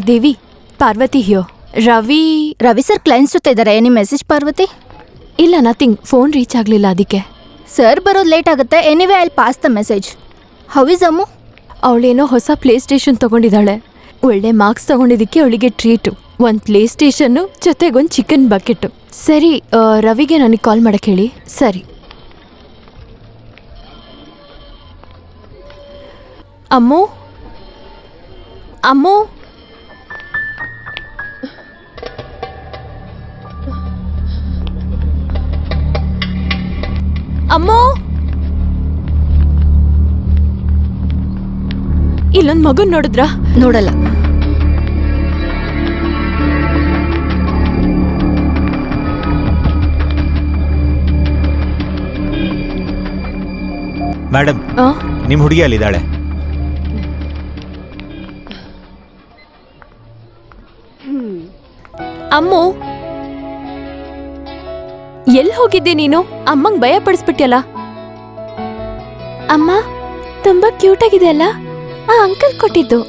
ದೇವಿ, Parvati ಹಿಯೋ. Ravi sir clients ಜೊತೆ ಇದ್ದಾರೆ. Any message Parvati? ಇಲ್ಲ, ನಥಿಂಗ್. ಫೋನ್ ರೀಚ್ ಆಗಲಿಲ್ಲ, ಅದಕ್ಕೆ. ಸರ್ ಬರೋದು ಲೇಟ್ ಆಗುತ್ತೆ. Anyway I pass the message. How is Ammu? ಅವಳೇನೋ ಹೊಸ ಪ್ಲೇ ಸ್ಟೇಷನ್ ತಗೊಂಡಿದ್ದಾಳೆ. ಒಳ್ಳೆ ಮಾರ್ಕ್ಸ್ ತಗೊಂಡಿದ್ದಕ್ಕೆ ಅವಳಿಗೆ ಟ್ರೀಟು. ಒಂದು ಪ್ಲೇ ಸ್ಟೇಷನ್ನು ಜೊತೆಗೊಂದು ಚಿಕನ್ ಬಕೆಟು. ಸರಿ, ರವಿಗೆ ನನಗೆ ಕಾಲ್ ಮಾಡಕ್ಕೆ ಹೇಳಿ. ಸರಿ. ಅಮ್ಮು ಅಮ್ಮು ಅಮ್ಮೋ, ಇಲ್ಲೊಂದು ಮಗುನ್ ನೋಡಿದ್ರಾ? ನೋಡಲ್ಲ. ಮೇಡಮ್, ನಿಮ್ಮ ಹುಡುಗಿ ಅಲ್ಲಿದ್ದಾಳೆ. ಅಮ್ಮು, ಎಲ್ಲಿ ಹೋಗಿದ್ದೆ ನೀನು? ಅಮ್ಮಂಗ್ ಭಯ ಪಡಿಸ್ಬಿಟ್ಯಲ್ಲ. ಅಮ್ಮ, ತುಂಬಾ ಕ್ಯೂಟ್ ಆಗಿದೆ ಅಲ್ಲ? ಆ ಅಂಕಲ್ ಕೊಟ್ಟಿದ್ದು.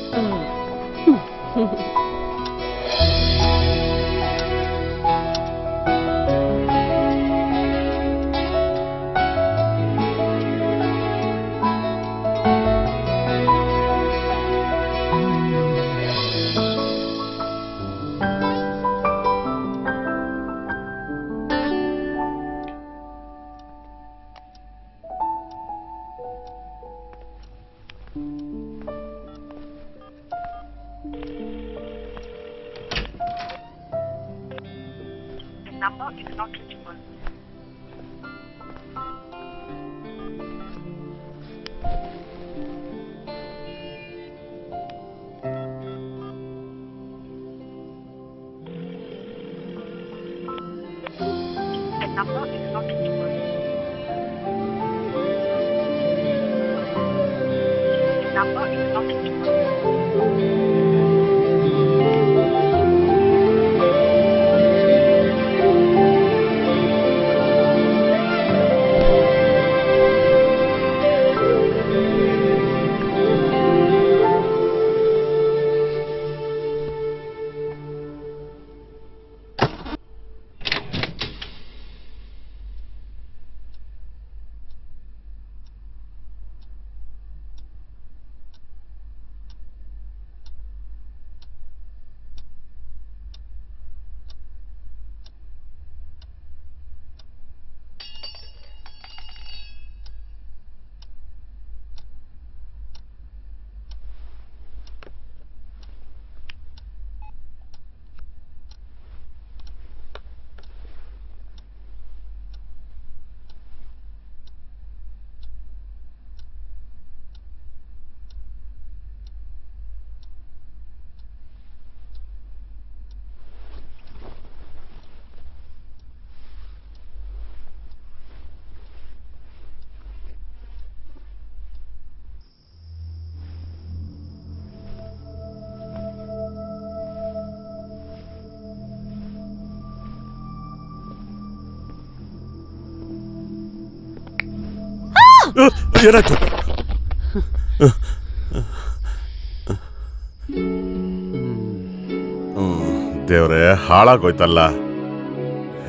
Number is not reachable. The number is not reachable. The number is not reachable. ಏನಾಯ್ತು? ದೇವ್ರೆ, ಹಾಳಾಗೋಯ್ತಲ್ಲ.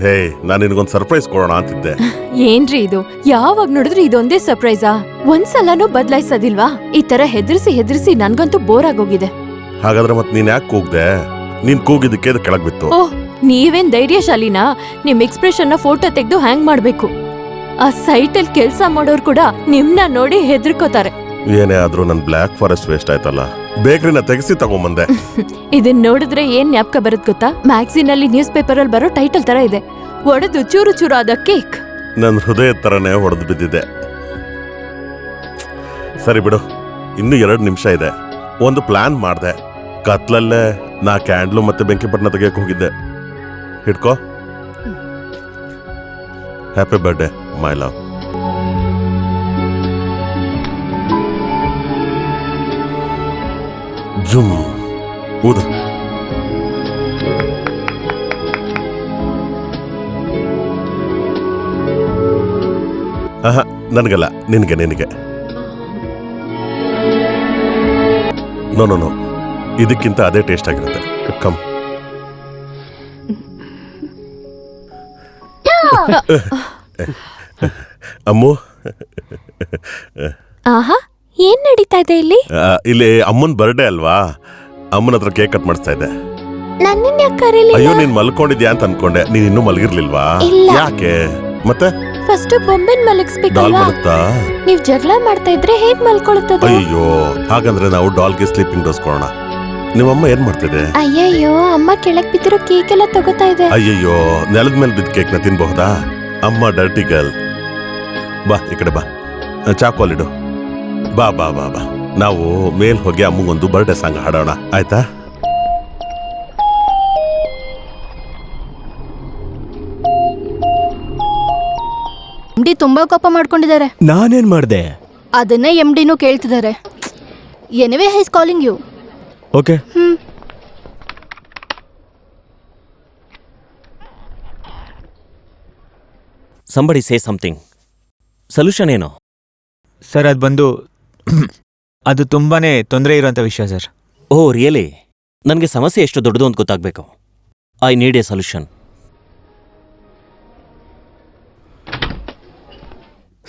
ಹೇ, ನಾನು ನಿನಗೊಂದು ಸರ್ಪ್ರೈಸ್ ಕೊಡೋಣ ಅಂತಿದ್ದೆ. ಏನ್ರಿ ಇದು? ಯಾವಾಗ ನೋಡಿದ್ರು ಇದೊಂದೇ ಸರ್ಪ್ರೈಸಾ? ಒಂದ್ಸಲನೂ ಬದಲಾಯಿಸೋದಿಲ್ವಾ? ಈ ತರ ಹೆದರ್ಸಿ ನನ್ಗಂತೂ ಬೋರ್ ಆಗೋಗಿದೆ. ಹಾಗಾದ್ರೆ ಮತ್ ನೀನ್ ಯಾಕೆ ಕೂಗ್ದೆ? ನೀನ್ ಕೂಗಿದ್ದಕ್ಕೆ ಅದು ಕೆಳಗ್ ಬಿತ್ತು. ಓಹ್, ನೀವೇನ್ ಧೈರ್ಯಶಾಲಿನಾ? ನಿಮ್ ಎಕ್ಸ್ಪ್ರೆಷನ್ ನ ಫೋಟೋ ತೆಗೆದು ಹ್ಯಾಂಗ್ ಮಾಡ್ಬೇಕು. ಆ ಸೈಟಲ್ಲಿ ಕೆಲ್ಸ ಮಾಡೋರು ಕೂಡ ನಿಮ್ನ ನೋಡಿ ಹೆದರ್ಕೋತಾರೆ. ಏನೇ ಆದ್ರೂ ನನ್ ಬ್ಲ್ಯಾಕ್ ಫಾರೆಸ್ಟ್ ವೇಸ್ಟ್ ಆಯ್ತಲ್ಲ. ಬೇಕ್ರಿನ ತೆಗೆಸಿ ತಗೊಂಬಂದೆ. ಇದನ್ ನೋಡಿದ್ರೆ ಏನ್ ಜ್ಞಾಪಕ ಬರುತ್ತೆ ಗೊತ್ತಾ? ಮ್ಯಾಗ್ಝಿನ್ ಅಲ್ಲಿ, ನ್ಯೂಸ್ ಪೇಪರ್ ಅಲ್ಲಿ ಬರೋ ಟೈಟಲ್ ತರ ಇದೆ. ಒಡೆದು ಚೂರು ಚೂರು ಆದ ಕೇಕ್. ನನ್ ಹೃದಯ ತರನೇ ಹೊಡೆದು ಬಿದ್ದಿದೆ. ಸರಿ ಬಿಡು, ಇನ್ನು 2 ನಿಮಿಷ ಇದೆ. ಒಂದು ಪ್ಲಾನ್ ಮಾಡ್ದೆ. ಕತ್ಲಲ್ಲೇ ನಾ ಕ್ಯಾಂಡ್ಲು ಮತ್ತೆ ಬೆಂಕಿ ಪಟ್ಟಣ ತೆಗಿಯಕ್ ಹೋಗಿದ್ದೆ. ಹಿಡ್ಕೋ. Happy birthday my love. ಜುಮ್ ಊದ. ನನಗಲ್ಲ, ನಿನಗೆ. ನೋ ಇದಕ್ಕಿಂತ ಅದೇ ಟೇಸ್ಟ್ ಆಗಿರುತ್ತೆ. ಕಮ್. ಅಮ್ಮು, ಆಹಾ ಏನ್ ನಡೀತಾ ಇದೆ ಇಲ್ಲಿ? ಇಲ್ಲಿ ಅಮ್ಮನ್ ಬರ್ಡೇ ಅಲ್ವಾ, ಅಮ್ಮನ ಹತ್ರ ಕೇಕ್ ಕಟ್ ಮಾಡಿಸ್ತಾ ಇದ್ದೆ. ನನ್ನನ್ನ ಯಾಕೆ ಕರೀಲಿಲ್ಲ? ಅಯ್ಯೋ, ನೀನ್ ಮಲ್ಕೊಂಡಿದ್ಯಾ ಅಂತ ಅನ್ಕೊಂಡೆ. ನೀನ್ ಇನ್ನೂ ಮಲಗಿರ್ಲಿಲ್ವಾ? ಇಲ್ಲ. ಯಾಕೆ? ಮತ್ತೆ ಫಸ್ಟ್ ಬೊಂಬೆನ್ ಡಾಲ್ ಮಲಗಿಸ್ಬೇಕಲ್ವಾ? ಮಲಗ್ತಾ? ನೀವ್ ಜಗಳ ಮಾಡ್ತಾ ಇದ್ರೆ ಹೇಗ್ ಮಲ್ಕೊಳುತ್ತದೆ? ಅಯ್ಯೋ, ಹಾಗಂದ್ರೆ ನಾವು ಡಾಲ್ಗೆ ಸ್ಲೀಪಿಂಗ್ ಡೋಸ್ ಕೊಡೋಣ. ನಿಮ್ಮಮ್ಮ ಏನ್ ಮಾಡ್ತಿದೆ? ಅಯ್ಯಯ್ಯೋ, ಅಮ್ಮ ಕೆಳಗ್ ಬಿದ್ದಿರೋ ಕೇಕ್ ಎಲ್ಲ ತಗೋತಾ ಇದೆ. ಅಯ್ಯಯ್ಯೋ, ನೆಲದ ಮೇಲೆ ಬಿದ್ದ ಕೇಕ್ನ ತಿನ್ಬಹುದಾ? ಅಮ್ಮ ಡರ್ಟಿ ಗರ್ಲ್. ಬಾ ಈ ಕಡೆ ಬಾ, ಚಾಕೋಲಿಡು. ಬಾ ಬಾ ಬಾ ಬಾ, ನಾವು ಮೇಲ್ ಹೋಗಿ ಅಮ್ಮಗೊಂದು ಬರ್ಡೇ ಸಾಂಗ್ ಹಾಡೋಣ, ಆಯ್ತಾ? MD ತುಂಬಾ ಕೋಪ ಮಾಡ್ಕೊಂಡಿದ್ದಾರೆ. ನಾನೇನ್ ಮಾಡ್ದೆ? ಅದನ್ನೇ MDನೂ ಕೇಳ್ತಿದ್ದಾರೆ. Anyway he's calling you. Okay. Somebody say something. Solution ಏನು? ಸರ್ ಅದು ಬಂದು ಅದು ತುಂಬಾನೇ ತೊಂದರೆ ಇರೋಂಥ ವಿಷಯ ಸರ್. Oh really? ನನಗೆ ಸಮಸ್ಯೆ ಎಷ್ಟು ದೊಡ್ಡದು ಅಂತ ಗೊತ್ತಾಗಬೇಕು. I need A solution.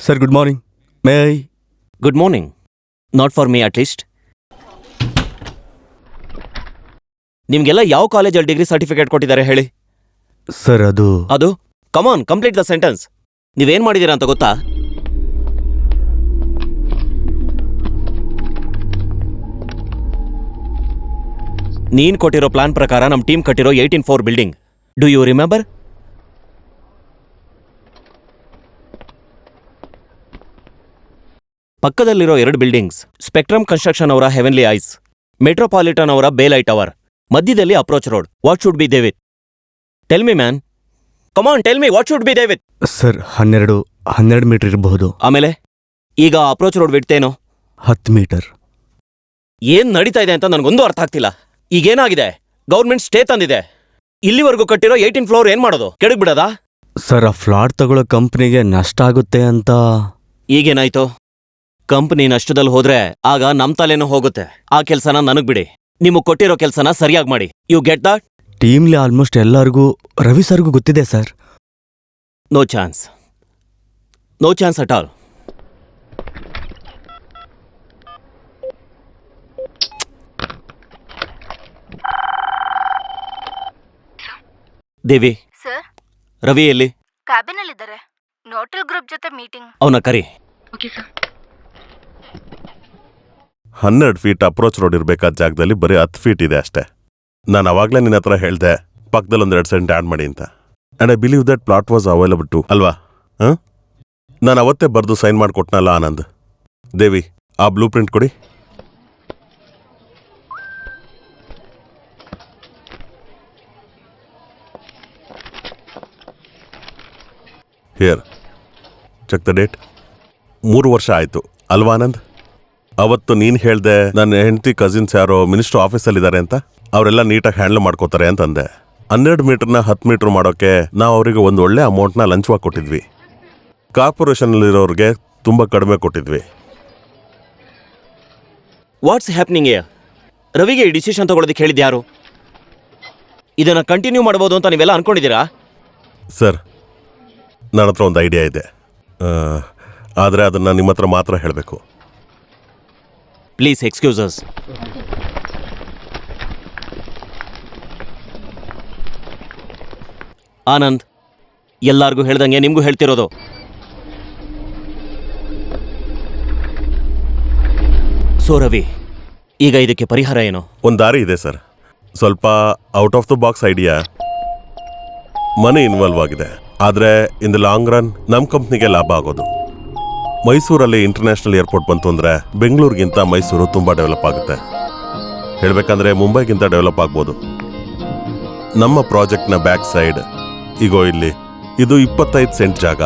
Sir good morning. May I? Good morning. Not for me at least. ನಿಮ್ಗೆಲ್ಲ ಯಾವ ಕಾಲೇಜಲ್ಲಿ ಡಿಗ್ರಿ ಸರ್ಟಿಫಿಕೇಟ್ ಕೊಟ್ಟಿದ್ದಾರೆ ಹೇಳಿ? ಸರ್ ಅದು ಕಮಾನ್ ಕಂಪ್ಲೀಟ್ ದ ಸೆಂಟೆನ್ಸ್. ನೀವೇನ್ ಮಾಡಿದೀರಾ ಅಂತ ಗೊತ್ತಾ? ನೀನ್ ಕೊಟ್ಟಿರೋ ಪ್ಲಾನ್ ಪ್ರಕಾರ ನಮ್ ಟೀಮ್ ಕಟ್ಟಿರೋ 18 ಬಿಲ್ಡಿಂಗ್. Do you remember? ಪಕ್ಕದಲ್ಲಿರೋ 2 ಬಿಲ್ಡಿಂಗ್ಸ್ ಸ್ಪೆಕ್ಟ್ರಮ್ ಕನ್ಸ್ಟ್ರಕ್ಷನ್ ಅವರ ಹೆವೆನ್ಲಿ ಐಸ್, ಮೆಟ್ರೋಪಾಲಿಟನ್ ಅವರ ಬೇಲೈಟ್ ಟವರ್, ಮಧ್ಯದಲ್ಲಿ approach road. What should be they with? Tell me man, come on tell me, what should be they with? Sir 12 metre ಇರಬಹುದು. ಆಮೇಲೆ ಈಗ approach road ಬಿಡ್ತೇನೋ? 10 metre. ಏನ್ ನಡೀತಾ ಇದೆ ಅಂತ ನನಗೊಂದು ಅರ್ಥ ಆಗ್ತಿಲ್ಲ. ಈಗೇನಾಗಿದೆ? ಗೌರ್ಮೆಂಟ್ ಸ್ಟೇ ತಂದಿದೆ. ಇಲ್ಲಿವರೆಗೂ ಕಟ್ಟಿರೋ 18 ಫ್ಲೋರ್ ಏನ್ ಮಾಡೋದು? ಕೆಡಗ್ ಬಿಡೋದಾ? ಸರ್ ಆ ಫ್ಲಾಟ್ ತಗೊಳ್ಳೋ ಕಂಪ್ನಿಗೆ ನಷ್ಟ ಆಗುತ್ತೆ ಅಂತ. ಈಗೇನಾಯ್ತು? ಕಂಪ್ನಿ ನಷ್ಟದಲ್ಲಿ ಹೋದ್ರೆ ಆಗ ನಮ್ ತಲೆನೂ ಹೋಗುತ್ತೆ. ಆ ಕೆಲ್ಸನ ನನಗ್ ಬಿಡಿ. ನಿಮಗ್ ಕೊಟ್ಟಿರೋ ಕೆಲ್ಸನ ಸರಿಯಾಗಿ ಮಾಡಿ. You get that? ಟೀಮ್ಲಿ ಆಲ್ಮೋಸ್ಟ್ ಎಲ್ಲರಿಗೂ, ರವಿ ಸರ್ಗೂ ಗೊತ್ತಿದೆ sir. No chance. No chance at all. Devi, sir, Ravi ಎಲ್ಲಿ? ಕ್ಯಾಬಿನ್ ಅಲ್ಲಿ ಇದ್ದಾರೆ. ನೋಟಲ್ ಗ್ರೂಪ್ ಜೊತೆ ಮೀಟಿಂಗ್. ಅವನ ಕರಿ. 12 ಫೀಟ್ ಅಪ್ರೋಚ್ ರೋಡ್ ಇರ್ಬೇಕಾದ ಜಾಗದಲ್ಲಿ ಬರೀ 10 ಫೀಟ್ ಇದೆ ಅಷ್ಟೇ. ನಾನು ಅವಾಗ್ಲೇ ನಿನ್ನ ಹತ್ರ ಹೇಳ್ದೆ ಪಕ್ಕದಲ್ಲಿ 2 ಸೆಂಟ್ ಆಡ್ ಮಾಡಿ ಅಂತ. And I believe that plot was available to, ಅಲ್ವಾ? ನಾನು ಅವತ್ತೇ ಬರೆದು ಸೈನ್ ಮಾಡಿಕೊಟ್ನಲ್ಲ ಆನಂದ್. ದೇವಿ, ಆ ಬ್ಲೂ ಪ್ರಿಂಟ್ ಕೊಡಿ. Here, check the date. 3 ವರ್ಷ ಆಯ್ತು ಅಲ್ವಾ ಆನಂದ್? ಅವತ್ತು ನೀನು ಹೇಳ್ದೆ ನನ್ನ ಹೆಂಡತಿ ಕಸಿನ್ಸ್ ಯಾರೋ ಮಿನಿಸ್ಟ್ರ್ ಆಫೀಸಲ್ಲಿದ್ದಾರೆ ಅಂತ, ಅವರೆಲ್ಲ ನೀಟಾಗಿ ಹ್ಯಾಂಡಲ್ ಮಾಡ್ಕೋತಾರೆ ಅಂತಂದೆ. 12 ಮೀಟರ್ನ 10 ಮೀಟರ್ ಮಾಡೋಕೆ ನಾವು ಅವರಿಗೆ ಒಂದು ಒಳ್ಳೆ ಅಮೌಂಟ್ನ ಲಂಚವಾಗಿ ಕೊಟ್ಟಿದ್ವಿ. ಕಾರ್ಪೊರೇಷನಲ್ಲಿರೋರಿಗೆ ತುಂಬ ಕಡಿಮೆ ಕೊಟ್ಟಿದ್ವಿ. What's happening here? ರವಿಗೆ ಈ ಡಿಸಿಷನ್ ತಗೊಳ್ಳೋದಕ್ಕೆ ಹೇಳಿದ್ದು ಯಾರು? ಇದನ್ನ ಕಂಟಿನ್ಯೂ ಮಾಡ್ಬೋದು ಅಂತ ನೀವೆಲ್ಲ ಅನ್ಕೊಂಡಿದ್ದೀರಾ? ಸರ್, ನನ್ನ ಹತ್ರ ಒಂದು ಐಡಿಯಾ ಇದೆ, ಆದರೆ ಅದನ್ನು ನಿಮ್ಮ ಹತ್ರ ಮಾತ್ರ ಹೇಳಬೇಕು. Please excuse us. ಆನಂದ್, ಎಲ್ಲಾರ್ಗೂ ಹೇಳ್ದಂಗೆ ನಿಮ್ಗೂ ಹೇಳ್ತಿರೋದು. ಸೊ ರವಿ, ಈಗ ಇದಕ್ಕೆ ಪರಿಹಾರ ಏನು? ಒಂದು ದಾರಿ ಇದೆ ಸರ್. ಸ್ವಲ್ಪ out of the box idea. Money involve ಆಗಿದೆ, ಆದರೆ ಇನ್ ದ ಲಾಂಗ್ ರನ್ ನಮ್ಮ ಕಂಪ್ನಿಗೆ ಲಾಭ ಆಗೋದು. ಮೈಸೂರಲ್ಲಿ ಇಂಟರ್ನ್ಯಾಷನಲ್ ಏರ್ಪೋರ್ಟ್ ಬಂತು ಅಂದರೆ ಬೆಂಗಳೂರಿಗಿಂತ ಮೈಸೂರು ತುಂಬ ಡೆವಲಪ್ ಆಗುತ್ತೆ. ಹೇಳಬೇಕಂದ್ರೆ ಮುಂಬೈಗಿಂತ ಡೆವಲಪ್ ಆಗ್ಬೋದು. ನಮ್ಮ ಪ್ರಾಜೆಕ್ಟ್ನ ಬ್ಯಾಕ್ ಸೈಡ್ ಈಗೋ ಇಲ್ಲಿ ಇದು 25 ಸೆಂಟ್ ಜಾಗ.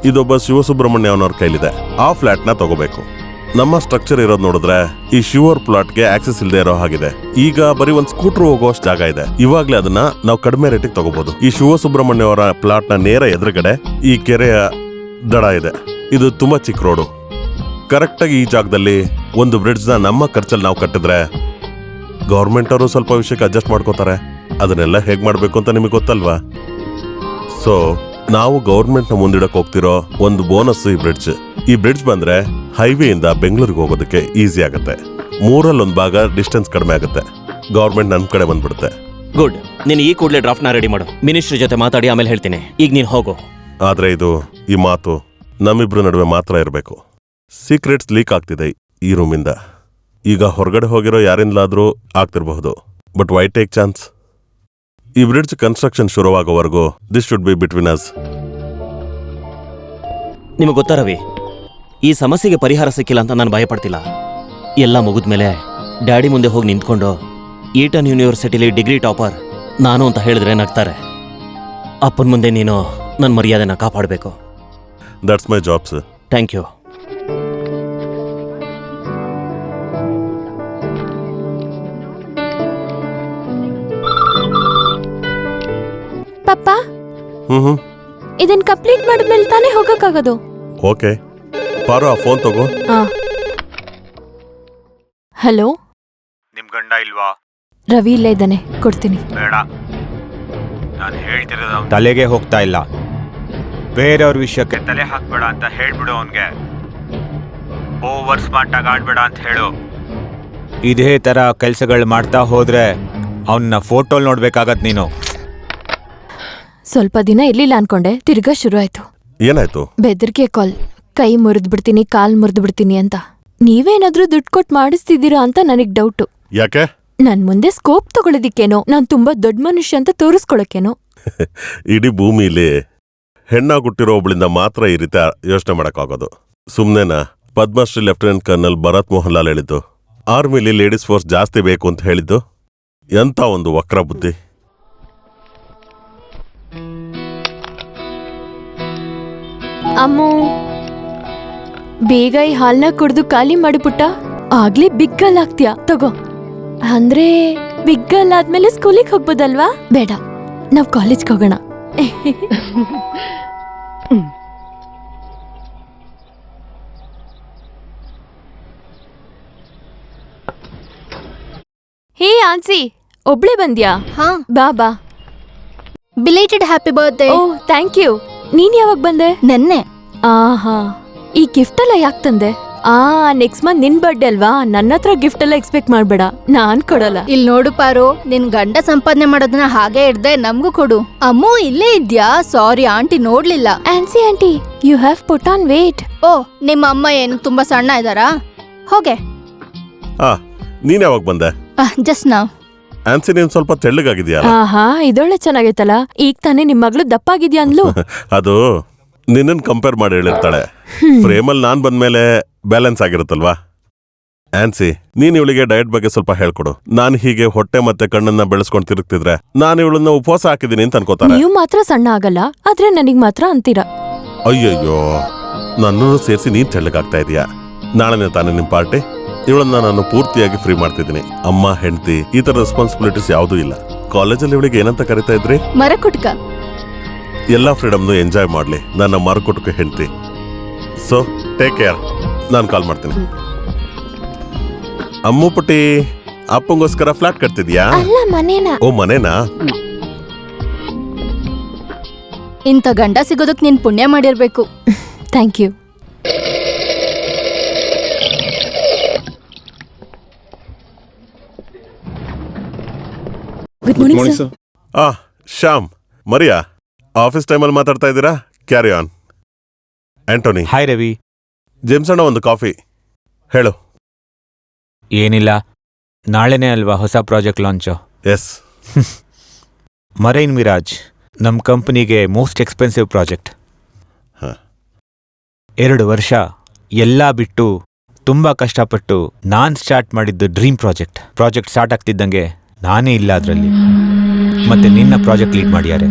ಇದೊಬ್ಬ ಶಿವಸುಬ್ರಹ್ಮಣ್ಯ ಅವನವ್ರ ಕೈಲಿದೆ. ಆ ಫ್ಲ್ಯಾಟ್ನ ತಗೋಬೇಕು. ನಮ್ಮ ಸ್ಟ್ರಕ್ಚರ್ ಇರೋದು ನೋಡಿದ್ರೆ ಈ ಶಿವರ್ ಪ್ಲಾಟ್ಗೆ ಆಕ್ಸೆಸ್ ಇಲ್ಲದೆ ಇರೋ ಹಾಗಿದೆ. ಈಗ ಬರೀ ಒಂದು ಸ್ಕೂಟರ್ ಹೋಗೋಷ್ಟು ಜಾಗ ಇದೆ. ಇವಾಗಲೇ ಅದನ್ನ ನಾವು ಕಡಿಮೆ ರೇಟಿಗೆ ತಗೋಬಹುದು. ಈ ಶಿವಸುಬ್ರಹ್ಮಣ್ಯ ಅವರ ಪ್ಲಾಟ್ನ ನೇರ ಎದುರುಗಡೆ ಈ ಕೆರೆಯ ದಡ ಇದೆ. ಇದು ತುಂಬಾ ಚಿಕ್ಕ ರೋಡು. ಕರೆಕ್ಟಾಗಿ ಈ ಜಾಗದಲ್ಲಿ ಒಂದು ಬ್ರಿಡ್ಜ್ನ ನಮ್ಮ ಖರ್ಚಲ್ಲಿ ನಾವು ಕಟ್ಟಿದ್ರೆ ಗೌರ್ಮೆಂಟ್ ಅವರು ಸ್ವಲ್ಪ ವಿಷಯಕ್ಕೆ ಅಡ್ಜಸ್ಟ್ ಮಾಡ್ಕೋತಾರೆ. ಅದನ್ನೆಲ್ಲ ಹೇಗೆ ಮಾಡಬೇಕು ಅಂತ ನಿಮಗೆ ಗೊತ್ತಲ್ವಾ? ಸೊ ನಾವು ಗೌರ್ಮೆಂಟ್ನ ಮುಂದಿಡಕ್ಕೆ ಹೋಗ್ತಿರೋ ಒಂದು ಬೋನಸ್ ಈ ಬ್ರಿಡ್ಜ್ ಬಂದ್ರೆ ಹೈವೇಯಿಂದ ಬೆಂಗಳೂರಿಗೆ ಹೋಗೋದಕ್ಕೆ ಈಸಿ ಆಗುತ್ತೆ. 3/1 ಭಾಗ ಡಿಸ್ಟೆನ್ಸ್ ಕಡಿಮೆ ಆಗುತ್ತೆ. ಗೌರ್ಮೆಂಟ್ ನನ್ನ ಕಡೆ ಬಂದ್ಬಿಡುತ್ತೆ. ಗುಡ್. ನೀನು ಈ ಕೂಡಲೇ ಡ್ರಾಫ್ಟ್ನ ರೆಡಿ ಮಾಡು. ಮಿನಿಸ್ಟ್ರ್ ಜೊತೆ ಮಾತಾಡಿ ಆಮೇಲೆ ಹೇಳ್ತೀನಿ. ಈಗ ನೀನು ಹೋಗು. ಆದ್ರೆ ಈ ಮಾತು ನಮ್ಮಿಬ್ರ ನಡುವೆ ಮಾತ್ರ ಇರಬೇಕು. ಸೀಕ್ರೆಟ್ಸ್ ಲೀಕ್ ಆಗ್ತಿದೆ ಈ ರೂಮಿಂದ. ಈಗ ಹೊರಗಡೆ ಹೋಗಿರೋ ಯಾರಿಂದಲಾದ್ರೂ ಆಗ್ತಿರಬಹುದು. But why take chance? ಈ ಬ್ರಿಡ್ಜ್ ಕನ್ಸ್ಟ್ರಕ್ಷನ್ ಶುರುವಾಗೋವರೆಗೂ this should be between us. ನಿಮಗೆ ಗೊತ್ತಾ ರವಿ, ಈ ಸಮಸ್ಯೆಗೆ ಪರಿಹಾರ ಸಿಕ್ಕಿಲ್ಲ ಅಂತ ನಾನು ಭಯಪಡ್ತಿಲ್ಲ. ಎಲ್ಲ ಮುಗಿದ್ಮೇಲೆ ಡ್ಯಾಡಿ ಮುಂದೆ ಹೋಗಿ ನಿಂತ್ಕೊಂಡು ಈಟನ್ ಯೂನಿವರ್ಸಿಟಿಲಿ ಡಿಗ್ರಿ ಟಾಪರ್ ನಾನು ಅಂತ ಹೇಳಿದ್ರೆ ನಗ್ತಾರೆ. ಅಪ್ಪನ ಮುಂದೆ ನೀನು ನನ್ನ ಮರ್ಯಾದೆನ ಕಾಪಾಡಬೇಕು. That's my job sir. Thank you. ಪಪ್ಪ, ಹ್ಮ್ ಇದನ್ ಕಂಪ್ಲೀಟ್ ಮಾಡಿದ್ಮೇಲೆ ತಾನೇ ಹೋಗಕ್ಕಾಗೋದು. ಓಕೆ ಪಾರು, ಆ ಫೋನ್ ತಗೋ. ಹಲೋ, ನಿಮ್ ಗಂಡ ಇಲ್ವಾ? ರವಿ ಇಲ್ಲೇ ಇದ್ದಾನೆ, ಕೊಡ್ತೀನಿ. ಬೇಡ, ನಾನು ಹೇಳ್ತಿರೋದು ಅವ್ನ್ ತಲೆಗೆ ಹೋಗ್ತಾ ಇಲ್ಲ. ಬೇರೆಯವ್ರ ವಿಷಯಕ್ಕೆ ತಲೆ ಹಾಕ್ಬೇಡ ಅಂತ ಹೇಳ್ಬಿಡು ಅವನ್ಗೆ. ಓವರ್ ಸ್ಮಾರ್ಟ್ ಆಗಿ ಆಡ್ಬೇಡ ಅಂತ ಹೇಳು. ಇದೇ ತರ ಕೆಲ್ಸಗಳು ಮಾಡ್ತಾ ಹೋದ್ರೆ ಅವನ್ನ ಫೋಟೋಲ್ ನೋಡ್ಬೇಕಾಗತ್ ನೀನು. ಸ್ವಲ್ಪ ದಿನ ಇರ್ಲಿಲ್ಲ ಅನ್ಕೊಂಡೆ, ತಿರ್ಗಾ ಶುರು ಆಯ್ತು. ಏನಾಯ್ತು? ಬೆದರಿಕೆ ಕಾಲ್. ಕೈ ಮುರಿದ್ಬಿಡ್ತೀನಿ, ಕಾಲ್ ಮುರಿದ್ಬಿಡ್ತೀನಿ ಅಂತ. ನೀವೇನಾದ್ರೂ ದುಡ್ಡು ಕೊಟ್ಟು ಮಾಡಿಸ್ತಿದ್ದೀರಾ ಅಂತ ನನಗ್ ಡೌಟು. ಯಾಕೆ? ನನ್ ಮುಂದೆ ಸ್ಕೋಪ್ ತಗೊಳ್ಳೋದಿಕ್ಕೇನೋ, ನಾನ್ ತುಂಬಾ ದೊಡ್ಡ ಮನುಷ್ಯ ಅಂತ ತೋರಿಸ್ಕೊಳಕ್ಕೇನೋ. ಇಡೀ ಭೂಮಿಲಿ ಹೆಣ್ಣಾಗುಟ್ಟಿರೋ ಒಬ್ಳಿಂದ ಮಾತ್ರ ಈ ರೀತಿ ಯೋಚನೆ ಮಾಡಕ್ಕಾಗೋದು. ಸುಮ್ನೆನಾ? ಪದ್ಮಶ್ರೀ ಲೆಫ್ಟಿನೆಂಟ್ ಕರ್ನಲ್ ಭರತ್ ಮೋಹನ್ ಲಾಲ್ ಹೇಳಿದ್ದು, ಆರ್ಮಿಲಿ ಲೇಡೀಸ್ ಫೋರ್ಸ್ ಜಾಸ್ತಿ ಬೇಕು ಅಂತ ಹೇಳಿದ್ದು. ಎಂಥ ಒಂದು ವಕ್ರ ಬುದ್ಧಿ. ಅಮ್ಮು, ಬೇಗ ಈ ಹಾಲ್ನ ಕುಡ್ದು ಖಾಲಿ ಮಾಡಿಬಿಟ್ಟ. ಆಗ್ಲೇ ಬಿಗ್ಗಲ್ ಆಗ್ತೀಯ, ತಗೋ. ಅಂದ್ರೆ ಬಿಗ್ಗಲ್ ಆದ್ಮೇಲೆ ಸ್ಕೂಲಿಗೆ ಹೋಗ್ಬೋದಲ್ವಾ? ಬೇಡ, ನಾವ್ ಕಾಲೇಜ್ಗೆ ಹೋಗೋಣ. ಹೇ ಆನ್ಸಿ, ಒಬ್ಳೆ ಬಂದ್ಯಾ? ಹಾ, ಬಾ ಬಾ. Belated happy birthday. Oh thank you. ನೀನ್ ಯಾವಾಗ ಬಂದೆ? ನೆನ್ನೆ. ಆಹಾ, ಈ ಗಿಫ್ಟ್ ಎಲ್ಲ ಯಾಕೆ ತಂದೆ? ನೆಕ್ಸ್ಟ್ ಮಂತ್ ನಿನ್ ಬರ್ಡೇ ಅಲ್ವಾ? ನನ್ನ ಹತ್ರ ಗಿಫ್ಟ್ ಎಲ್ಲ ಎಕ್ಸ್ಪೆಕ್ಟ್ ಮಾಡ್ಬೇಡ, ನಾನ್ ಕೊಡಲ್ಲ. ಇಲ್ ನೋಡು ಪಾರು, ನಿನ್ ಗಂಡ ಸಂಪಾದನೆ ಮಾಡೋದನ್ನ ಹಾಗೆ ಇಡ್ದೆ ನಮ್ಗೂ ಕೊಡು. ಅಮ್ಮು ಇಲ್ಲೇ ಇದ್ಯಾ? ಸಾರಿ ಆಂಟಿ ನೋಡ್ಲಿಲ್ಲ. ಆನ್ಸಿ aunty, you have put on weight. ಓ, ನಿಮ್ಮ ಅಮ್ಮ ಏನು ತುಂಬಾ ಸಣ್ಣ ಇದ್ದಾರಾ? ಹೋಗೆ. ನೀನ್ ಯಾವಾಗ ಬಂದೆ? ಜಸ್ಟ್ ನಾವ್. ಆನ್ಸಿ, ನೀನ್ ಸ್ವಲ್ಪ ತೆಳ್ಳಗಾಗಿದ್ಯಾ? ಆಹಾ, ಇದೊಳ್ಳೆ ಚೆನ್ನಾಗೈತಲ್ಲ. ಈಗ ತಾನೇ ನಿಮ್ ಮಗಳು ದಪ್ಪಾಗಿದ್ಯಾ ಅಂದ್ಲು. ಅದು ನಿನ್ನನ್ ಕಂಪೇರ್ ಮಾಡಿ ಹೇಳಿರ್ತಾಳೆ. ಫ್ರೇಮಲ್ಲಿ ನಾನ್ ಬಂದ್ಮೇಲೆ ಬ್ಯಾಲೆನ್ಸ್ ಆಗಿರುತ್ತಲ್ವಾ? ಆನ್ಸಿ, ನೀನ್ ಇವಳಿಗೆ ಡಯಟ್ ಬಗ್ಗೆ ಸ್ವಲ್ಪ ಹೇಳ್ಕೊಡು. ನಾನ್ ಹೀಗೆ ಹೊಟ್ಟೆ ಮತ್ತೆ ಕಣ್ಣನ್ನ ಬೆಳೆಸ್ಕೊಂಡ್ ತಿರುಗ್ತಿದ್ರೆ ನಾನು ಇವಳನ್ನ ಉಪವಾಸ ಹಾಕಿದೀನಿ ಅಂತ ಅನ್ಕೋತಾರೆ. ನೀವು ಮಾತ್ರ ಸಣ್ಣ ಆಗಲ್ಲ, ಆದ್ರೆ ನನಗ್ ಮಾತ್ರ ಅಂತೀರಾ. ಅಯ್ಯಯ್ಯೋ, ನನ್ನನ್ನು ಸೇರಿಸಿ ನೀನ್ ತೆಳ್ಳಗಾಗ್ತಾ ಇದೀಯಾ. ನಾಳೆನೇ ತಾನೇ ನಿಮ್ ಪಾರ್ಟಿ. ಇವಳನ್ನ ನಾನು ಪೂರ್ತಿಯಾಗಿ ಫ್ರೀ ಮಾಡ್ತಿದ್ದೀನಿ. ಅಮ್ಮ, ಹೆಂಡತಿ, ಈ ತರ ರೆಸ್ಪಾನ್ಸಿಬಿಲಿಟೀಸ್ ಯಾವುದೂ ಇಲ್ಲ. ಕಾಲೇಜಲ್ಲಿ ಇವಳಿಗೆ ಏನಂತ ಕರಿತಾ ಇದ್ರಿ? ಮರಕುಟ್ಕ. ಎಲ್ಲಾ ಫ್ರೀಡಮ್ನು ಎಂಜಾಯ್ ಮಾಡ್ಲಿ ನನ್ನ ಮಾರುಕಟ್ಟಕ್ಕೆ ಹೆಂಡತಿ. So take care. ನಾನು ಕಾಲ್ ಮಾಡ್ತೀನಿ. ಅಮ್ಮು ಪುಟ್ಟಿ, ಅಪ್ಪಂಗೋಸ್ಕರ ಫ್ಲಾಟ್ ಕಟ್ತಿದ್ಯಾ? ಅಲ್ಲ, ಮನೇನ. ಓ, ಮನೇನಾ? ಇಂಥ ಗಂಡ ಸಿಗೋದಕ್ ನೀನ್ ಪುಣ್ಯ ಮಾಡಿರ್ಬೇಕು. Thank you. Good morning sir. Shyam, Maria, office ಟೈಮಲ್ಲಿ ಮಾತಾಡ್ತಾ ಇದ್ದೀರಾ? Carry on. Antony. Hi Ravi. James ಅಣ್ಣ, ಒಂದು ಕಾಫಿ. ಹೇಳು. ಏನಿಲ್ಲ, ನಾಳೆನೇ ಅಲ್ವಾ ಹೊಸ project launch. Yes. Marine Mirage ನಮ್ಮ ಕಂಪನಿಗೆ ಮೋಸ್ಟ್ ಎಕ್ಸ್ಪೆನ್ಸಿವ್ ಪ್ರಾಜೆಕ್ಟ್. 2 ವರ್ಷ ಎಲ್ಲ ಬಿಟ್ಟು ತುಂಬ ಕಷ್ಟಪಟ್ಟು ನಾನು ಸ್ಟಾರ್ಟ್ ಮಾಡಿದ್ದು ಡ್ರೀಮ್ ಪ್ರಾಜೆಕ್ಟ್ ಸ್ಟಾರ್ಟ್ ಆಗ್ತಿದ್ದಂಗೆ ನಾನೇ ಇಲ್ಲ ಅದರಲ್ಲಿ. ಮತ್ತೆ ನಿನ್ನ ಪ್ರಾಜೆಕ್ಟ್ ಲೀಡ್ ಮಾಡ್ಯಾರೆ.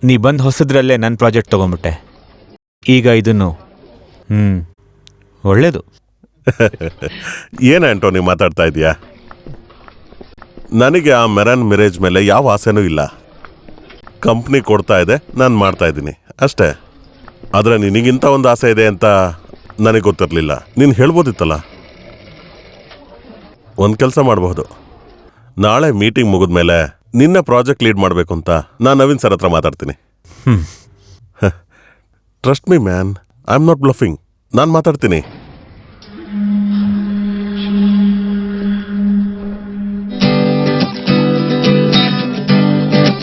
ನೀ ಬಂದು ಹೊಸದ್ರಲ್ಲೇ ನನ್ನ ಪ್ರಾಜೆಕ್ಟ್ ತೊಗೊಂಬಿಟ್ಟೆ. ಈಗ ಇದನ್ನು ಒಳ್ಳೇದು. ಏನು ಆಂಟೋನಿ ಮಾತಾಡ್ತಾ ಇದೀಯಾ? ನನಗೆ ಆ ಮೆರನ್ ಮಿರೇಜ್ ಮೇಲೆ ಯಾವ ಆಸೆನೂ ಇಲ್ಲ. ಕಂಪ್ನಿ ಕೊಡ್ತಾ ಇದೆ, ನಾನು ಮಾಡ್ತಾ ಇದ್ದೀನಿ ಅಷ್ಟೇ. ಆದರೆ ನಿನಗಿಂತ ಒಂದು ಆಸೆ ಇದೆ ಅಂತ ನನಗೆ ಗೊತ್ತಿರಲಿಲ್ಲ. ನೀನು ಹೇಳ್ಬೋದಿತ್ತಲ್ಲ. ಒಂದು ಕೆಲಸ ಮಾಡಬಹುದು. ನಾಳೆ ಮೀಟಿಂಗ್ ಮುಗಿದ್ಮೇಲೆ ನಿನ್ನ ಪ್ರಾಜೆಕ್ಟ್ ಲೀಡ್ ಮಾಡಬೇಕು ಅಂತ ನಾನು ನವೀನ್ ಸರ್ ಹತ್ರ ಮಾತಾಡ್ತೀನಿ. Trust me man, I am not bluffing. ನಾನು ಮಾತಾಡ್ತೀನಿ.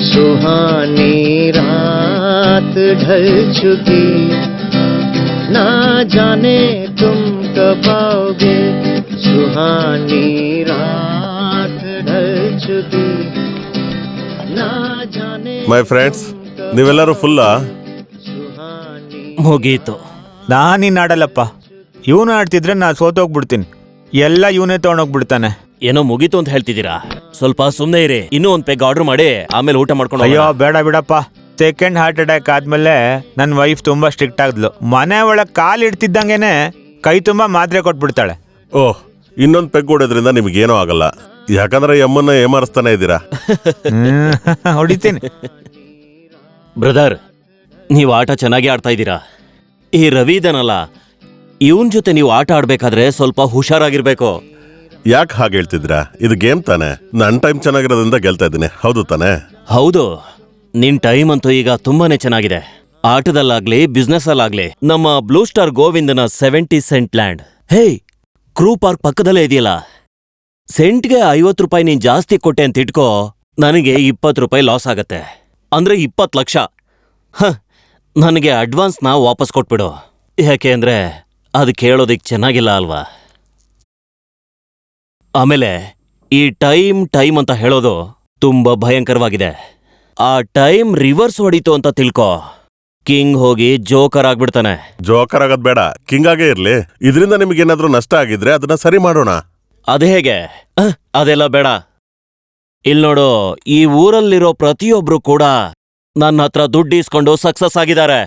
सुहानी रात ढल चुकी, ना जाने तुम कब आओगे. सुहानी रात ढल चुकी, ना जाने. ಮೈ ಫ್ರೆಂಡ್ಸ್, ನೀವೆಲ್ಲರೂ ಫುಲ್ಲಾ? ಮುಗೀತು. ನಾನಿನ್ ಆಡಲ್ಲಪ್ಪ. ಇವನು ಆಡ್ತಿದ್ರೆ ನಾನು ಸೋತೋಗ್ಬಿಡ್ತೀನಿ. ಎಲ್ಲ ಇವನೇ ತೊಗೊಂಡೋಗ್ಬಿಡ್ತಾನೆ. ಏನೋ ಮುಗೀತು ಅಂತ ಹೇಳ್ತಿದ್ದೀರಾ? ಸ್ವಲ್ಪ ಸುಮ್ಮನೆ ಇರಿ. ಇನ್ನೂ ಒಂದು ಪೆಗ್ ಆರ್ಡರ್ ಮಾಡಿ ಆಮೇಲೆ ಊಟ ಮಾಡ್ಕೊಂಡು ಅಯ್ಯೋ ಹೋಗೋಣ. ಬೇಡ ಬಿಡಪ್ಪ. ಸೆಕೆಂಡ್ ಹಾರ್ಟ್ ಅಟ್ಯಾಕ್ ಆದ್ಮೇಲೆ ನನ್ನ ವೈಫ್ ತುಂಬಾ ಸ್ಟ್ರಿಕ್ಟ್ ಆಗಿದ್ಲು. ಮನೆ ಒಳಗೆ ಕಾಲು ಇಡ್ತಿದ್ದಂಗೆನೆ ಕೈ ತುಂಬಾ ಮಾತ್ರೆ ಕೊಟ್ಬಿಡ್ತಾಳೆ. ಓಹ್, ಇನ್ನೊಂದು ಪೆಗ್ ಹೊಡೋದ್ರಿಂದ ನಿಮಗೇನೂ ಆಗಲ್ಲ. ಯಾಕಂದ್ರೆ ಅಮ್ಮನ್ನ ಏಮಾರಿಸ್ತಾನೆ ಇದ್ದೀರಾ. ಹೊಡಿತೀನಿ. ಬ್ರದರ್, ನೀವು ಆಟ ಚೆನ್ನಾಗಿ ಆಡ್ತಾ ಇದ್ದೀರಾ. ಈ ರವಿ ಇದನಲ್ಲ, ಇವನ್ ಜೊತೆ ನೀವು ಆಟ ಆಡ್ಬೇಕಾದ್ರೆ ಸ್ವಲ್ಪ ಹುಷಾರಾಗಿರ್ಬೇಕು. ಯಾಕೆ ಹಾಗೆ ಹೇಳ್ತಿದ್ದೀರಾ? ಇದು ಗೇಮ್ ತಾನೆ. ನನ್ನ ಟೈಮ್ ಚೆನ್ನಾಗಿರೋದ್ರಿಂದ ಗೆಲ್ತಾ ಇದ್ದೀನಿ, ಹೌದು ತಾನೆ? ಹೌದು, ನಿನ್ ಟೈಮ್ ಅಂತೂ ಈಗ ತುಂಬಾನೇ ಚೆನ್ನಾಗಿದೆ. ಆಟದಲ್ಲಾಗ್ಲಿ ಬಿಸ್ನೆಸ್ ಅಲ್ಲಾಗ್ಲಿ. ನಮ್ಮ ಬ್ಲೂ ಸ್ಟಾರ್ ಗೋವಿಂದನ 70 ಸೆಂಟ್ ಲ್ಯಾಂಡ್, ಹೇ ಕ್ರೂ ಪಾರ್ಕ್ ಪಕ್ಕದಲ್ಲೇ ಇದೆಯಲ್ಲ, ಸೆಂಟ್ಗೆ 50 ರೂಪಾಯಿ ನೀನ್ ಜಾಸ್ತಿ ಕೊಟ್ಟೆ ಅಂತ ಇಟ್ಕೋ, ನನಗೆ 20 ರೂಪಾಯಿ ಲಾಸ್ ಆಗತ್ತೆ. ಅಂದ್ರೆ 20 ಲಕ್ಷ. ನನಗೆ ಅಡ್ವಾನ್ಸ್ನ ವಾಪಸ್ ಕೊಟ್ಬಿಡು. ಯಾಕೆ ಅಂದ್ರೆ ಅದು ಕೇಳೋದಿಕ್ ಚೆನ್ನಾಗಿಲ್ಲ ಅಲ್ವಾ? ಆಮೇಲೆ ಈ ಟೈಮ್ ಅಂತ ಹೇಳೋದು ತುಂಬಾ ಭಯಂಕರವಾಗಿದೆ. ಆ ಟೈಮ್ ರಿವರ್ಸ್ ಹೊಡಿತು ಅಂತ ತಿಳ್ಕೊ, ಕಿಂಗ್ ಹೋಗಿ ಜೋಕರ್ ಆಗ್ಬಿಡ್ತಾನೆ. ಜೋಕರ್ ಆಗೋದ್ ಬೇಡ, ಕಿಂಗ್ ಆಗೇ ಇರ್ಲಿ. ಇದರಿಂದ ನಿಮಗೇನಾದ್ರೂ ನಷ್ಟ ಆಗಿದ್ರೆ ಅದನ್ನ ಸರಿ ಮಾಡೋಣ. ಅದು ಹೇಗೆ? ಅದೆಲ್ಲ ಬೇಡ. ಇಲ್ ನೋಡು, ಈ ಊರಲ್ಲಿರೋ ಪ್ರತಿಯೊಬ್ರು ಕೂಡ ನನ್ನ ಹತ್ರ ದುಡ್ಡು ಇಸ್ಕೊಂಡು ಸಕ್ಸಸ್ ಆಗಿದ್ದಾರೆ.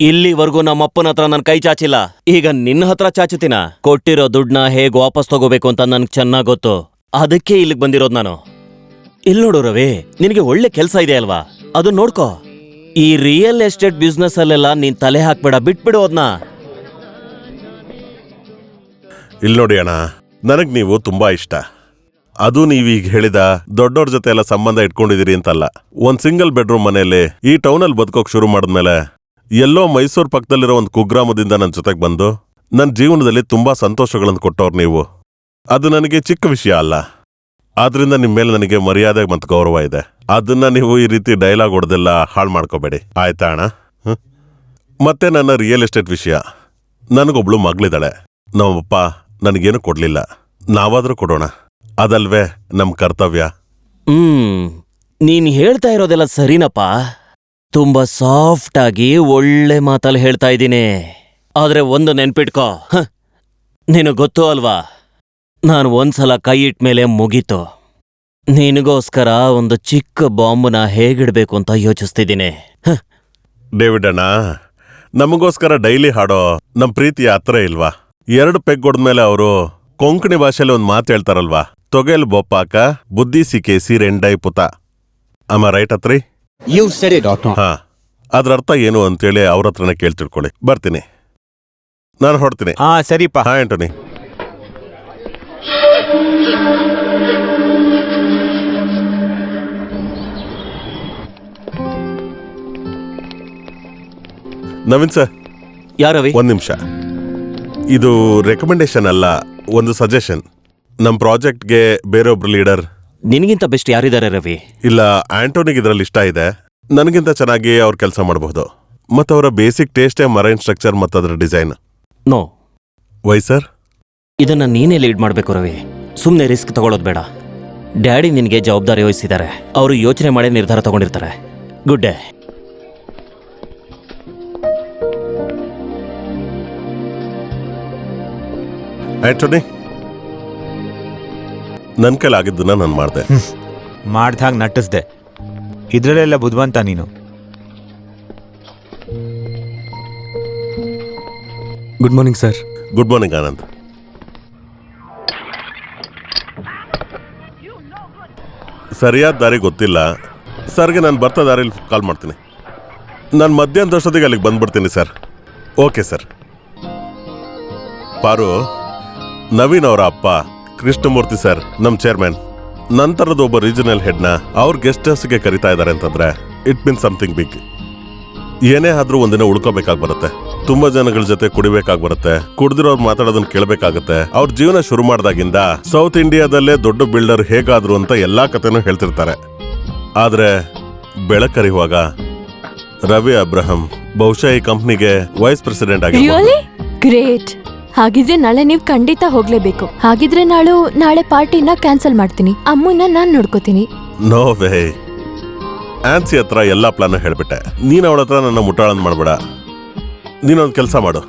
ಇಲ್ಲಿವರೆಗೂ ನಮ್ಮಪ್ಪನ ಹತ್ರ ನನ್ ಕೈ ಚಾಚಿಲ್ಲ. ಈಗ ನಿನ್ನ ಹತ್ರ ಚಾಚುತ್ತೀನ? ಕೊಟ್ಟಿರೋ ದುಡ್ಡನ್ನ ಹೇಗ್ ವಾಪಸ್ ತಗೋಬೇಕು ಅಂತ ನನ್ಗೆ ಚೆನ್ನಾಗ್ ಗೊತ್ತು. ಅದಕ್ಕೆ ಇಲ್ಲಿಗೆ ಬಂದಿರೋದು ನಾನು. ಇಲ್ಲಿ ನೋಡು ರವಿ, ನಿನಗೆ ಒಳ್ಳೆ ಕೆಲಸ ಇದೆ ಅಲ್ವಾ, ಅದು ನೋಡ್ಕೋ. ಈ ರಿಯಲ್ ಎಸ್ಟೇಟ್ ಬಿಸ್ನೆಸ್ ಅಲ್ಲೆಲ್ಲ ನೀನ್ ತಲೆ ಹಾಕ್ಬೇಡ, ಬಿಟ್ಬಿಡು ಅದನ್ನ. ಇಲ್ಲಿ ನೋಡಿ ಅಣ್ಣ, ನನಗ್ ನೀವು ತುಂಬಾ ಇಷ್ಟ. ಅದು ನೀವೀಗ ಹೇಳಿದ ದೊಡ್ಡವ್ರ ಜೊತೆ ಎಲ್ಲ ಸಂಬಂಧ ಇಟ್ಕೊಂಡಿದ್ದೀರಿ ಅಂತಲ್ಲ. ಒಂದ್ ಸಿಂಗಲ್ ಬೆಡ್ರೂಮ್ ಮನೆಯಲ್ಲಿ ಈ ಟೌನಲ್ಲಿ ಬದುಕೋಕ್ ಶುರು ಮಾಡಿದ್ಮೇಲೆ ಎಲ್ಲೋ ಮೈಸೂರು ಪಕ್ಕದಲ್ಲಿರೋ ಒಂದು ಕುಗ್ರಾಮದಿಂದ ನನ್ನ ಜೊತೆಗೆ ಬಂದು ನನ್ನ ಜೀವನದಲ್ಲಿ ತುಂಬಾ ಸಂತೋಷಗಳನ್ನು ಕೊಟ್ಟವ್ರು ನೀವು. ಅದು ನನಗೆ ಚಿಕ್ಕ ವಿಷಯ ಅಲ್ಲ. ಆದ್ರಿಂದ ನಿಮ್ಮ ಮೇಲೆ ನನಗೆ ಮರ್ಯಾದೆ ಮತ್ತು ಗೌರವ ಇದೆ. ಅದನ್ನ ನೀವು ಈ ರೀತಿ ಡೈಲಾಗ್ ಹೊಡೆದೆಲ್ಲ ಹಾಳು ಮಾಡ್ಕೋಬೇಡಿ, ಆಯ್ತಾ ಅಣ್ಣ? ಮತ್ತೆ ನನ್ನ ರಿಯಲ್ ಎಸ್ಟೇಟ್ ವಿಷಯ. ನನಗೊಬ್ಳು ಮಗಳಿದ್ದಾಳೆ. ನಮ್ಮಪ್ಪ ನನಗೇನು ಕೊಡ್ಲಿಲ್ಲ, ನಾವಾದ್ರೂ ಕೊಡೋಣ. ಅದಲ್ವೇ ನಮ್ ಕರ್ತವ್ಯ. ನೀನ್ ಹೇಳ್ತಾ ಇರೋದೆಲ್ಲ ಸರಿನಪ್ಪ. ತುಂಬಾ ಸಾಫ್ಟ್ ಆಗಿ ಒಳ್ಳೆ ಮಾತಲ್ಲಿ ಹೇಳ್ತಾ ಇದ್ದೀನಿ. ಆದ್ರೆ ಒಂದು ನೆನ್ಪಿಟ್ಕೋ, ನಿನಗ್ ಗೊತ್ತು ಅಲ್ವಾ, ನಾನು ಒಂದ್ಸಲ ಕೈ ಇಟ್ಮೇಲೆ ಮುಗೀತು. ನಿನಗೋಸ್ಕರ ಒಂದು ಚಿಕ್ಕ ಬಾಂಬನ್ನ ಹೇಗಿಡ್ಬೇಕು ಅಂತ ಯೋಚಿಸ್ತಿದ್ದೀನಿ. ಡೇವಿಡ್ ಅಣ್ಣ, ನಮಗೋಸ್ಕರ ಡೈಲಿ ಹಾಡೋ ನಮ್ ಪ್ರೀತಿಯ ಹತ್ರ ಇಲ್ವಾ? 2 ಪೆಗ್ ಹೊಡೆದ್ಮೇಲೆ ಅವರು ಕೊಂಕಣಿ ಭಾಷೆಯಲ್ಲಿ ಒಂದು ಮಾತು ಹೇಳ್ತಾರಲ್ವಾ, ತೊಗೆಲ್ ಬೊಪ್ಪಾಕ ಬುದ್ಧಿ ಸಿಕ್ಕೇಸಿ ರೆಂಡೈ ಪುತ. ಅಮ್ಮ ರೈಟ್ ಅತ್ರಿ? ಹಾ, ಅದ್ರ ಅರ್ಥ ಏನು ಅಂತೇಳಿ ಅವ್ರ ಹತ್ರನೇ ಕೇಳಿ ತಿಳ್ಕೊಳ್ಳಿ. ಬರ್ತೀನಿ, ನಾನು ಹೊಡ್ತೀನಿ. ಹಾ ಸರಿಪಾ. ಹಾ ಆಂಟೋನಿ. ನವೀನ್ ಸರ್, ಯಾರವಿ? ಒಂದ್ ನಿಮಿಷ. ಇದು ರೆಕಮೆಂಡೇಶನ್ ಅಲ್ಲ, ಒಂದು ಸಜೆಷನ್. ನಮ್ ಪ್ರಾಜೆಕ್ಟ್ಗೆ ಬೇರೊಬ್ರು ಲೀಡರ್. ನಿನಗಿಂತ ಬೆಸ್ಟ್ ಯಾರಿದ್ದಾರೆ ರವಿ? ಇಲ್ಲ, ಆಂಟೋನಿಗೆ ಇದ್ರಲ್ಲಿ ಇಷ್ಟ ಇದೆ. ನನಗಿಂತ ಚೆನ್ನಾಗಿ ಅವ್ರು ಕೆಲಸ ಮಾಡಬಹುದು. ಮತ್ತು ಅವರ ಬೇಸಿಕ್ ಟೇಸ್ಟೇ ಮರೈನ್ ಸ್ಟ್ರಕ್ಚರ್ ಮತ್ತು ಅದರ ಡಿಸೈನ್. ನೋ. Y sir? ಇದನ್ನ ನೀನೇ ಲೀಡ್ ಮಾಡ್ಬೇಕು ರವಿ. ಸುಮ್ಮನೆ ರಿಸ್ಕ್ ತಗೊಳ್ಳೋದು ಬೇಡ. ಡ್ಯಾಡಿ ನಿನಗೆ ಜವಾಬ್ದಾರಿ ವಹಿಸಿದ್ದಾರೆ. ಅವರು ಯೋಚನೆ ಮಾಡಿ ನಿರ್ಧಾರ ತಗೊಂಡಿರ್ತಾರೆ. Good day. ಆಂಟೋನಿ, ನನ್ನ ಕೈಲಾಗಿದ್ದನ್ನ ನಾನು ಮಾಡಿದೆ. ಮಾಡ್ದಾಗ ನಟಿಸ್ದೆ. ಇದ್ರಲ್ಲೆಲ್ಲ ಬುದ್ಧಿವಂತ ನೀನು. Good morning sir. Good morning Anand. ಸರಿಯಾದ ದಾರಿ ಗೊತ್ತಿಲ್ಲ ಸರ್ಗೆ. ನಾನು ಬರ್ತಾ ದಾರಿಲಿ ಕಾಲ್ ಮಾಡ್ತೀನಿ. ನಾನು ಮಧ್ಯಾಹ್ನದಷ್ಟೊತ್ತಿಗೆ ಅಲ್ಲಿಗೆ ಬಂದ್ಬಿಡ್ತೀನಿ ಸರ್. Okay sir. ಪಾರು, ನವೀನ್ ಅವರ ಅಪ್ಪ ಕೃಷ್ಣಮೂರ್ತಿ ಸರ್ ನಮ್ ಚೇರ್ಮನ್ ನಂತರದ ಒಬ್ಬ ರೀಜನಲ್ ಹೆಡ್ನ ಅವ್ರ ಗೆಸ್ಟ್ ಹೌಸ್ಗೆ ಕರಿತಾ ಇದ್ದಾರೆ ಅಂತಂದ್ರೆ ಇಟ್ ಮೀನ್ಸ್ ಸಮಥಿಂಗ್ ಬಿಗ್. ಏನೇ ಆದ್ರೂ ಒಂದಿನ ಉಳ್ಕೋಬೇಕಾಗಿ ಬರುತ್ತೆ, ತುಂಬಾ ಜನಗಳ ಜೊತೆ ಕುಡಿಬೇಕಾಗಿ ಬರುತ್ತೆ, ಕುಡ್ದಿರೋರು ಮಾತಾಡೋದನ್ನ ಕೇಳಬೇಕಾಗತ್ತೆ. ಅವ್ರ ಜೀವನ ಶುರು ಮಾಡ್ದಾಗಿಂದ ಸೌತ್ ಇಂಡಿಯಾದಲ್ಲೇ ದೊಡ್ಡ ಬಿಲ್ಡರ್ ಹೇಗಾದ್ರು ಅಂತ ಎಲ್ಲಾ ಕಥೆನೂ ಹೇಳ್ತಿರ್ತಾರೆ. ಆದ್ರೆ ಬೆಳಕರಿಯುವಾಗ ರವಿ ಅಬ್ರಹಂ ಬಹುಶಃ ಈ ಕಂಪ್ನಿಗೆ ವೈಸ್ ಪ್ರೆಸಿಡೆಂಟ್ ಆಗಿ ರಿಯಲಿ ಗ್ರೇಟ್. ಹಾಗಿದ್ರೆ ನಾಳೆ ನೀವು ಖಂಡಿತ ಹೋಗ್ಲೇಬೇಕು. ಹಾಗಿದ್ರೆ ನಾಳೆ ಪಾರ್ಟಿನ ಕ್ಯಾನ್ಸಲ್ ಮಾಡ್ತೀನಿ. ಅಮ್ಮನ್ನ ನಾನ್ ನೋಡ್ಕೋತೀನಿ. No way. ಆನ್ಸಿ ಹತ್ರ ಎಲ್ಲಾ ಪ್ಲಾನ್ ಹೇಳ್ಬಿಟ್ಟೆ. ನೀನ್ ಅವಳ ಹತ್ರ ನನ್ನ ಮುಟ್ಟಾಳನ್ ಮಾಡ್ಬೇಡ. ನೀನೊಂದ್ ಕೆಲ್ಸ ಮಾಡು,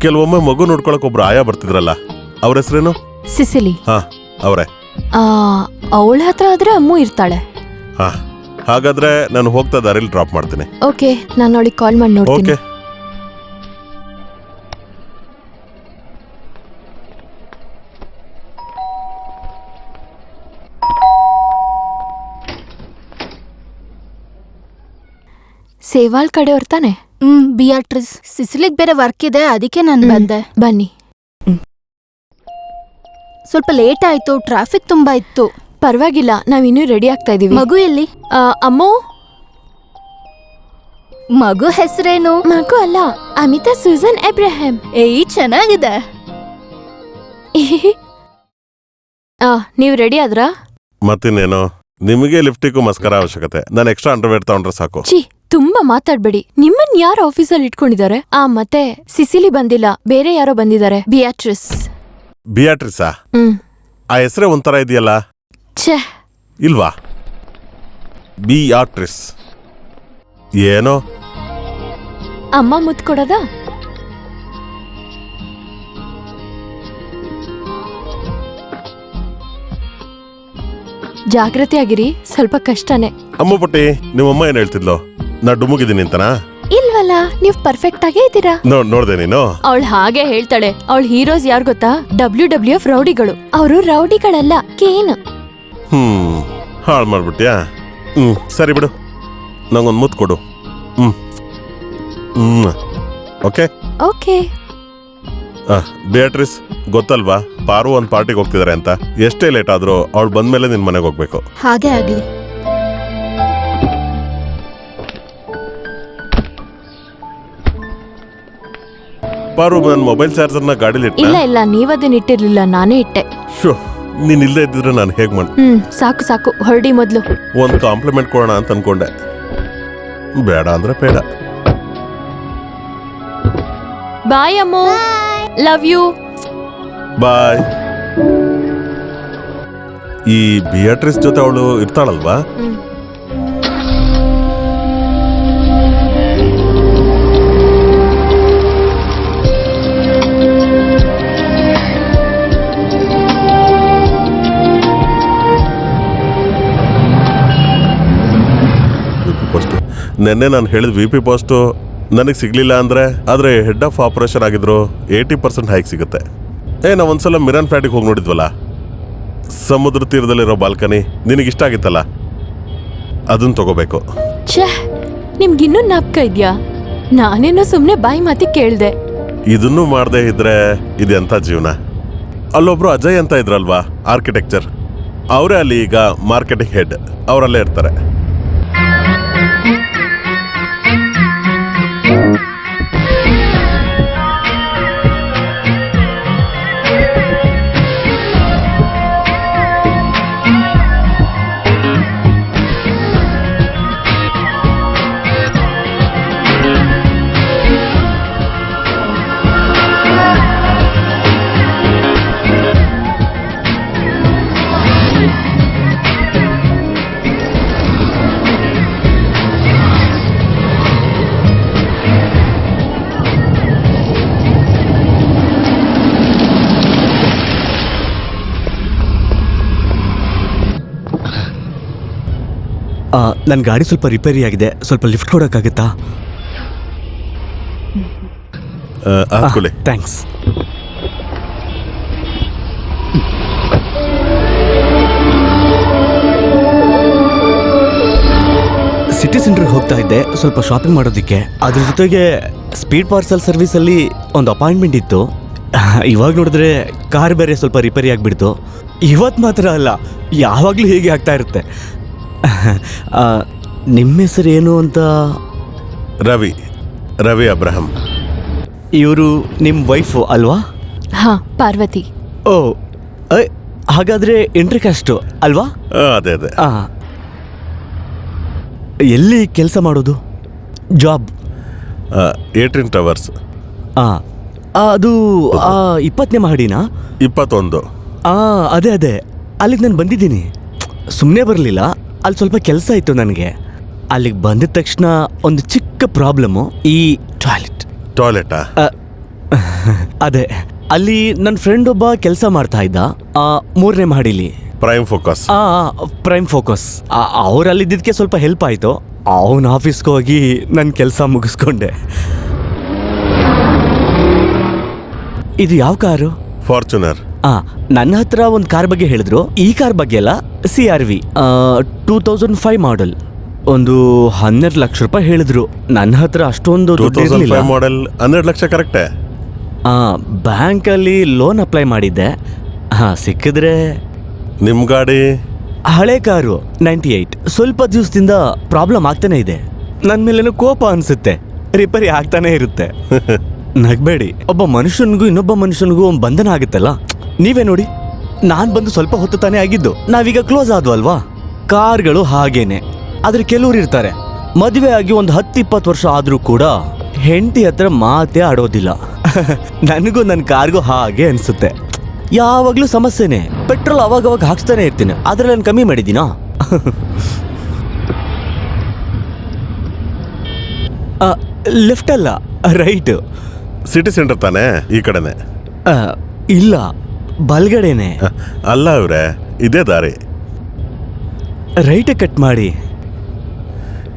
ಕೆಲವೊಮ್ಮೆ ಮಗು ನೋಡ್ಕೊಳಕ್ ಒಬ್ರು ಆಯಾ ಬರ್ತಿದ್ರಲ್ಲ, ಅವ್ರ ಹೆಸರೇನು? ಸಿಸಿಲಿ. ಹಾ ಅವ್ರೆ. ಅವಳ ಹತ್ರ ಆದ್ರೆ ಅಮ್ಮು ಇರ್ತಾಳೆ. ಹಾ ಹಾಗಾದ್ರೆ ನಾನು ಹೋಗ್ತಾ ದಾರಿಲಿ ಡ್ರಾಪ್ ಮಾಡ್ತೀನಿ. ಓಕೆ, ನಾನು ಅವಳಿಗೆ ಕಾಲ್ ಮಾಡಿ ನೋಡ್ತೀನಿ. ಓಕೆ. ಸೇವಾಲ್ ಕಡೆಯವ್ರ ತಾನೆ? ಬಿಯಾಟ್ರಿಸ್, ಸಿಸಿಲಿಗ್ ಬೇರೆ ವರ್ಕ್ ಇದೆ, ಅದಕ್ಕೆ ನಾನು ಬಂದೆ. ಬನ್ನಿ. ಸ್ವಲ್ಪ ಲೇಟ್ ಆಯ್ತು, ಟ್ರಾಫಿಕ್ ತುಂಬಾ ಇತ್ತು. ಪರವಾಗಿಲ್ಲ, ನಾವಿನ್ನೂ ರೆಡಿ ಆಗ್ತಾ ಇದೀವಿ. ಮಗು ಎಲ್ಲಿ? ಅಮ್ಮು. ಮಗು ಹೆಸರೇನು? ಮಗು ಅಲ್ಲ, ಅಮಿತಾ ಸೂಸನ್ ಎಬ್ರಹಾಂ. ಏಯ್ ಚೆನ್ನಾಗಿದೆ. ನೀವ್ ರೆಡಿ ಆದ್ರಾ? ಮತ್ತಿನ್ನೇನು, ನಿಮಗೆ ಲಿಫ್ಟಿಗೂ ಮಸ್ಕರ ಅವಶ್ಯಕತೆ. ನಾನು ಎಕ್ಸ್ಟ್ರಾ ಅಂಡರ್ವೇರ್ ತಗೊಂಡ್ರೆ ಸಾಕು. ಚಿ, ತುಂಬಾ ಮಾತಾಡ್ಬೇಡಿ. ನಿಮ್ಮನ್ ಯಾರು ಆಫೀಸಲ್ಲಿ ಇಟ್ಕೊಂಡಿದ್ದಾರೆ? ಮತ್ತೆ ಸಿಸಿಲಿ ಬಂದಿಲ್ಲ, ಬೇರೆ ಯಾರೋ ಬಂದಿದ್ದಾರೆ. ಬಿಯಾಟ್ರಿಸ್. ಬಿಯಾಟ್ರಿಸಾ? ಆ ಹೆಸರೇ ಒಂಥರ ಇದೆಯಲ್ಲ. ಛೇ, ಇಲ್ವಾ? ಬಿಯಾಟ್ರಿಸ್ ಏನೋ. ಅಮ್ಮ ಮುತ್ತು ಕೊಡೋದಾ? ಜಾಗ್ರತೆ ಆಗಿರಿ, ಸ್ವಲ್ಪ ಕಷ್ಟನೇ. ಅಮ್ಮ ಪುಟ್ಟಿ, ನಿಮ್ಮಮ್ಮ ಏನ್ ಹೇಳ್ತಿದ್ಲು? ನಾ ಡುಮುಗಿದ್ದೀನಿ ಅಂತನಾ? ಇಲ್ವಲ್ಲ, ನೀವ್ ಪರ್ಫೆಕ್ಟ್ ಆಗೇ ಇದ್ದೀರಾ. ನೋಡ್ದೆ ನೀನು? ಅವಳು ಹಾಗೆ ಹೇಳ್ತಾಳೆ. ಅವಳ ಹೀರೋಸ್ ಯಾರು ಗೊತ್ತಾ? WWF ರೌಡಿಗಳು. ಅವರು ರೌಡಿಗಳಲ್ಲ, ಕೇನ್. ಹಾಳು ಮಾಡ್ಬಿಟ್ಯಾ? ಸರಿ ಬಿಡು, ನಂಗೊಂದು ಮುತ್ತು ಕೊಡು. Okay okay. ಬಿಯಾಟ್ರಿಸ್, ಗೊತ್ತಲ್ವಾ ಪಾರು ಒಂದ್ ಪಾರ್ಟಿಗೆ ಹೋಗ್ತಿದಾರೆ ಅಂತ. ಎಷ್ಟೇ ಲೇಟ್ ಆದ್ರೂ ಅವಳು ಬಂದ್ಮೇಲೆ ನಿನ್ ಮನೆಗೆ ಹೋಗ್ಬೇಕು. ಹಾಗೆ ಆಗ್ಲಿ. ಪಾರು, ನನ್ನ ಮೊಬೈಲ್ ಚಾರ್ಜರ್ನ ಗಾಡಿಲಿ ಇಲ್ಲ ಇಲ್ಲ, ನೀವದನ್ನ ಇಟ್ಟಿರ್ಲಿಲ್ಲ, ನಾನೇ ಇಟ್ಟೆ. ನೀನ್ ಇಲ್ಲದೆ ಇದ್ದಿದ್ರೆ ನಾನು ಹೇಗ್ ಮಾಡ್? ಸಾಕು ಸಾಕು, ಹೊರಡಿ ಮೊದ್ಲು. ಒಂದ್ ಕಾಂಪ್ಲಿಮೆಂಟ್ ಕೊಡೋಣ ಅಂತ ಅನ್ಕೊಂಡೆ, ಬೇಡ ಅಂದ್ರೆ ಬೇಡ. ಬಾಯ್ ಅಮ್ಮು, ಲವ್ ಯು. ಬಾಯ್. ಈ ಬಿಯಾಟ್ರಿಸ್ ಜೊತೆ ಅವಳು ಇರ್ತಾಳಲ್ವಾ? ನೆನ್ನೆ ನಾನು ಹೇಳಿದ VP ಪೋಸ್ಟು ನನಗೆ ಸಿಗ್ಲಿಲ್ಲ ಆದ್ರೆ ಹೆಡ್ ಆಫ್ ಆಪರೇಷನ್ ಆಗಿದ್ರು 80% ಹೈಕ್ ಸಿಗುತ್ತೆ. ನಾವು ಒಂದ್ಸಲ ಮಿರಾನ್ ಫ್ಲಾಟಿಗೆ ಹೋಗಿ ನೋಡಿದ್ವಲ್ಲ, ಸಮುದ್ರ ತೀರದಲ್ಲಿರೋ ಬಾಲ್ಕನಿ, ನಿನಗಿಷ್ಟ ಆಗಿತ್ತಲ್ಲ, ಅದನ್ನ ತಗೋಬೇಕು. ಛೇ, ನಿಮ್ಗಿನ್ನೂ ನಾಪ್ಕ ಇದ್ಯಾ? ನಾನೇನೋ ಸುಮ್ನೆ ಬಾಯಿ ಮಾತಿ ಕೇಳ್ದೆ. ಇದನ್ನು ಮಾಡದೆ ಇದ್ರೆ ಇದೆಂತ ಜೀವನ. ಅಲ್ಲೊಬ್ರು ಅಜಯ್ ಅಂತ ಇದ್ರಲ್ವಾ, ಆರ್ಕಿಟೆಕ್ಚರ್, ಅವರೇ ಅಲ್ಲಿ ಈಗ ಮಾರ್ಕೆಟಿಂಗ್ ಹೆಡ್, ಅವರಲ್ಲೇ ಇರ್ತಾರೆ. ನನ್ನ ಗಾಡಿ ಸ್ವಲ್ಪ ರಿಪೇರಿ ಆಗಿದೆ, ಸ್ವಲ್ಪ ಲಿಫ್ಟ್ ಕೊಡೋಕ್ಕಾಗತ್ತಾ? ಥ್ಯಾಂಕ್ಸ್. ಸಿಟಿ ಸೆಂಟ್ರಿಗೆ ಹೋಗ್ತಾ ಇದ್ದೆ ಸ್ವಲ್ಪ ಶಾಪಿಂಗ್ ಮಾಡೋದಕ್ಕೆ. ಅದ್ರ ಜೊತೆಗೆ ಸ್ಪೀಡ್ ಪಾರ್ಸಲ್ ಸರ್ವಿಸಲ್ಲಿ ಒಂದು ಅಪಾಯಿಂಟ್ಮೆಂಟ್ ಇತ್ತು. ಇವಾಗ ನೋಡಿದ್ರೆ ಕಾರ್ ಬೇರೆ ಸ್ವಲ್ಪ ರಿಪೇರಿ ಆಗಿಬಿಡ್ತು. ಇವತ್ತು ಮಾತ್ರ ಅಲ್ಲ, ಯಾವಾಗಲೂ ಹೀಗೆ ಆಗ್ತಾ ಇರುತ್ತೆ. ನಿಮ್ಮ ಹೆಸರು ಏನು ಅಂತ? ರವಿ, ರವಿ ಅಬ್ರಹಂ. ಇವರು ನಿಮ್ಮ ವೈಫು ಅಲ್ವಾ? ಹಾ, ಪಾರ್ವತಿ. ಓ, ಹಾಗಾದರೆ ಇಂಟರ್ಕಾಸ್ಟು ಅಲ್ವಾ? ಅದೇ ಅದೇ. ಎಲ್ಲಿ ಕೆಲಸ ಮಾಡೋದು? ಜಾಬ್? 18 ಟವರ್ಸ್. ಅದು 20ನೇ ಮಹಡಿನಾ? 21. ಅದೇ ಅದೇ, ಅಲ್ಲಿಗೆ ನಾನು ಬಂದಿದ್ದೀನಿ. ಸುಮ್ಮನೆ ಬರಲಿಲ್ಲ, ಅಲ್ಲಿ ಸ್ವಲ್ಪ ಕೆಲಸ ಇತ್ತು ನನಗೆ. ಅಲ್ಲಿಗೆ ಬಂದಿದ ತಕ್ಷಣ ಒಂದು ಚಿಕ್ಕ ಪ್ರಾಬ್ಲಮ್ಮು, ಈ ಟಾಯ್ಲೆಟಾ? ಅದೇ, ಅಲ್ಲಿ ನನ್ನ ಫ್ರೆಂಡ್ ಒಬ್ಬ ಕೆಲಸ ಮಾಡ್ತಾ ಇದ್ದ 3ನೇ ಮಹಡಿಲಿ. Prime Focus. Prime Focus. ಅವ್ರು ಅಲ್ಲಿದ್ದಕ್ಕೆ ಸ್ವಲ್ಪ ಹೆಲ್ಪ್ ಆಯಿತು. ಅವನ ಆಫೀಸ್ಗೆ ಹೋಗಿ ನನ್ನ ಕೆಲಸ ಮುಗಿಸ್ಕೊಂಡೆ. ಇದು ಯಾವ ಕಾರು? ಫಾರ್ಚುನರ್. ನನ್ನ ಹತ್ರ ಒಂದು ಕಾರ್ ಬಗ್ಗೆ ಹೇಳಿದ್ರು. ಈ ಕಾರ್ ಬಗ್ಗೆ ಅಲ್ಲ, CRV 2005 ಮಾಡಲ್. ಒಂದು 12 ಲಕ್ಷ ರೂಪಾಯಿ ಹೇಳಿದ್ರು. ನನ್ನ ಹತ್ರ ಅಷ್ಟೊಂದು ದುಡ್ಡು ಇರ್ಲಿಲ್ಲ. 2005 ಮಾಡೆಲ್ 12 ಲಕ್ಷ ಕರೆಕ್ಟೇ? ಬ್ಯಾಂಕಲ್ಲಿ ಲೋನ್ ಅಪ್ಲೈ ಮಾಡಿದ್ದೆ. ಸಿಕ್ಕಿದ್ರೆ. ನಿಮ್ಮ ಗಾಡಿ? ಹಳೆ ಕಾರು, 98. ಸ್ವಲ್ಪ ದಿವಸದಿಂದ ಪ್ರಾಬ್ಲಮ್ ಆಗ್ತಾನೆ ಇದೆ. ನನ್ನ ಮೇಲೇನೋ ಕೋಪ ಅನ್ಸುತ್ತೆ, ರಿಪೇರಿ ಆಗ್ತಾನೆ ಇರುತ್ತೆ. ನಗ್ಬೇಡಿ, ಒಬ್ಬ ಮನುಷ್ಯನಿಗೂ ಇನ್ನೊಬ್ಬ ಮನುಷ್ಯನಿಗೂ ಒಂದು ಬಂಧನ ಆಗುತ್ತಲ್ಲ. ನೀವೇ ನೋಡಿ, ನಾನು ಬಂದು ಸ್ವಲ್ಪ ಹೊತ್ತು ತಾನೇ ಆಗಿದ್ದು, ನಾವೀಗ ಕ್ಲೋಸ್ ಆದ್ವಲ್ವಾ? ಕಾರ್ಗಳು ಹಾಗೇನೆ. ಆದ್ರೆ ಕೆಲವ್ರು ಇರ್ತಾರೆ, ಮದುವೆ ಆಗಿ ಒಂದು 10-20 ವರ್ಷ ಆದ್ರೂ ಕೂಡ ಹೆಂಡತಿ ಹತ್ರ ಮಾತೇ ಆಡೋದಿಲ್ಲ. ನನಗೂ ನನ್ನ ಕಾರ್ಗೂ ಹಾಗೆ ಅನ್ಸುತ್ತೆ. ಯಾವಾಗ್ಲೂ ಸಮಸ್ಯೆನೆ. ಪೆಟ್ರೋಲ್ ಅವಾಗವಾಗ ಹಾಕ್ಸ್ತಾನೆ ಇರ್ತೀನಿ, ಆದ್ರೆ ನಾನು ಕಮ್ಮಿ ಮಾಡಿದ್ದೀನಾ? ಲೆಫ್ಟ್ ಅಲ್ಲ, ರೈಟ್. ಸಿಟಿ ಸೆಂಟರ್ ತಾನೇ? ಈ ಕಡೆನೆ? ಇಲ್ಲ, ಬಲ್ಗಡೆನೆ. ಅಲ್ಲ ಇವ್ರೆ, ಇದೇ ದಾರಿ. ರೈಟ್ ಕಟ್ ಮಾಡಿ.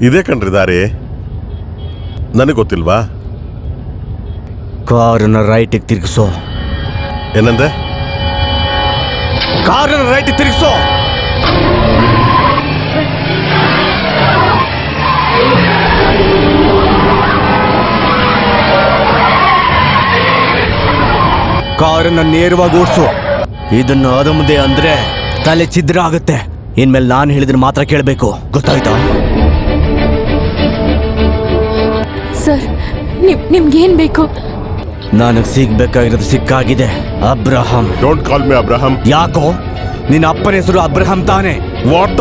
ಇದೇ ಕಣ್ರಿ ದಾರಿ. ನನಗೆ ಗೊತ್ತಿಲ್ವಾ? ಕಾರನ್ನ ರೈಟಿಗೆ ತಿರುಗಿಸೋ. ಏನಂದೆ? ಕಾರನ್ನ ರೈಟ್ ತಿರುಗಿಸೋ. ಕಾರನ್ನ ನೇರವಾಗಿ ಓಡಿಸು. ಇದನ್ನು ಅದಮುದೆ ಅಂದ್ರೆ ತಲೆ ಛಿದ್ರ ಆಗುತ್ತೆ. ಇನ್ಮೇಲೆ ನಾನು ಹೇಳಿದ್ರೆ ಮಾತ್ರ ಕೇಳಬೇಕು, ಗೊತ್ತಾಯ್ತಾ? ಸರ್, ನಿಮ್ಗೇನ್ ಬೇಕು? ನನಗೆ ಸಿಗ್ಬೇಕಾಗಿರೋದು ಸಿಕ್ಕಾಗಿದೆ. ಅಬ್ರಹಂ. ಡೋಂಟ್ ಕಾಲ್ ಮಿ ಅಬ್ರಹಂ. ಯಾಕೋ? ನಿನ್ನ ಅಪ್ಪನ ಹೆಸರು ಅಬ್ರಹಂ ತಾನೆ? What the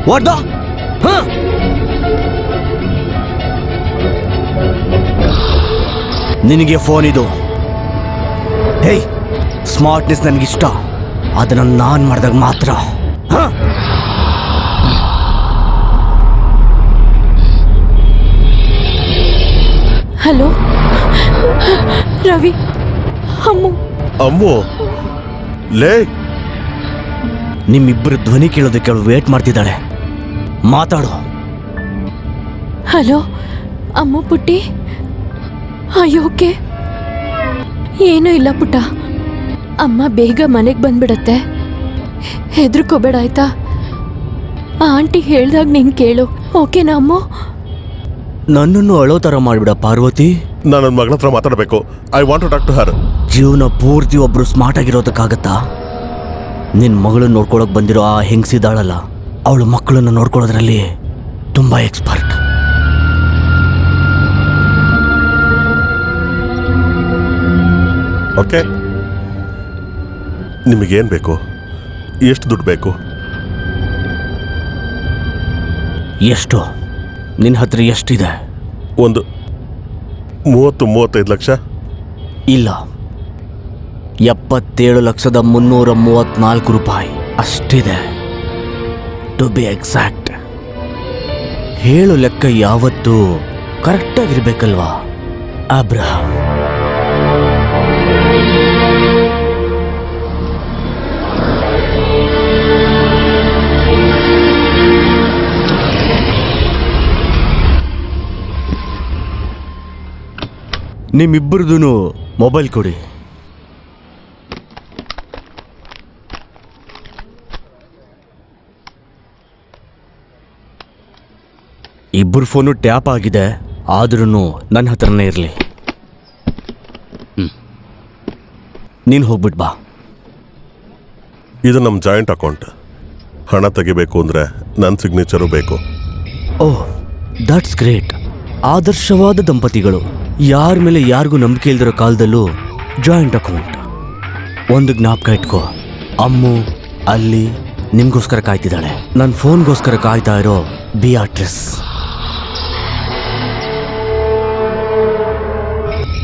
what the? ನಿನಗೆ ಫೋನ್ ಇದು. ಹೇಯ್, ಸ್ಮಾರ್ಟ್ನೆಸ್ ನನಗಿಷ್ಟ, ಅದನ್ನು ನಾನು ಮಾಡಿದಾಗ ಮಾತ್ರ. ಹಲೋ ರವಿ, ಅಮ್ಮು. ಅಮ್ಮು, ಲೇ, ನಿಮ್ಮಿಬ್ಬರು ಧ್ವನಿ ಕೇಳೋದಕ್ಕೆ ಅವಳು ವೇಟ್ ಮಾಡ್ತಿದ್ದಾಳೆ. ಮಾತಾಡು. ಹಲೋ ಅಮ್ಮು ಪುಟ್ಟಿ, ಅಯ್ಯೋಕೆ? ಏನೂ ಇಲ್ಲ ಪುಟ್ಟ, ಅಮ್ಮ ಬೇಗ ಮನೆಗೆ ಬಂದ್ಬಿಡತ್ತೆ. ಹೆದರ್ಕೋಬೇಡ ಆಯ್ತಾ? ಆ ಆಂಟಿ ಹೇಳ್ದಾಗ ನೀನು ಕೇಳು, ಓಕೆನಾ ಅಮ್ಮು? ನನ್ನನ್ನು ಅಳೋ ಥರ ಮಾಡಿಬಿಡ ಪಾರ್ವತಿ. ನಾನು ನನ್ನ ಮಗಳ ಹತ್ರ ಮಾತಾಡಬೇಕು. I want to talk to her. ಜೀವನ ಪೂರ್ತಿ ಒಬ್ರು ಸ್ಮಾರ್ಟ್ ಆಗಿರೋದಕ್ಕಾಗತ್ತಾ? ನಿನ್ನ ಮಗಳನ್ನ ನೋಡ್ಕೊಳಕ್ ಬಂದಿರೋ ಆ ಹೆಂಗಸಿದಾಳಲ್ಲ, ಅವಳು ಮಕ್ಕಳನ್ನು ನೋಡ್ಕೊಳ್ಳೋದ್ರಲ್ಲಿ ತುಂಬಾ ಎಕ್ಸ್ಪರ್ಟ್. ಓಕೆ, ನಿಮಗೇನು ಬೇಕು? ಎಷ್ಟು ದುಡ್ಡು ಬೇಕು? ಎಷ್ಟು? ನಿನ್ನ ಹತ್ರ ಎಷ್ಟಿದೆ? ಒಂದು 30-35 ಲಕ್ಷ. ಇಲ್ಲ, 77,334 ರೂಪಾಯಿ ಅಷ್ಟಿದೆ, ಟು ಬಿ ಎಕ್ಸಾಕ್ಟ್. ಹೇಳು ಲೆಕ್ಕ ಯಾವತ್ತೂ ಕರೆಕ್ಟಾಗಿರ್ಬೇಕಲ್ವಾ ಅಬ್ರಹಂ? ನಿಮ್ಮಿಬ್ಬರದೂ ಮೊಬೈಲ್ ಕೊಡಿ. ಇಬ್ಬರು ಫೋನು ಟ್ಯಾಪ್ ಆಗಿದೆ, ಆದ್ರೂ ನನ್ನ ಹತ್ರನೇ ಇರಲಿ. ನೀನು ಹೋಗ್ಬಿಟ್ ಬಾ. ಇದು ನಮ್ಮ ಜಾಯಿಂಟ್ ಅಕೌಂಟ್. ಹಣ ತೆಗಿಬೇಕು ಅಂದರೆ ನನ್ನ ಸಿಗ್ನೇಚರು ಬೇಕು. ಓಹ್, ದಟ್ಸ್ ಗ್ರೇಟ್. ಆದರ್ಶವಾದ ದಂಪತಿಗಳು. ಯಾರ ಮೇಲೆ ಯಾರಿಗೂ ನಂಬಿಕೆ ಇಲ್ದಿರೋ ಕಾಲದಲ್ಲೂ ಜಾಯಿಂಟ್ ಅಕೌಂಟ್. ಒಂದು ಜ್ಞಾಪಕ ಇಟ್ಕೋ, ಅಮ್ಮು ಅಲ್ಲಿ ನಿಮ್ಗೋಸ್ಕರ ಕಾಯ್ತಿದ್ದಾಳೆ. ನನ್ನ ಫೋನ್ಗೋಸ್ಕರ ಕಾಯ್ತಾ ಇರೋ ಬಿಯಾಟ್ರಿಸ್.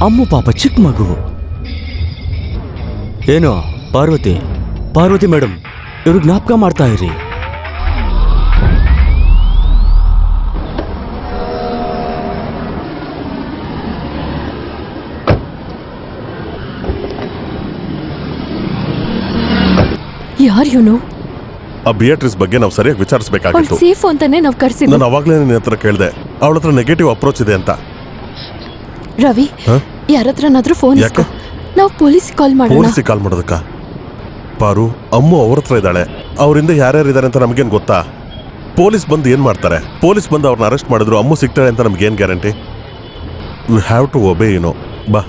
ಅಮ್ಮು ಪಾಪ ಚಿಕ್ಕ ಮಗು. ಏನೋ ಪಾರ್ವತಿ ಮೇಡಮ್, ಇವ್ರು ಜ್ಞಾಪಕ ಮಾಡ್ತಾ ಇರಿ. ಯಾರು ಇವನು? ಆ ಬಿಯಾಟ್ರಿಸ್ ಬಗ್ಗೆ ನಾವು ಸರಿಯಾಗಿ ಅವಳು ವಿಚಾರಿಸಬೇಕಾಗಿತ್ತು. ಸೇಫ್ ಅಂತಾನೆ ನಾವು ಕರ್ಸಿದ್ವಿ. ನಾನು ಅವಾಗಲೇ ನಿನ್ನ ಹತ್ರ ಕೇಳಿದೆ, ಅವಳ ಹತ್ರ ನೆಗೆಟಿವ್ ಅಪ್ರೋಚ್ ಇದೆ ಅಂತ. ರವಿ, ಹ? ಯಾರತ್ರನಾದ್ರೂ ಫೋನ್ ಯಾಕೆ? ನಾವು ಪೊಲೀಸ್ ಕಾಲ್ ಮಾಡೋಣ. ಪೊಲೀಸಿಗೆ ಕಾಲ್ ಮಾಡೋದಕ್ಕ? ಪಾರು, ಅಮ್ಮು ಅವ್ರ ಹತ್ರ ಇದ್ದಾಳೆ. ಅವರಿಂದ ಯಾರ್ಯಾರು ಇದ್ದಾರೆ ಅಂತ ನಮಗೇನು ಗೊತ್ತಾ? ಪೊಲೀಸ್ ಬಂದು ಏನು ಮಾಡ್ತಾರೆ? ಪೊಲೀಸ್ ಬಂದು ಅವ್ರನ್ನ ಅರೆಸ್ಟ್ ಮಾಡಿದ್ರು ಅಮ್ಮು ಸಿಗ್ತಾಳೆ ಅಂತ ನಮಗೇನು guarantee? We have to obey, ಬಾ.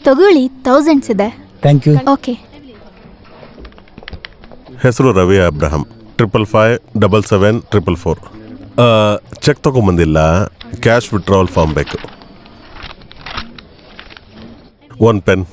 ತಗೊಳ್ಳಿ, 1000s ಇದೆ. Thank you. ಓಕೆ. ಹೆಸರು ರವಿ ಅಬ್ರಹಂ. 5557744. ಚೆಕ್ ತಗೊಂಬಂದಿಲ್ಲ, ಕ್ಯಾಶ್ ವಿಡ್ರಾವಲ್ ಫಾರ್ಮ್ ಬೇಕು. 1 ಪೆನ್.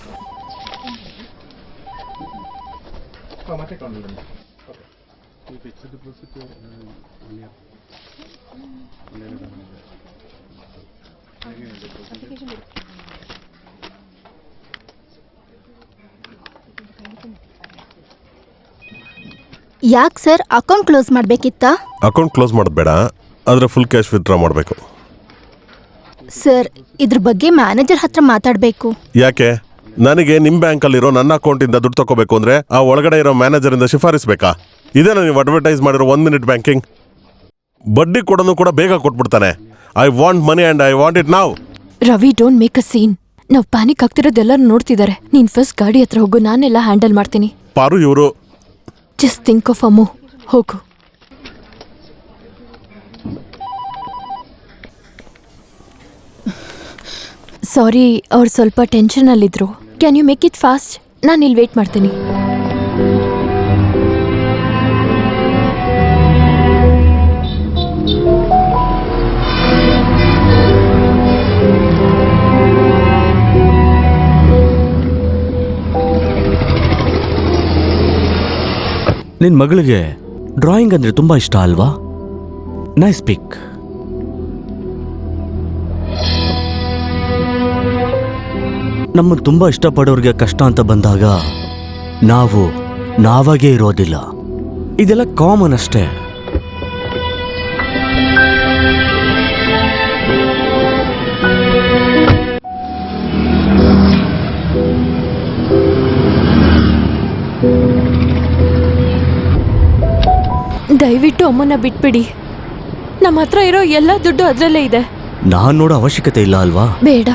ಯಾಕೆ ಸರ್, ಅಕೌಂಟ್ ಕ್ಲೋಸ್ ಮಾಡಬೇಕಿತ್ತಾ? ಅಕೌಂಟ್ ಕ್ಲೋಸ್ ಮಾಡೋದು ಬೇಡ, ಆದರೆ ಫುಲ್ ಕ್ಯಾಶ್ ವಿಡ್ರಾ ಮಾಡಬೇಕು. ಸರ್, ಇದ್ರ ಬಗ್ಗೆ ಮ್ಯಾನೇಜರ್ ಹತ್ರ ಮಾತಾಡಬೇಕು. ಯಾಕೆ? ನನಗೆ ನಿಮ್ಮ ಬ್ಯಾಂಕಲ್ಲಿರೋ ನನ್ನ ಅಕೌಂಟಿಂದ ದುಡ್ಡು ತಗೋಬೇಕು ಅಂದರೆ ಆ ಒಳಗಡೆ ಇರೋ ಮ್ಯಾನೇಜರಿಂದ ಶಿಫಾರಿಸಬೇಕಾ? ಇದೇನಾ ನೀವು ಅಡ್ವರ್ಟೈಸ್ ಮಾಡಿರೋ 1 ಮಿನಿಟ್ ಬ್ಯಾಂಕಿಂಗ್? ಬಡ್ಡಿ ಕೊಡೋನು ಕೂಡ ಬೇಗ ಕೊಟ್ಬಿಡ್ತಾನೆ. I want money and I want it now. Ravi, don't make a scene. ನಾವು ಪ್ಯಾನಿಕ್ ಆಗ್ತಿರೋದೆಲ್ಲರೂ ನೋಡ್ತಿದ್ದಾರೆ. ನೀನ್ ಫಸ್ಟ್ ಗಾಡಿ ಹತ್ರ ಹೋಗು, ನಾನೆಲ್ಲ ಹ್ಯಾಂಡಲ್ ಮಾಡ್ತೀನಿ. ಪಾರು, ಇವರು ಜಸ್ಟ್ ಥಿಂಕ್ ಆಫ್ ಅಮ್ಮು. ಹೋಗು. ಸಾರಿ, ಅವ್ರು ಸ್ವಲ್ಪ ಟೆನ್ಷನಲ್ಲಿದ್ರು. Can you make it fast? ನಾನು ಇಲ್ಲಿ ವೇಟ್ ಮಾಡ್ತೀನಿ. ನಿನ್ನ ಮಗಳಿಗೆ ಡ್ರಾಯಿಂಗ್ ಅಂದರೆ ತುಂಬ ಇಷ್ಟ ಅಲ್ವಾ? ನೈಸ್ ಪಿಕ್. ನಮ್ಮನ್ನು ತುಂಬ ಇಷ್ಟಪಡೋರಿಗೆ ಕಷ್ಟ ಅಂತ ಬಂದಾಗ ನಾವು ನಾವಾಗೇ ಇರೋದಿಲ್ಲ. ಇದೆಲ್ಲ ಕಾಮನ್ ಅಷ್ಟೇ. ದಯವಿಟ್ಟು ಅಮ್ಮನ ಬಿಟ್ಬಿಡಿ. ನಮ್ಮ ಹತ್ರ ಇರೋ ಎಲ್ಲ ದುಡ್ಡು ಅದರಲ್ಲೇ ಇದೆ. ನಾನು ನೋಡೋ ಅವಶ್ಯಕತೆ ಇಲ್ಲ ಅಲ್ವಾ? ಬೇಡ,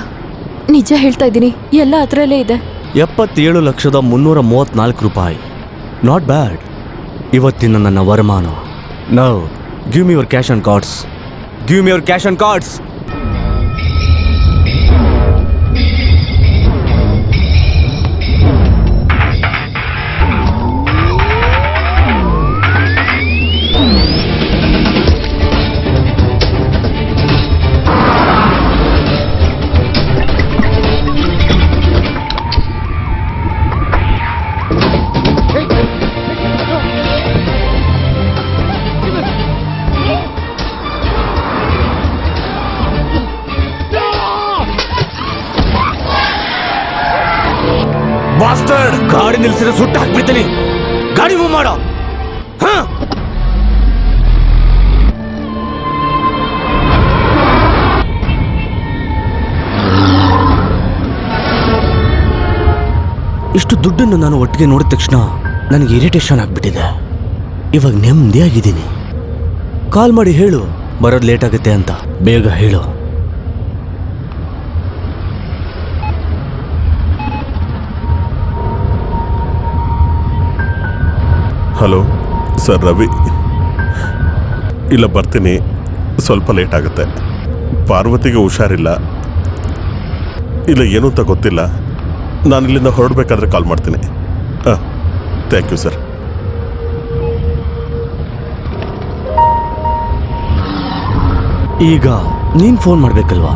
ನಿಜ ಹೇಳ್ತಾ ಇದ್ದೀನಿ, ಎಲ್ಲ ಅದರಲ್ಲೇ ಇದೆ. 77,334 ರೂಪಾಯಿ. Not bad. ಇವತ್ತಿನ ನನ್ನ ವರಮಾನ. Now give me your cash and cards. Give me your cash and cards. ಗಾಡಿ ನಿಲ್ಸಿದ್ರೆ ಸುಟ್ಟು ಹಾಕ್ಬಿಡ್ತೀನಿ. ಗಾಡಿ ಮೂವ್ ಮಾಡೋ. ಇಷ್ಟು ದುಡ್ಡನ್ನು ನಾನು ಒಟ್ಟಿಗೆ ನೋಡಿದ ತಕ್ಷಣ ನನಗೆ ಇರಿಟೇಷನ್ ಆಗ್ಬಿಟ್ಟಿದೆ. ಇವಾಗ ನೆಮ್ಮದಿಯಾಗಿದ್ದೀನಿ. ಕಾಲ್ ಮಾಡಿ ಹೇಳು ಬರೋದು ಲೇಟ್ ಆಗುತ್ತೆ ಅಂತ. ಬೇಗ ಹೇಳು. Hello sir, Ravi. ಇಲ್ಲ, ಬರ್ತೀನಿ, ಸ್ವಲ್ಪ ಲೇಟ್ ಆಗುತ್ತೆ. ಪಾರ್ವತಿಗೆ ಹುಷಾರಿಲ್ಲ, ಇಲ್ಲ ಏನು ಅಂತ ಗೊತ್ತಿಲ್ಲ. ನಾನು ಇಲ್ಲಿಂದ ಹೊರಡಬೇಕಾದ್ರೆ ಕಾಲ್ ಮಾಡ್ತೀನಿ. ಹಾಂ, ಥ್ಯಾಂಕ್ ಯು ಸರ್. ಈಗ ನೀನ್ ಫೋನ್ ಮಾಡ್ಬೇಕಲ್ವಾ?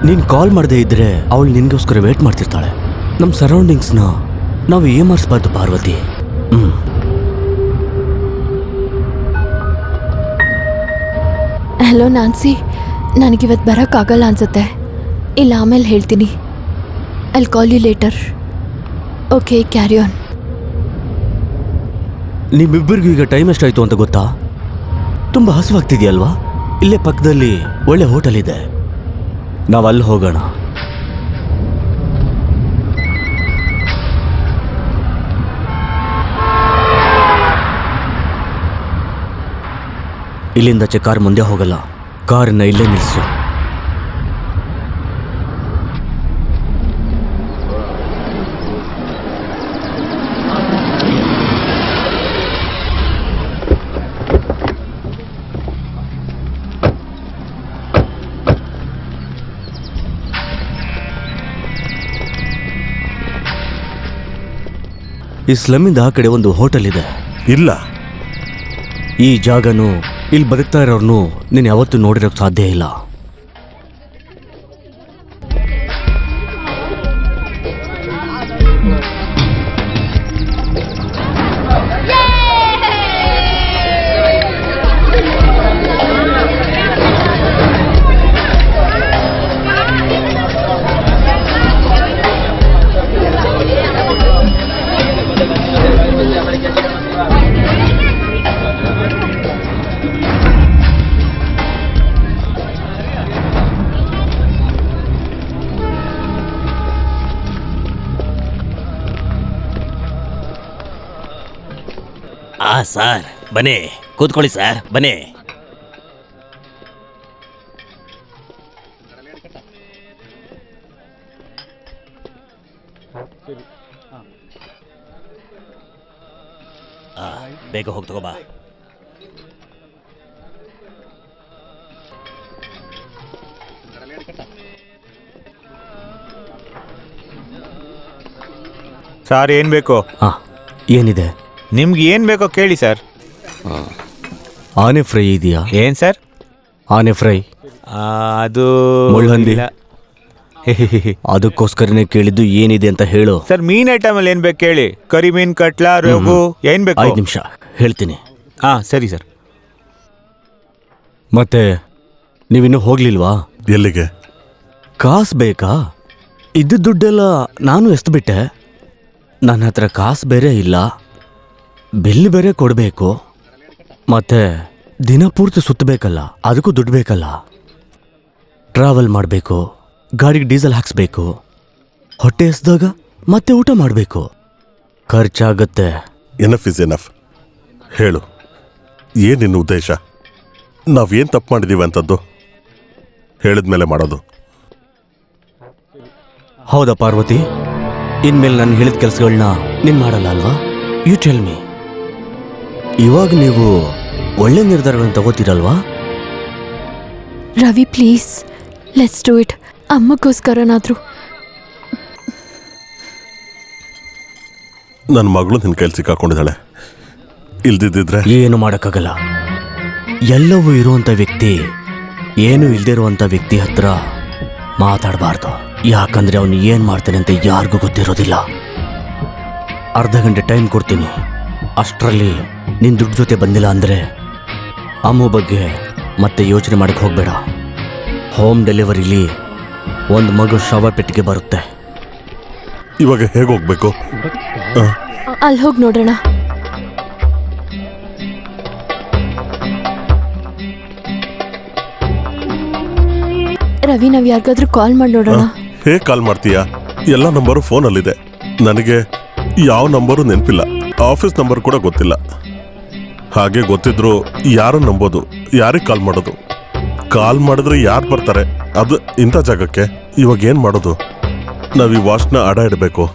ನೀನ್ ಕಾಲ್ ಮಾಡದೇ ಇದ್ರೆ ಅವಳು ನಿನ್ಗೋಸ್ಕರ ವೇಟ್ ಮಾಡ್ತಿರ್ತಾಳೆ. ನಮ್ಮ ಸರೌಂಡಿಂಗ್ಸ್ನ ನಾವು ಏಮಾರಿಸ್ಬಾರ್ದು ಪಾರ್ವತಿ. ಹಲೋ ನಾನ್ಸಿ, ನನಗಿವತ್ತು ಬರೋಕ್ಕಾಗಲ್ಲ ಅನ್ಸುತ್ತೆ. ಇಲ್ಲ, ಆಮೇಲೆ ಹೇಳ್ತೀನಿ. I'll call you later. Okay, carry on. ನಿಮ್ಮಿಬ್ಬರಿಗೂ ಈಗ ಟೈಮ್ ಎಷ್ಟಾಯ್ತು ಅಂತ ಗೊತ್ತಾ? ತುಂಬ ಹಸುವಾಗ್ತಿದೆಯಲ್ವಾ? ಇಲ್ಲೇ ಪಕ್ಕದಲ್ಲಿ ಒಳ್ಳೆ ಹೋಟೆಲ್ ಇದೆ, ನಾವು ಅಲ್ಲಿ ಹೋಗೋಣ. ಇಲ್ಲಿಂದ ಕಾರ್ ಮುಂದೆ ಹೋಗಲ್ಲ, ಕಾರನ್ನ ಇಲ್ಲೇ ನಿಲ್ಲಿಸು. ಈ ಸ್ಲಮ್ಮಿಂದ ಆ ಕಡೆ ಒಂದು ಹೋಟೆಲ್ ಇದೆ. ಇಲ್ಲ, ಈ ಜಾಗನು ಇಲ್ಲಿ ಬದುಕ್ತಾ ಇರೋರ್ನು ನೀನು ಯಾವತ್ತೂ ನೋಡಿರೋಕ್ಕೆ ಸಾಧ್ಯ ಇಲ್ಲ. ಸರ್ ಬನ್ನಿ, ಕೂತ್ಕೊಳ್ಳಿ ಸರ್, ಬನ್ನಿ. ಬೇಗ ಹೋಗಿ ತಗೋಬಾ. ಸರ್, ಏನು ಬೇಕು? ಏನಿದೆ? ನಿಮ್ಗೆ ಏನು ಬೇಕೋ ಕೇಳಿ ಸರ್. ಆನೆ ಫ್ರೈ ಇದೆಯಾ? ಏನು ಸರ್? ಆನೆ ಫ್ರೈ. ಅದು ಮುಳ್ಳಹಂದಿ. ಅದಕ್ಕೋಸ್ಕರನೇ ಕೇಳಿದ್ದು, ಏನಿದೆ ಅಂತ ಹೇಳು. ಸರ್, ಮೀನ್ ಐಟಮಲ್ಲಿ ಏನು ಬೇಕು ಕೇಳಿ. ಕರಿ ಮೀನ್, ಕಟ್ಲಾ, ರೋಗು, ಏನು ಬೇಕು? 5 ನಿಮಿಷ ಹೇಳ್ತೀನಿ. ಸರಿ ಸರ್. ಮತ್ತೆ ನೀವಿನ್ನೂ ಹೋಗ್ಲಿಲ್ವಾ? ಎಲ್ಲಿಗೆ? ಕಾಸು ಬೇಕಾ? ಇದ್ದ ದುಡ್ಡೆಲ್ಲ ನಾನು ಎಷ್ಟು ಬಿಟ್ಟೆ. ನನ್ನ ಹತ್ರ ಕಾಸು ಬೇರೆ ಇಲ್ಲ, ಬಿಲ್ ಬೇರೆ ಕೊಡಬೇಕು, ಮತ್ತೆ ದಿನ ಪೂರ್ತಿ ಸುತ್ತಬೇಕಲ್ಲ, ಅದಕ್ಕೂ ದುಡ್ಡು ಬೇಕಲ್ಲ. ಟ್ರಾವೆಲ್ ಮಾಡಬೇಕು, ಗಾಡಿಗೆ ಡೀಸೆಲ್ ಹಾಕ್ಸ್ಬೇಕು, ಹೊಟ್ಟೆ ಎಸ್ದಾಗ ಮತ್ತೆ ಊಟ ಮಾಡಬೇಕು, ಖರ್ಚಾಗತ್ತೆ. Enough is enough. ಹೇಳು, ಏನು ನಿನ್ನ ಉದ್ದೇಶ? ನಾವೇನು ತಪ್ಪು ಮಾಡಿದ್ದೀವಿ ಅಂತದ್ದು ಹೇಳಿದ್ಮೇಲೆ ಮಾಡೋದು. ಹೌದಾ ಪಾರ್ವತಿ? ಇನ್ಮೇಲೆ ನಾನು ಹೇಳಿದ ಕೆಲಸಗಳನ್ನ ನೀನು ಮಾಡಲ್ಲ ಅಲ್ವಾ? You tell me. ಇವಾಗ ನೀವು ಒಳ್ಳೆ ನಿರ್ಧಾರಗಳನ್ನು ತಗೋತೀರಲ್ವಾ? Ravi, please let's do it. ಅಮ್ಮಗೋಸ್ಕರನಾದರೂ. ನನ್ನ ಮಗಳು ನಿನ್ನ ಕೈಲಿ ಸಿಕ್ಕಾಕೊಂಡಿದ್ದಾಳೆ. ಇಲ್ದಿದ್ದಿದ್ರೆ ಏನು ಮಾಡೋಕ್ಕಾಗಲ್ಲ. ಎಲ್ಲವೂ ಇರುವಂಥ ವ್ಯಕ್ತಿ ಏನೂ ಇಲ್ಲದೆ ಇರುವಂಥ ವ್ಯಕ್ತಿ ಹತ್ರ ಮಾತಾಡಬಾರ್ದು. ಯಾಕಂದ್ರೆ ಅವನು ಏನು ಮಾಡ್ತಾನೆ ಅಂತ ಯಾರಿಗೂ ಗೊತ್ತಿರೋದಿಲ್ಲ. ಅರ್ಧ ಗಂಟೆ ಟೈಮ್ ಕೊಡ್ತೀನಿ, ಅಷ್ಟರಲ್ಲಿ ನಿನ್ನ ದುಡ್ಡು ಜೊತೆ ಬಂದಿಲ್ಲ ಅಂದರೆ ಅಮ್ಮು ಬಗ್ಗೆ ಮತ್ತೆ ಯೋಚನೆ ಮಾಡಕ್ಕೆ ಹೋಗಬೇಡ. ಹೋಮ್ ಡೆಲಿವರಿಲಿ ಒಂದು ಮಗು ಶವ ಪೆಟ್ಟಿಗೆ ಬರುತ್ತೆ. ಇವಾಗ ಹೇಗೆ ಹೋಗ್ಬೇಕು? ಅಲ್ಲಿ ಹೋಗಿ ನೋಡೋಣ. ರವಿ, ನಾವು ಯಾರಿಗಾದ್ರೂ ಕಾಲ್ ಮಾಡಿ ನೋಡೋಣ. ಹೇಗೆ ಕಾಲ್ ಮಾಡ್ತೀಯಾ? ಎಲ್ಲ ನಂಬರು ಫೋನಲ್ಲಿದೆ. ನನಗೆ ಯಾವ ನಂಬರು ನೆನಪಿಲ್ಲ, ಆಫೀಸ್ ನಂಬರ್ ಕೂಡ ಗೊತ್ತಿಲ್ಲ. ಹಾಗೆ ಗೊತ್ತಿದ್ರು ಯಾರು ನಂಬೋದು, ಯಾರಿಗೆ ಕಾಲ್ ಮಾಡೋದು? ಕಾಲ್ ಮಾಡಿದ್ರೆ ಯಾರು ಬರ್ತಾರೆ? ಅದು ಇಂಥ ಜಾಗಕ್ಕೆ. ಇವಾಗ ಏನು ಮಾಡೋದು? ನಾವು ಈ ವಾಚ್ನ ಅಡ ಇಡಬೇಕು.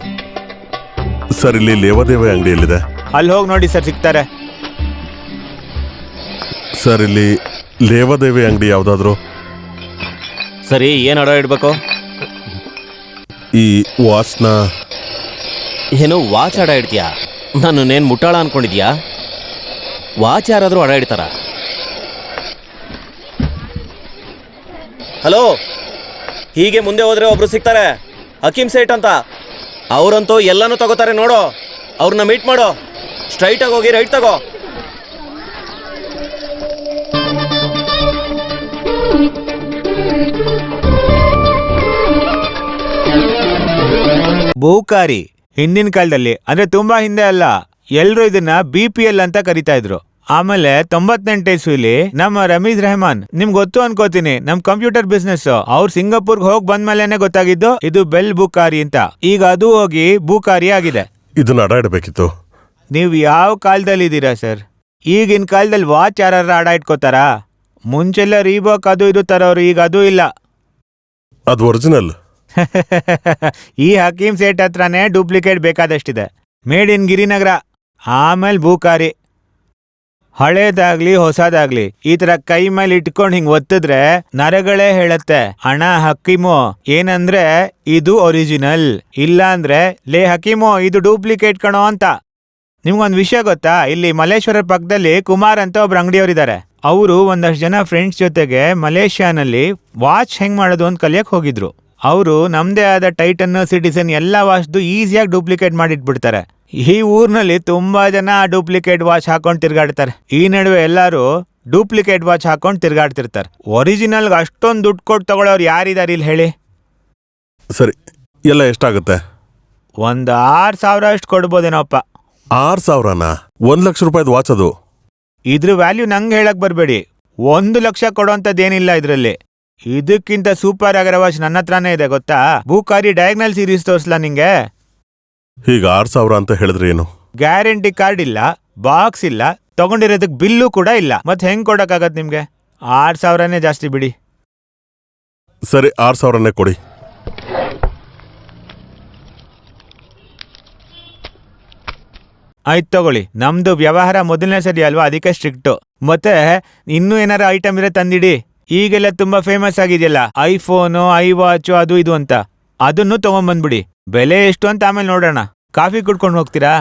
ಸರ್, ಇಲ್ಲಿ ಲೇವಾದೇವಿ ಅಂಗಡಿಯಲ್ಲಿದೆ. ಅಲ್ಲಿ ಹೋಗಿ ನೋಡಿ ಸರ್, ಸಿಗ್ತಾರೆ. ಸರ್, ಇಲ್ಲಿ ಲೇವಾದೇವಿ ಅಂಗಡಿ ಯಾವುದಾದ್ರು? ಸರಿ, ಏನು ಅಡ ಇಡಬೇಕು? ಈ ವಾಚ್ನ ಏನು ವಾಚ್ ಅಡ ಇಡ್ತೀಯಾ? ನನ್ನನ್ನೇನು ಮುಟ್ಟಾಳ ಅನ್ಕೊಂಡಿದ್ಯಾ? ವಾಚ್ ಯಾರಾದರೂ ಅಡ ಇಡ್ತಾರ? ಹಲೋ, ಹೀಗೆ ಮುಂದೆ ಹೋದ್ರೆ ಒಬ್ರು ಸಿಗ್ತಾರೆ, ಹಕೀಮ್ ಸೇಠ್ ಅಂತ. ಅವರಂತೂ ಎಲ್ಲನೂ ತಗೋತಾರೆ ನೋಡು. ಅವ್ರನ್ನ ಮೀಟ್ ಮಾಡೋ. ಸ್ಟ್ರೈಟಾಗಿ ಹೋಗಿ ರೈಟ್ ತಗೋ. ಬಹುಕಾರಿ ಹಿಂದಿನ ಕಾಲದಲ್ಲಿ, ಅಂದ್ರೆ ತುಂಬಾ ಹಿಂದೆ ಅಲ್ಲ, ಎಲ್ರು ಇದನ್ನ BPL ಅಂತ ಕರಿತಾ ಇದ್ರು. ಆಮೇಲೆ 98 ಇಸ್ವಿಲಿ ನಮ್ಮ ರಮೀಜ್ ರೆಹಮಾನ್, ನಿಮ್ಗೆ ಗೊತ್ತು ಅನ್ಕೋತೀನಿ, ನಮ್ ಕಂಪ್ಯೂಟರ್ ಬಿಸ್ನೆಸ್, ಅವ್ರು ಸಿಂಗಾಪುರ್ಗೆ ಹೋಗಿ ಬಂದ್ಮೇಲೆನೆ ಗೊತ್ತಾಗಿದ್ದು ಇದು ಬೆಲ್ ಬುಕಾರಿ ಅಂತ. ಈಗ ಅದು ಹೋಗಿ ಬುಕಾರಿ ಆಗಿದೆ. ಇದನ್ನ ಅಡ ಇಡಬೇಕಿತ್ತು. ನೀವು ಯಾವ ಕಾಲದಲ್ಲಿ ಇದ್ದೀರಾ ಸರ್? ಈಗಿನ ಕಾಲದಲ್ಲಿ ವಾಚ್ ಯಾರ ಅಡ ಇಟ್ಕೋತಾರಾ? ಮುಂಚೆಲ್ಲ ರೀಬಾಕ್ ಅದು ಇದು ತರೋರು, ಈಗ ಅದು ಇಲ್ಲ. ಅದು ಒರಿಜಿನಲ್. ಈ ಹಕೀಮ್ ಸೇಟ್ ಹತ್ರನೇ ಡೂಪ್ಲಿಕೇಟ್ ಬೇಕಾದಷ್ಟಿದೆ. ಮೇಡ್ ಇನ್ ಗಿರಿನಗರ, ಆಮೇಲೆ ಬೂಕಾರಿ. ಹಳೇದಾಗ್ಲಿ ಹೊಸದಾಗ್ಲಿ ಈ ತರ ಕೈ ಮೇಲೆ ಇಟ್ಕೊಂಡು ಹಿಂಗ್ ಒತ್ತಿದ್ರೆ ನರಗಳೇ ಹೇಳತ್ತೆ, ಅಣ್ಣ ಹಕೀಮು ಏನಂದ್ರೆ ಇದು ಒರಿಜಿನಲ್, ಇಲ್ಲ ಅಂದ್ರೆ ಲೇ ಹಕೀಮು ಇದು ಡೂಪ್ಲಿಕೇಟ್ ಕಣೋ ಅಂತ. ನಿಮ್ಗೊಂದ್ ವಿಷಯ ಗೊತ್ತಾ? ಇಲ್ಲಿ ಮಲ್ಲೇಶ್ವರ ಪಕ್ಕದಲ್ಲಿ ಕುಮಾರ್ ಅಂತ ಒಬ್ರು ಅಂಗಡಿಯವರಿದ್ದಾರೆ. ಅವರು ಒಂದಷ್ಟು ಜನ ಫ್ರೆಂಡ್ಸ್ ಜೊತೆಗೆ ಮಲೇಷ್ಯಾನಲ್ಲಿ ವಾಚ್ ಹೆಂಗ್ ಮಾಡೋದು ಅಂತ ಕಲಿಯಕ್ ಹೋಗಿದ್ರು. ಅವರು ನಮ್ದೇ ಆದ ಟೈಟನ್, ಸಿಟಿಸನ್ ಎಲ್ಲ ವಾಚ್ದು ಈಸಿಯಾಗಿ ಡೂಪ್ಲಿಕೇಟ್ ಮಾಡಿಟ್ಬಿಡ್ತಾರೆ. ಈ ಊರ್ನಲ್ಲಿ ತುಂಬಾ ಜನ ಡೂಪ್ಲಿಕೇಟ್ ವಾಚ್ ಹಾಕೊಂಡು ತಿರ್ಗಾಡ್ತಾರೆ. ಈ ನಡುವೆ ಎಲ್ಲರೂ ಡೂಪ್ಲಿಕೇಟ್ ವಾಚ್ ಹಾಕೊಂಡು ತಿರ್ಗಾಡ್ತಿರ್ತಾರೆ. ಒರಿಜಿನಲ್ಗೆ ಅಷ್ಟೊಂದು ದುಡ್ಡು ಕೊಟ್ಟು ತಗೊಳ್ಳೋರು ಯಾರಿದಾರೆ ಇಲ್ಲಿ ಹೇಳಿ? ಸರಿ, ಎಲ್ಲ ಎಷ್ಟಾಗುತ್ತೆ? ಒಂದು 6,000 ಅಷ್ಟು ಕೊಡ್ಬೋದೇನೋಪ್ಪ. 6,000ನಾ? 1 ಲಕ್ಷ ರೂಪಾಯಿದು ವಾಚ್ ಅದು. ಇದ್ರ ವ್ಯಾಲ್ಯೂ ನಂಗೆ ಹೇಳಕ್ ಬರಬೇಡಿ. 1 ಲಕ್ಷ ಕೊಡೋಂಥದ್ದೇನಿಲ್ಲ ಇದರಲ್ಲಿ. ಇದಕ್ಕಿಂತ ಸೂಪರ್ ಆಗಿರೋ ವಾಚ್ ನನ್ನ ಹತ್ರನೇ ಇದೆ ಗೊತ್ತಾ? ಬೂಕಾರಿ ಡಯಾಗ್ನಲ್ ಸೀರೀಸ್ ತೋರಿಸ್ಲಾ ನಿಂಗೆ? ಈಗ 6,000 ಅಂತ ಹೇಳಿದ್ರೆ ಏನು? ಗ್ಯಾರಂಟಿ ಕಾರ್ಡ್ ಇಲ್ಲ, ಬಾಕ್ಸ್ ಇಲ್ಲ, ತಗೊಂಡಿರೋದಕ್ಕೆ ಬಿಲ್ಲು ಕೂಡ ಇಲ್ಲ. ಮತ್ತೆ ಹೆಂಗ್ ಕೊಡಕ್ಕಾಗತ್ತೆ ನಿಮ್ಗೆ? 6,000ನೇ ಜಾಸ್ತಿ ಬಿಡಿ. ಸರಿ, 6,000ನೇ ಕೊಡಿ. ಆಯ್ತು ತಗೊಳ್ಳಿ. ನಮ್ದು ವ್ಯವಹಾರ ಮೊದಲನೇ ಸರಿ ಅಲ್ವಾ, ಅದಕ್ಕೆ ಸ್ಟ್ರಿಕ್ಟು. ಮತ್ತೆ ಇನ್ನೂ ಏನಾರ ಐಟಮ್ ಇದ್ರೆ ತಂದಿಡಿ. ಈಗೆಲ್ಲ ತುಂಬಾ ಫೇಮಸ್ ಆಗಿದೆಯಲ್ಲ, ಐಫೋನು, ಐವಾಚು, ಅದು ಇದು ಅಂತ, ಅದನ್ನು ತಗೊಂಡ್ಬಂದ್ಬಿಡಿ. ಬೆಲೆ ಎಷ್ಟು ಅಂತ ಆಮೇಲೆ ನೋಡೋಣ. ಕಾಫಿ ಕುಡ್ಕೊಂಡು ಹೋಗ್ತೀರಾ?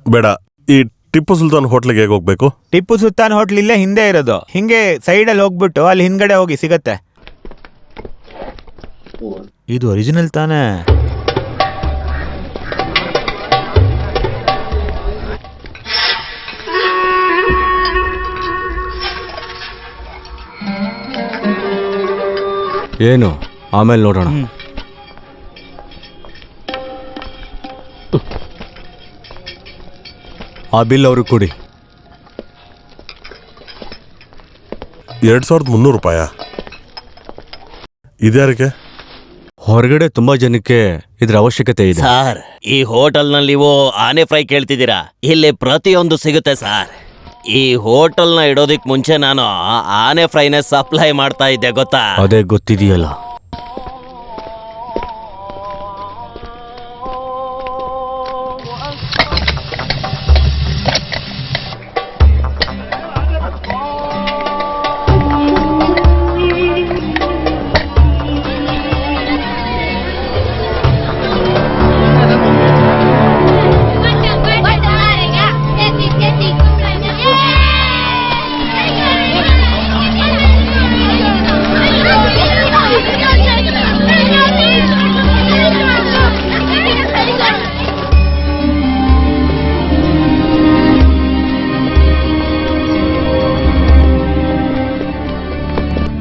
ಬೇಡ. ಈ ಟಿಪ್ಪು ಸುಲ್ತಾನ್ ಹೋಟ್ಲಿಗೆ ಹೇಗೆ ಹೋಗ್ಬೇಕು? ಟಿಪ್ಪು ಸುಲ್ತಾನ್ ಹೋಟ್ಲ್ ಇಲ್ಲೇ ಹಿಂದೆ ಇರೋದು. ಹಿಂಗೆ ಸೈಡಲ್ಲಿ ಹೋಗ್ಬಿಟ್ಟು ಅಲ್ಲಿ ಹಿಂದ್ಗಡೆ ಹೋಗಿ ಸಿಗತ್ತೆ. ಇದು ಒರಿಜಿನಲ್ ತಾನೇ? ಏನು ಆಮೇಲೆ ನೋಡೋಣ. ಆ ಬಿಲ್ ಅವ್ರಿಗೆ ಕೊಡಿ. 2,300 ರೂಪಾಯ? ಇದ್ಯಾರಿಗೆ? ಹೊರಗಡೆ ತುಂಬಾ ಜನಕ್ಕೆ ಇದ್ರ ಅವಶ್ಯಕತೆ ಇದೆ. ಸರ್, ಈ ಹೋಟೆಲ್ನಲ್ಲಿ ನೀವು ಆನೆ ಫ್ರೈ ಕೇಳ್ತಿದ್ದೀರಾ? ಇಲ್ಲಿ ಪ್ರತಿಯೊಂದು ಸಿಗುತ್ತೆ ಸರ್. ಈ ಹೋಟೆಲ್ನ ಇಡೋದಿಕ್ ಮುಂಚೆ ನಾನು ಆನೆ ಫ್ರೈನೇ ಸಪ್ಲೈ ಮಾಡ್ತಾ ಇದ್ದೆ ಗೊತ್ತಾ? ಅದೇ ಗೊತ್ತಿದೆಯಲ್ಲ.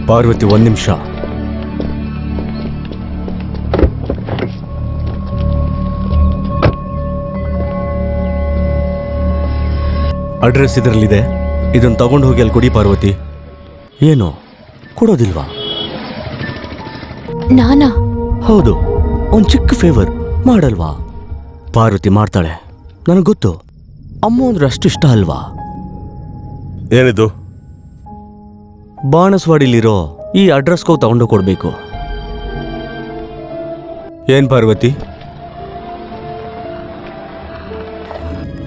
ಪಾರ್ವತಿ, 1 ನಿಮಿಷ. ಅಡ್ರೆಸ್ ಇದರಲ್ಲಿದೆ. ಇದನ್ನು ತಗೊಂಡು ಹೋಗಿ ಅಲ್ಲಿ ಕೊಡಿ ಪಾರ್ವತಿ. ಏನು ಕೊಡೋದಿಲ್ವಾ? ನಾನಾ? ಹೌದು, ಒಂದು ಚಿಕ್ಕ ಫೇವರ್ ಮಾಡಲ್ವಾ? ಪಾರ್ವತಿ ಮಾಡ್ತಾಳೆ, ನನಗೆ ಗೊತ್ತು. ಅಮ್ಮ ಅಂದ್ರೆ ಅಷ್ಟು ಇಷ್ಟ ಅಲ್ವಾ? ಏನಿದು? ಬಾಣಸ್ವಾಡಿಲಿರೋ ಈ ಅಡ್ರೆಸ್ಗೂ ತಗೊಂಡು ಕೊಡ್ಬೇಕು. ಏನ್ ಪಾರ್ವತಿ?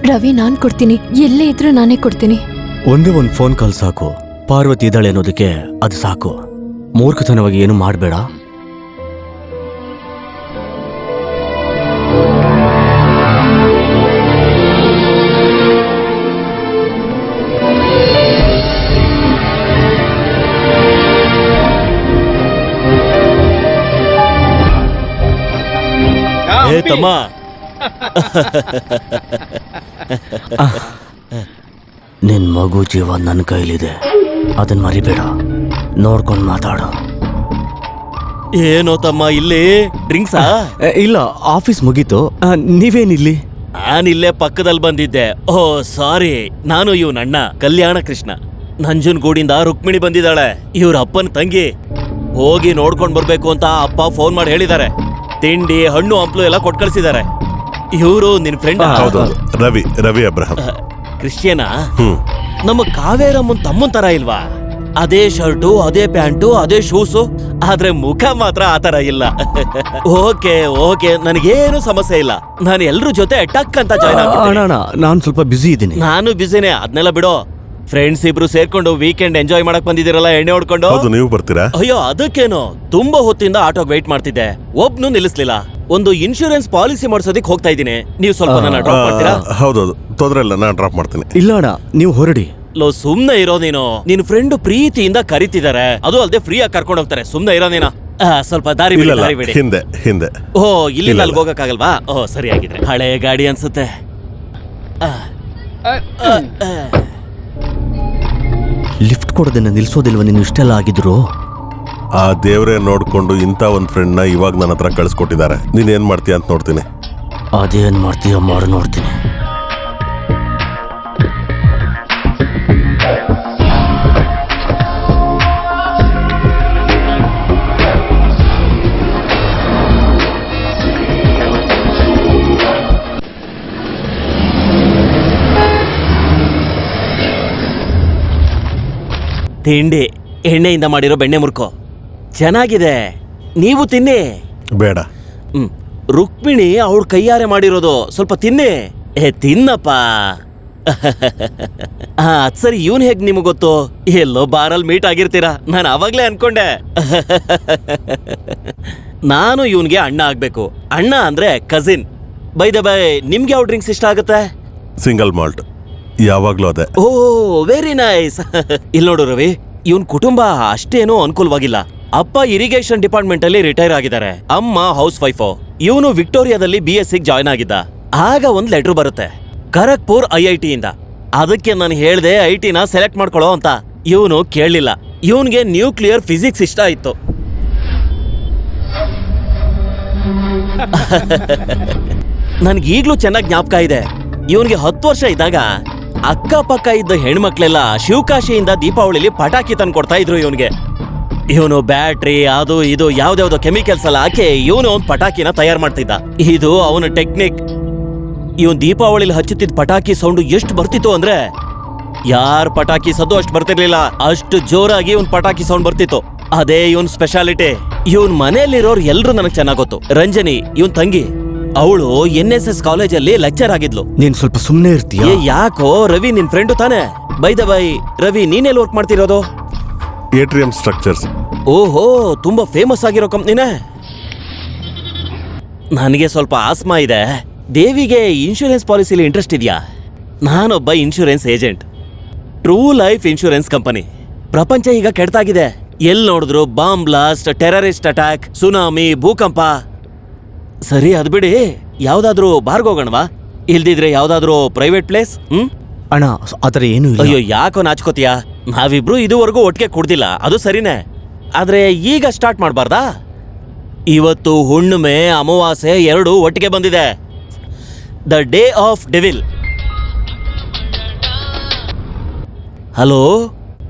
ರವಿ, ನಾನ್ ಕೊಡ್ತೀನಿ. ಎಲ್ಲೇ ಇದ್ರೂ ನಾನೇ ಕೊಡ್ತೀನಿ. ಒಂದೇ ಒಂದು ಫೋನ್ ಕಾಲ್ ಸಾಕು. ಪಾರ್ವತಿ ಇದ್ದಾಳೆ ಅನ್ನೋದಕ್ಕೆ ಅದು ಸಾಕು. ಮೂರ್ಖತನವಾಗಿ ಏನು ಮಾಡಬೇಡ. ತಮ್ಮ ನಿನ್ ಮಗು ಜೀವ ನನ್ನ ಕೈಲಿದೆ, ಅದನ್ನ ಮರಿಬೇಡ. ನೋಡ್ಕೊಂಡು ಮಾತಾಡು. ಏನೋ ತಮ್ಮ ಇಲ್ಲಿ ಡ್ರಿಂಕ್ಸಾ? ಇಲ್ಲ, ಆಫೀಸ್ ಮುಗೀತು. ನೀವೇನಿಲ್ಲಿ? ನಾನಿಲ್ಲೇ ಪಕ್ಕದಲ್ಲಿ ಬಂದಿದ್ದೆ. ಓ ಸಾರಿ, ನಾನು ಇವ್ನ ಅಣ್ಣ ಕಲ್ಯಾಣ ಕೃಷ್ಣ. ನಂಜನಗೂಡಿಂದ ರುಕ್ಮಿಣಿ ಬಂದಿದ್ದಾಳೆ, ಇವ್ರ ಅಪ್ಪನ ತಂಗಿ. ಹೋಗಿ ನೋಡ್ಕೊಂಡ್ ಬರ್ಬೇಕು ಅಂತ ಅಪ್ಪ ಫೋನ್ ಮಾಡಿ ಹೇಳಿದ್ದಾರೆ. ತಿಂಡಿ ಹಣ್ಣು ಹಂಪ್ಲು ಎಲ್ಲ ಕೊಟ್ ಕಳ್ಸಿದ್ದಾರೆ. ಇವರು ನಿನ್ ಫ್ರೆಂಡ್? ಹೌದೌದು, ರವಿ ಅಬ್ರಹಂ. ಕ್ರಿಶ್ಚಿಯನಾ? ಹ್ಮ್. ನಮ್ಮ ಕಾವೇರಮ್ಮನ್ ತಮ್ಮನ್ ತರ ಇಲ್ವಾ? ಅದೇ ಶರ್ಟು, ಅದೇ ಪ್ಯಾಂಟು, ಅದೇ ಶೂಸು, ಆದ್ರೆ ಮುಖ ಮಾತ್ರ ಆತರ ಇಲ್ಲ. ಓಕೆ ಓಕೆ, ನನಗೇನು ಸಮಸ್ಯೆ ಇಲ್ಲ. ನಾನು ಎಲ್ರ ಜೊತೆ ಟಕ್ ಅಂತ ಜಾಯ್ನ್ ಅಣ್ಣ, ನಾನು ಸ್ವಲ್ಪ ಬ್ಯುಸಿ ಇದ್ದೀನಿ. ನಾನು ಬಿಸಿನೇ, ಅದನ್ನೆಲ್ಲ ಬಿಡೋ. ಫ್ರೆಂಡ್ಸ್ ಇಬ್ರು ಸೇರ್ಕೊಂಡು ವೀಕೆಂಡ್ ಎಂಜಾಯ್ ಮಾಡಕ್ ಬಂದಿದ್ದೀರಲ್ಲ ಎಣ್ಣೆ ಹೊಡ್ಕೊಂಡು. ಹೌದು, ನೀವು ಬರ್ತೀರಾ? ಅಯ್ಯೋ ಅದಕ್ಕೇನು, ತುಂಬಾ ಹೊತ್ತಿಂದ ಆಟೋಗ್ ವೇಟ್ ಮಾಡ್ತಿದ್ದೆ, ಒಬ್ನು ನಿಲ್ಲಿಸ್ಲಿಲ್ಲ. ಒಂದು ಇನ್ಶೂರೆನ್ಸ್ ಪಾಲಿಸಿ ಮಾಡ್ಸೋದಿಕ್ ಹೋಗ್ತಾ ಇದ್ದೀನಿ. ನೀವು ಸ್ವಲ್ಪ ನನ್ನ ಡ್ರಾಪ್ ಮಾಡ್ತೀರಾ? ಹೌದೌದು, ತೊಂದ್ರೆ ಇಲ್ಲ, ನಾನು ಡ್ರಾಪ್ ಮಾಡ್ತೀನಿ. ಇಲ್ಲ ಅಣ್ಣ, ನೀವು ಹೊರಡಿ. ಲೋ ಸುಮ್ನೆ ಇರೋ ನೀನು. ನಿನ್ ಫ್ರೆಂಡ್ ಪ್ರೀತಿಯಿಂದ ಕರಿತಿದ್ದಾರೆ, ಅದು ಅಲ್ಲದೆ ಫ್ರೀ ಆಗಿ ಕರ್ಕೊಂಡು ಹೋಗ್ತಾರೆ. ಸುಮ್ನೆ ಇರೋ ನೀನು. ಸ್ವಲ್ಪ ದಾರಿ ಬಿಡಿ, ದಾರಿ ಬಿಡಿ. ಹಿಂದೆ. ಓ ಇಲ್ಲಿಂದ ಅಲ್ಲಿಗೆ ಹೋಗಕ್ಕಾಗಲ್ವಾ? ಓ ಸರಿಯಾಗಿದ್ರೆ ಹಳೆ ಗಾಡಿ ಅನ್ಸುತ್ತೆ. ಲಿಫ್ಟ್ ಕೊಡೋದನ್ನ ನಿಲ್ಸೋದಿಲ್ವ ನೀನು ಇಷ್ಟೆಲ್ಲ ಆಗಿದ್ರು? ಆ ದೇವ್ರೇ ನೋಡ್ಕೊಂಡು ಇಂಥ ಒಂದ್ ಫ್ರೆಂಡ್ನ ಇವಾಗ ನನ್ನ ಹತ್ರ ಕಳ್ಸಿಕೊಟ್ಟಿದ್ದಾರೆ. ನೀನ್ ಏನ್ ಮಾಡ್ತೀಯ ಅಂತ ನೋಡ್ತೀನಿ. ಅದೇನ್ ಮಾಡ್ತೀಯ ಮಾಡು, ನೋಡ್ತೀನಿ. ತಿಂಡಿ ಎಣ್ಣೆಯಿಂದ ಮಾಡಿರೋ ಬೆಣ್ಣೆ ಮುರ್ಕೋ, ಚೆನ್ನಾಗಿದೆ, ನೀವು ತಿನ್ನಿ. ಬೇಡ. ರುಕ್ಮಿಣಿ ಅವಳ ಕೈಯಾರೆ ಮಾಡಿರೋದು, ಸ್ವಲ್ಪ ತಿನ್ನಿ. ತಿನ್ನಪ್ಪ. ಅದ್ ಸರಿ, ಇವನ್ ಹೇಗ್ ನಿಮಗ್ ಗೊತ್ತು? ಎಲ್ಲೋ ಬಾರಲ್ಲಿ ಮೀಟ್ ಆಗಿರ್ತೀರಾ, ನಾನು ಅವಾಗ್ಲೇ ಅನ್ಕೊಂಡೆ. ನಾನು ಇವನ್ಗೆ ಅಣ್ಣ ಆಗ್ಬೇಕು. ಅಣ್ಣ ಅಂದ್ರೆ ಕಸಿನ್. ಬೈ ದ ಬೈ, ನಿಮ್ಗೆ ಯಾವ ಡ್ರಿಂಕ್ಸ್ ಇಷ್ಟ ಆಗುತ್ತೆ? ಸಿಂಗಲ್ ಮಾಲ್ಟ್, ಯಾವಾಗ್ಲೂ ಅದೇ. ಓ ವೆರಿ ನೈಸ್. ಇಲ್ಲಿ ನೋಡು ರವಿ, ಇವನ್ ಕುಟುಂಬ ಅಷ್ಟೇನೂ ಅನುಕೂಲವಾಗಿಲ್ಲ. ಅಪ್ಪ ಇರಿಗೇಷನ್ ಡಿಪಾರ್ಟ್ಮೆಂಟ್ ಅಲ್ಲಿ ರಿಟೈರ್ ಆಗಿದ್ದಾರೆ, ಅಮ್ಮ ಹೌಸ್ ವೈಫ್. ಇವನು ವಿಕ್ಟೋರಿಯಾದಲ್ಲಿ BSc ಜಾಯ್ನ್ ಆಗಿದ್ದ. ಆಗ ಒಂದ್ ಲೆಟರ್ ಬರುತ್ತೆ ಖರಗ್ಪುರ್ IIT ಇಂದ. ಅದಕ್ಕೆ ನಾನು ಹೇಳ್ದೆ ITನ ಸೆಲೆಕ್ಟ್ ಮಾಡ್ಕೊಳ್ಳೋ ಅಂತ. ಇವನು ಕೇಳಲಿಲ್ಲ. ಇವನ್ಗೆ ನ್ಯೂಕ್ಲಿಯರ್ ಫಿಸಿಕ್ಸ್ ಇಷ್ಟ ಇತ್ತು. ನನ್ಗೀಗ್ಲೂ ಚೆನ್ನಾಗಿ ಜ್ಞಾಪಕ ಇದೆ. ಇವನ್ಗೆ 10 ವರ್ಷ ಇದ್ದಾಗ ಅಕ್ಕಪಕ್ಕ ಇದ್ದ ಹೆಣ್ಮಕ್ಳೆಲ್ಲ ಶಿವಕಾಶಿಯಿಂದ ದೀಪಾವಳಿಲಿ ಪಟಾಕಿ ತಂದು ಕೊಡ್ತಾ ಇದ್ರು ಇವನ್ಗೆ. ಇವನು ಬ್ಯಾಟ್ರಿ ಅದು ಇದು ಯಾವ್ದಾವ್ದೋ ಕೆಮಿಕಲ್ಸ್ ಎಲ್ಲ ಹಾಕಿ ಇವನು ಒಂದು ಪಟಾಕಿನ ತಯಾರು ಮಾಡ್ತಿದ್ದ. ಇದು ಅವನ ಟೆಕ್ನಿಕ್. ಇವನ್ ದೀಪಾವಳಿಲಿ ಹಚ್ಚುತ್ತಿದ್ದ ಪಟಾಕಿ ಸೌಂಡ್ ಎಷ್ಟು ಬರ್ತಿತ್ತು ಅಂದ್ರೆ, ಯಾರ್ ಪಟಾಕಿ ಸದ್ದು ಅಷ್ಟು ಬರ್ತಿರ್ಲಿಲ್ಲ, ಅಷ್ಟು ಜೋರಾಗಿ ಇವನ್ ಪಟಾಕಿ ಸೌಂಡ್ ಬರ್ತಿತ್ತು. ಅದೇ ಇವನ್ ಸ್ಪೆಷಾಲಿಟಿ. ಇವನ್ ಮನೆಯಲ್ಲಿರೋರು ಎಲ್ರು ನನಗೆ ಚೆನ್ನಾಗ್ ಗೊತ್ತು. ರಂಜನಿ ಇವನ್ ತಂಗಿ, ಅವಳು NSS ಕಾಲೇಜಲ್ಲಿ ಲೆಕ್ಚರ್ ಆಗಿದ್ಲು. ನೀನ್ ಸ್ವಲ್ಪ ಸುಮ್ನೆ ಇರ್ತೀಯ? ಯಾಕೋ ರವಿ ನಿನ್ ಫ್ರೆಂಡು ತಾನೆ? ಬೈ ದ ಬೈ, ರವಿ ನೀನೆಲ್ಲಿ ವರ್ಕ್ ಮಾಡ್ತಿರೋದು? Atrium Structures. ಓಹೋ, ತುಂಬಾ ಫೇಮಸ್ ಆಗಿರೋ ಕಂಪ್ನಿನೇ. ನನಗೆ ಸ್ವಲ್ಪ ಆಸ್ಮಾ ಇದೆ. ದೇವಿಗೆ ಇನ್ಶೂರೆನ್ಸ್ ಪಾಲಿಸಿಲಿ ಇಂಟ್ರೆಸ್ಟ್ ಇದೆಯಾ? ನಾನೊಬ್ಬ insurance agent, true life insurance company. ಪ್ರಪಂಚ ಈಗ ಕೆಡ್ತಾಗಿದೆ. ಎಲ್ಲಿ ನೋಡಿದ್ರು bomb blast, terrorist attack, tsunami, ಭೂಕಂಪ. ಸರಿ ಅದ್ ಬಿಡಿ, ಯಾವ್ದಾದ್ರು ಬಾರ್ಗೋಗಣವಾ? ಇಲ್ದಿದ್ರೆ ಯಾವ್ದಾದ್ರು ಪ್ರೈವೇಟ್ ಪ್ಲೇಸ್? ಅಣ್ಣ, ಆತರ ಏನು ಇಲ್ಲ. ಅಯ್ಯೋ ಯಾಕೋ ನಾಚ್ಕೋತೀಯ? ನಾವಿಬ್ರು ಇದುವರೆಗೂ ಒಟ್ಟಿಗೆ ಕುಡ್ದಿಲ್ಲ, ಅದು ಸರಿನೇ. ಆದ್ರೆ ಈಗ ಸ್ಟಾರ್ಟ್ ಮಾಡಬಾರ್ದಾ? ಇವತ್ತು ಹುಣ್ಣಿಮೆ ಅಮಾವಾಸ್ಯೆ ಎರಡು ಒಟ್ಟಿಗೆ ಬಂದಿದೆ. The day of devil. Hello,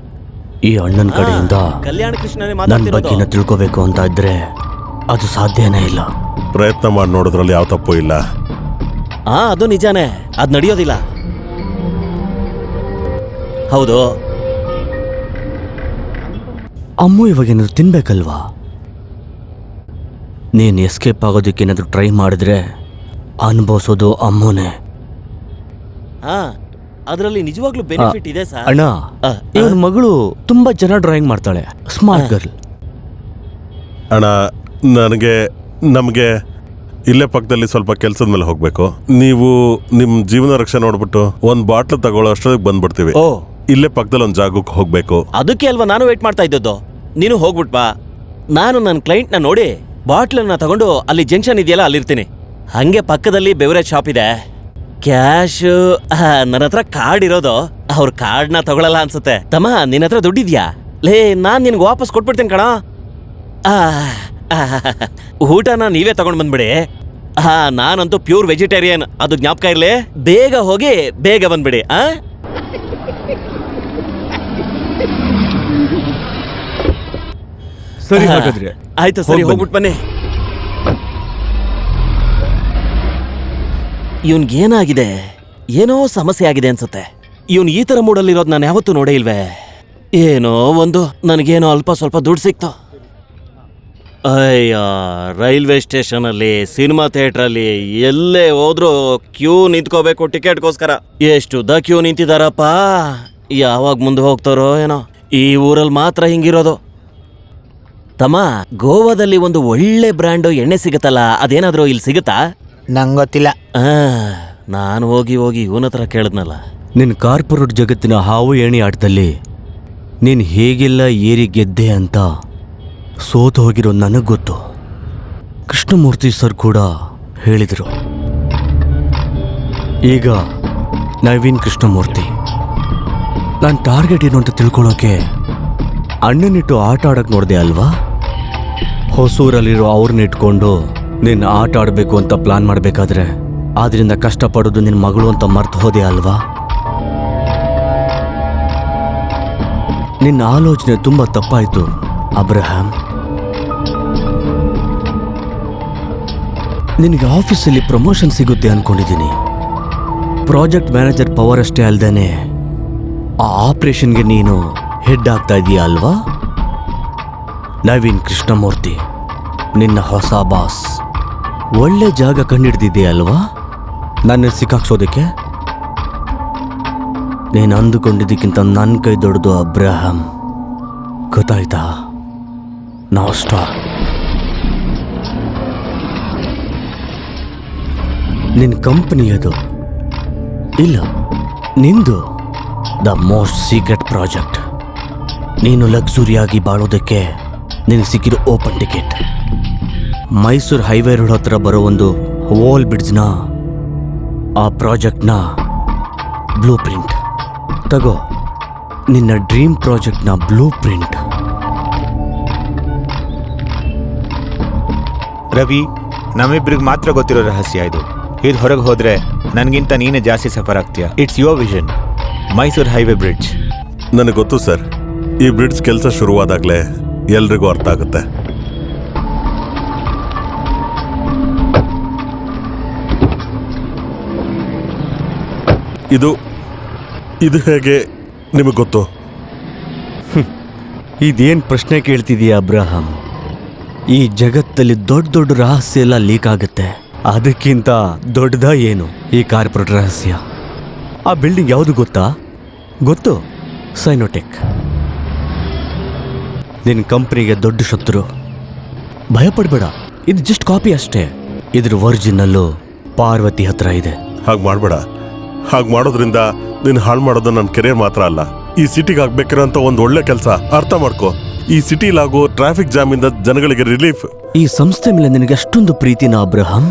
ಈ ಅಣ್ಣನ ಕಡೆಯಿಂದ ಕಲ್ಯಾಣ ಕೃಷ್ಣನೇ ನನ್ನ ಮಾತಾಡ್ತಿರೋದು. ಬಗ್ಗೆನ ತಿಳ್ಕೋಬೇಕು ಅಂತ ಇದ್ರೆ ಅದು ಸಾಧ್ಯನೇ ಇಲ್ಲ. ಪ್ರಯತ್ನ ಮಾಡಿ ನೋಡೋದ್ರಲ್ಲಿ ಯಾವ ತಪ್ಪು ಇಲ್ಲ. ಅದು ನಿಜಾನೇ, ಅದ್ ನಡೆಯೋದಿಲ್ಲ. ಹೌದು, ಅಮ್ಮು ಇವಾಗೇನಾದ್ರು ತಿನ್ಬೇಕಲ್ವಾ? ನೀನ್ ಎಸ್ಕೇಪ್ ಆಗೋದಕ್ಕೆ ಏನಾದ್ರು ಟ್ರೈ ಮಾಡಿದ್ರೆ ಅನುಭವಿಸೋದು ಅಮ್ಮನೇ. ಅದರಲ್ಲಿ ನಿಜವಾಗ್ಲೂ ಬೆನಿಫಿಟ್ ಇದೆ ಸರ್. ಅಣ್ಣ, ಇವನ್ ಮಗಳು ತುಂಬಾ ಚೆನ್ನಾಗಿ ಡ್ರಾಯಿಂಗ್ ಮಾಡ್ತಾಳೆ, ಸ್ಮಾರ್ಟ್ ಗರ್ಲ್. ಅಣ್ಣ, ನಮಗೆ ಇಲ್ಲೇ ಪಕ್ಕದಲ್ಲಿ ಸ್ವಲ್ಪ ಕೆಲಸದ ಮೇಲೆ ಹೋಗ್ಬೇಕು. ನೀವು ನಿಮ್ಮ ಜೀವನ ರಕ್ಷಣೆ ನೋಡ್ಬಿಟ್ಟು ಒಂದು ಬಾಟ್ಲು ತಗೊಳ್ಳೋ ಅಷ್ಟೊತ್ತಿಗೆ ಬಂದ್ಬಿಡ್ತೀವಿ. ಓ, ಇಲ್ಲೇ ಪಕ್ಕದಲ್ಲಿ ಒಂದು ಜಾಗಕ್ಕೆ ಹೋಗ್ಬೇಕು. ಅದಕ್ಕೆ ಅಲ್ವಾ ನಾನು ವೇಟ್ ಮಾಡ್ತಾ ಇದ್ದದ್ದು. ನೀನು ಹೋಗ್ಬಿಟ್ ಬಾ. ನಾನು ನನ್ನ ಕ್ಲೈಂಟ್ನ ನೋಡಿ ಬಾಟ್ಲನ್ನ ತಗೊಂಡು ಅಲ್ಲಿ ಜಂಕ್ಷನ್ ಇದೆಯಲ್ಲ ಅಲ್ಲಿರ್ತೀನಿ. ಹಂಗೆ ಪಕ್ಕದಲ್ಲಿ ಬೆವರೇಜ್ ಶಾಪ್ ಇದೆ. ಕ್ಯಾಶ್ ನನ್ನ ಹತ್ರ ಕಾರ್ಡ್ ಇರೋದು. ಅವ್ರ ಕಾರ್ಡ್ನ ತಗೊಳಲ್ಲ ಅನ್ಸುತ್ತೆ. ತಮ್ಮ, ನಿನ್ನ ಹತ್ರ ದುಡ್ಡಿದ್ಯಾ? ಲೇ, ನಾನ್ ನಿನ್ಗೆ ವಾಪಸ್ ಕೊಟ್ಬಿಡ್ತೀನಿ ಕಣ. ಊಟನ ನೀವೇ ತಗೊಂಡ್ ಬಂದ್ಬಿಡಿ. ನಾನಂತೂ ಪ್ಯೂರ್ ವೆಜಿಟೇರಿಯನ್, ಅದು ಜ್ಞಾಪಕ ಇರ್ಲಿ. ಬೇಗ ಹೋಗಿ ಬೇಗ ಬಂದ್ಬಿಡಿ. ಸರಿ ಹಾಗಾದ್ರೆ ಆಯ್ತು, ಸರಿ, ಹೋಗ್ಬಿಟ್ಟು ಬನ್ನಿ. ಇವನ್ಗೇನಾಗಿದೆ? ಏನೋ ಸಮಸ್ಯೆ ಆಗಿದೆ ಅನ್ಸುತ್ತೆ. ಇವನ್ ಈ ತರ ಮೂಡಲ್ಲಿರೋದು ನಾನು ಯಾವತ್ತೂ ನೋಡೇ ಇಲ್ವೇ. ಏನೋ ಒಂದು ನನಗೇನೋ ಅಲ್ಪ ಸ್ವಲ್ಪ ದುಡ್ಡು ಸಿಕ್ತು. ಅಯ್ಯ, ರೈಲ್ವೆ ಸ್ಟೇಷನ್ ಅಲ್ಲಿ, ಸಿನಿಮಾ ಥಿಯೇಟರ್ ಅಲ್ಲಿ, ಎಲ್ಲೇ ಹೋದ್ರು ಕ್ಯೂ ನಿಂತ್ಕೋಬೇಕು ಟಿಕೆಟ್ಗೋಸ್ಕರ. ಎಷ್ಟುದ್ದ ಕ್ಯೂ ನಿಂತಿದಾರಪ್ಪ. ಯಾವಾಗ ಮುಂದೆ ಹೋಗ್ತಾರೋ ಏನೋ. ಈ ಊರಲ್ಲಿ ಮಾತ್ರ ಹಿಂಗಿರೋದು. ತಮ್ಮ, ಗೋವಾದಲ್ಲಿ ಒಂದು ಒಳ್ಳೆ ಬ್ರ್ಯಾಂಡು ಎಣ್ಣೆ ಸಿಗುತ್ತಲ್ಲ, ಅದೇನಾದ್ರೂ ಇಲ್ಲಿ ಸಿಗುತ್ತಾ? ನಂಗೊತ್ತಿಲ್ಲ. ನಾನು ಹೋಗಿ ಇವನ ಹತ್ರ ಕೇಳಿದ್ನಲ್ಲ. ನಿನ್ನ ಕಾರ್ಪೊರೇಟ್ ಜಗತ್ತಿನ ಹಾವು ಏಣಿ ಆಟದಲ್ಲಿ ನೀನು ಹೇಗೆಲ್ಲ ಏರಿ ಗೆದ್ದೆ ಅಂತ ಸೋತು ಹೋಗಿರೋ ನನಗೆ ಗೊತ್ತು. ಕೃಷ್ಣಮೂರ್ತಿ ಸರ್ ಕೂಡ ಹೇಳಿದರು. ಈಗ ನವೀನ್ ಕೃಷ್ಣಮೂರ್ತಿ ನನ್ನ ಟಾರ್ಗೆಟ್ ಏನು ಅಂತ ತಿಳ್ಕೊಳ್ಳೋಕೆ ಅಣ್ಣನಿಟ್ಟು ಆಟ ಆಡಕ್ಕೆ ನೋಡಿದೆ ಅಲ್ವಾ? ಹೊಸೂರಲ್ಲಿರೋ ಅವ್ರನ್ನ ಇಟ್ಕೊಂಡು ನಿನ್ನ ಆಟ ಆಡಬೇಕು ಅಂತ ಪ್ಲಾನ್ ಮಾಡಬೇಕಾದ್ರೆ ಆದ್ರಿಂದ ಕಷ್ಟಪಡೋದು ನಿನ್ನ ಮಗಳು ಅಂತ ಮರ್ತು ಹೋದೆ ಅಲ್ವಾ? ನಿನ್ನ ಆಲೋಚನೆ ತುಂಬ ತಪ್ಪಾಯಿತು ಅಬ್ರಹಾಂ. ನಿನಗೆ ಆಫೀಸಲ್ಲಿ ಪ್ರಮೋಷನ್ ಸಿಗುತ್ತೆ ಅನ್ಕೊಂಡಿದ್ದೀನಿ. ಪ್ರಾಜೆಕ್ಟ್ ಮ್ಯಾನೇಜರ್ ಪವರ್ ಅಷ್ಟೇ ಅಲ್ದೇನೆ ಆ ಆಪರೇಷನ್ಗೆ ನೀನು ಹೆಡ್ ಆಗ್ತಾ ಇದೀಯ ಅಲ್ವಾ? ನವೀನ್ ಕೃಷ್ಣಮೂರ್ತಿ ನಿನ್ನ ಹೊಸ ಬಾಸ್. ಒಳ್ಳೆ ಜಾಗ ಕಂಡಿಡ್ದಿದ್ದೆ ಅಲ್ವಾ ನನ್ನ ಸಿಕ್ಕಾಕ್ಸೋದಕ್ಕೆ? ನೀನು ಅಂದುಕೊಂಡಿದ್ದಕ್ಕಿಂತ ನನ್ನ ಕೈ ದೊಡ್ಡದು ಅಬ್ರಹಾಂ, ಗೊತ್ತಾಯ್ತಾ? ನಾವು ಸ್ಟಾಪ್. ನಿನ್ನ ಕಂಪನಿಯದು ಇಲ್ಲ, ನಿಂದು ದ ಮೋಸ್ಟ್ ಸೀಕ್ರೆಟ್ ಪ್ರಾಜೆಕ್ಟ್. ನೀನು ಲಕ್ಸುರಿಯಾಗಿ ಬಾಳೋದಕ್ಕೆ ನಿನಗೆ ಸಿಕ್ಕಿರೋ open ticket. Mysuru highway road ಹತ್ರ ಬರೋ ಒಂದು ವಾಲ್ ಬ್ರಿಡ್ಜ್ನ, ಆ ಪ್ರಾಜೆಕ್ಟ್ನ ಬ್ಲೂ ಪ್ರಿಂಟ್ ತಗೋ. ನಿನ್ನ ಡ್ರೀಮ್ ಪ್ರಾಜೆಕ್ಟ್ನ ಬ್ಲೂ ಪ್ರಿಂಟ್. ರವಿ, ನಮ್ಮಿಬ್ರಿಗೆ ಮಾತ್ರ ಗೊತ್ತಿರೋ ರಹಸ್ಯ ಇದು. ಇದು ಹೊರಗೆ ಹೋದ್ರೆ ನನಗಿಂತ ನೀನೇ ಜಾಸ್ತಿ ಸಫರ್ ಆಗ್ತೀಯ. It's your vision, Mysuru highway bridge. ನನಗೆ ಗೊತ್ತು ಸರ್, ಈ ಬ್ರಿಡ್ಜ್ ಕೆಲಸ ಶುರುವಾದಾಗಲೇ ಎಲ್ರಿಗೂ ಅರ್ಥ ಆಗುತ್ತೆ. ಇದು ಹೇಗೆ ನಿಮಗೆ ಗೊತ್ತು? ಇದೇನು ಪ್ರಶ್ನೆ ಕೇಳ್ತಿದೀಯ ಅಬ್ರಹಾಂ? ಈ ಜಗತ್ತಲ್ಲಿ ದೊಡ್ಡ ದೊಡ್ಡ ರಹಸ್ಯ ಎಲ್ಲ ಲೀಕ್ ಆಗುತ್ತೆ. ಅದಕ್ಕಿಂತ ದೊಡ್ಡದ ಏನು ಈ ಕಾರ್ಪೊರೇಟ್ ರಹಸ್ಯ? ಆ ಬಿಲ್ಡಿಂಗ್ ಯಾವುದು ಗೊತ್ತಾ? ಗೊತ್ತು, ಸೈನೋಟೆಕ್. ನಿನ್ನ ಕಂಪ್ನಿಗೆ ದೊಡ್ಡ ಶತ್ರು. ಭಯಪಡಬೇಡ, ಇದು ಜಸ್ಟ್ ಕಾಪಿ ಅಷ್ಟೇ. ಇದ್ರ ಒರಿಜಿನಲ್ಲು ಪಾರ್ವತಿ ಹತ್ರ ಇದೆ. ಹಾಗೆ ಮಾಡಬೇಡ. ಹಾಗೆ ಮಾಡೋದ್ರಿಂದ ನೀನು ಹಾಳು ಮಾಡೋದು ನನ್ನ ಕೆರಿಯರ್ ಮಾತ್ರ ಅಲ್ಲ, ಈ ಸಿಟಿಗೆ ಆಗ್ಬೇಕಿರೋಂಥ ಒಂದು ಒಳ್ಳೆ ಕೆಲಸ. ಅರ್ಥ ಮಾಡ್ಕೋ, ಈ ಸಿಟಿಲಾಗೋ ಟ್ರಾಫಿಕ್ ಜಾಮಿಂದ ಜನಗಳಿಗೆ ರಿಲೀಫ್. ಈ ಸಂಸ್ಥೆ ಮೇಲೆ ನಿನಗೆ ಅಷ್ಟೊಂದು ಪ್ರೀತಿನ ಅಬ್ರಹಾಂ?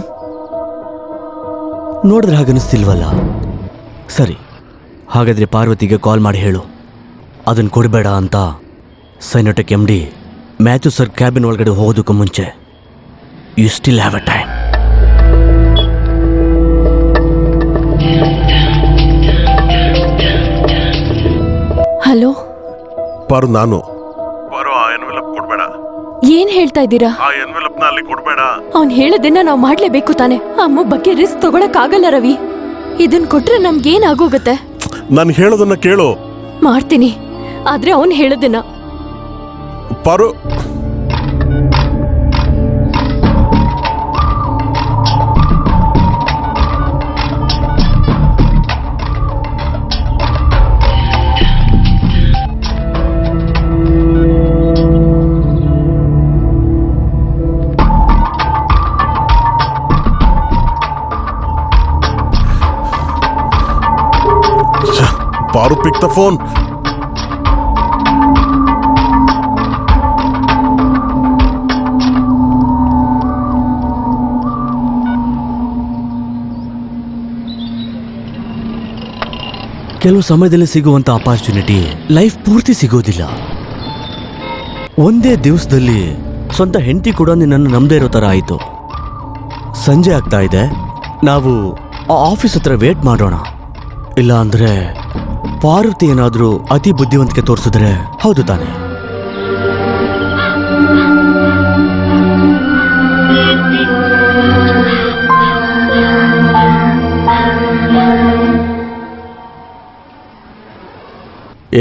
ನೋಡಿದ್ರೆ ಹಾಗನ್ನಿಸ್ತಿಲ್ವಲ್ಲ? ಸರಿ, ಹಾಗಾದ್ರೆ ಪಾರ್ವತಿಗೆ ಕಾಲ್ ಮಾಡಿ ಹೇಳು, ಅದನ್ನು ಕೊಡಬೇಡ ಅಂತ. Synotech MD Mathew sir cabin ಒಳಗಡೆ ಹೋಗೋದಕ್ಕೂ ಮುಂಚೆ you still have a time. Hello Paru, ನಾನು ಪಾರು, ಆ ಎನ್ವೆಲಪ್ ಕೊಡಬೇಡ. ಏನ್ ಹೇಳ್ತಾ ಇದ್ದೀರಾ? ಆ ಎನ್ವೆಲಪ್ನ ಅಲ್ಲಿ ಕೊಡಬೇಡ. ಅವ್ನ್ ಹೇಳೋದನ್ನ ನಾವು ಮಾಡ್ಲೇಬೇಕು ತಾನೆ. ಅಮ್ಮ ಬಗ್ಗೆ ರಿಸ್ಕ್ ತಗೊಳಕ್ ಆಗಲ್ಲ ರವಿ. ಇದನ್ ಕೊಟ್ರೆ ನಮ್ಗೇನ್ ಆಗೋಗತ್ತೆ? ನಾನು ಹೇಳೋದನ್ನ ಕೇಳು. ಮಾಡ್ತೀನಿ, ಆದ್ರೆ ಅವ್ನ್ ಹೇಳೋದನ್ನ. ಪಾರು, Paru, pick the phone. ಕೆಲವು ಸಮಯದಲ್ಲಿ ಸಿಗುವಂತ ಅಪಾರ್ಚುನಿಟಿ ಲೈಫ್ ಪೂರ್ತಿ ಸಿಗೋದಿಲ್ಲ. ಒಂದೇ ದಿವಸದಲ್ಲಿ ಸ್ವಂತ ಹೆಂಡತಿ ಕೂಡ ನಿನ್ನನ್ನು ನಂಬದೇ ಇರೋ ಥರ ಆಯಿತು. ಸಂಜೆ ಆಗ್ತಾ ಇದೆ, ನಾವು ಆ ಆಫೀಸ್ ಹತ್ರ ವೇಟ್ ಮಾಡೋಣ. ಇಲ್ಲ ಅಂದ್ರೆ ಪಾರ್ವತಿ ಏನಾದರೂ ಅತಿ ಬುದ್ಧಿವಂತಿಕೆ ತೋರಿಸಿದ್ರೆ ಹೌದು ತಾನೆ?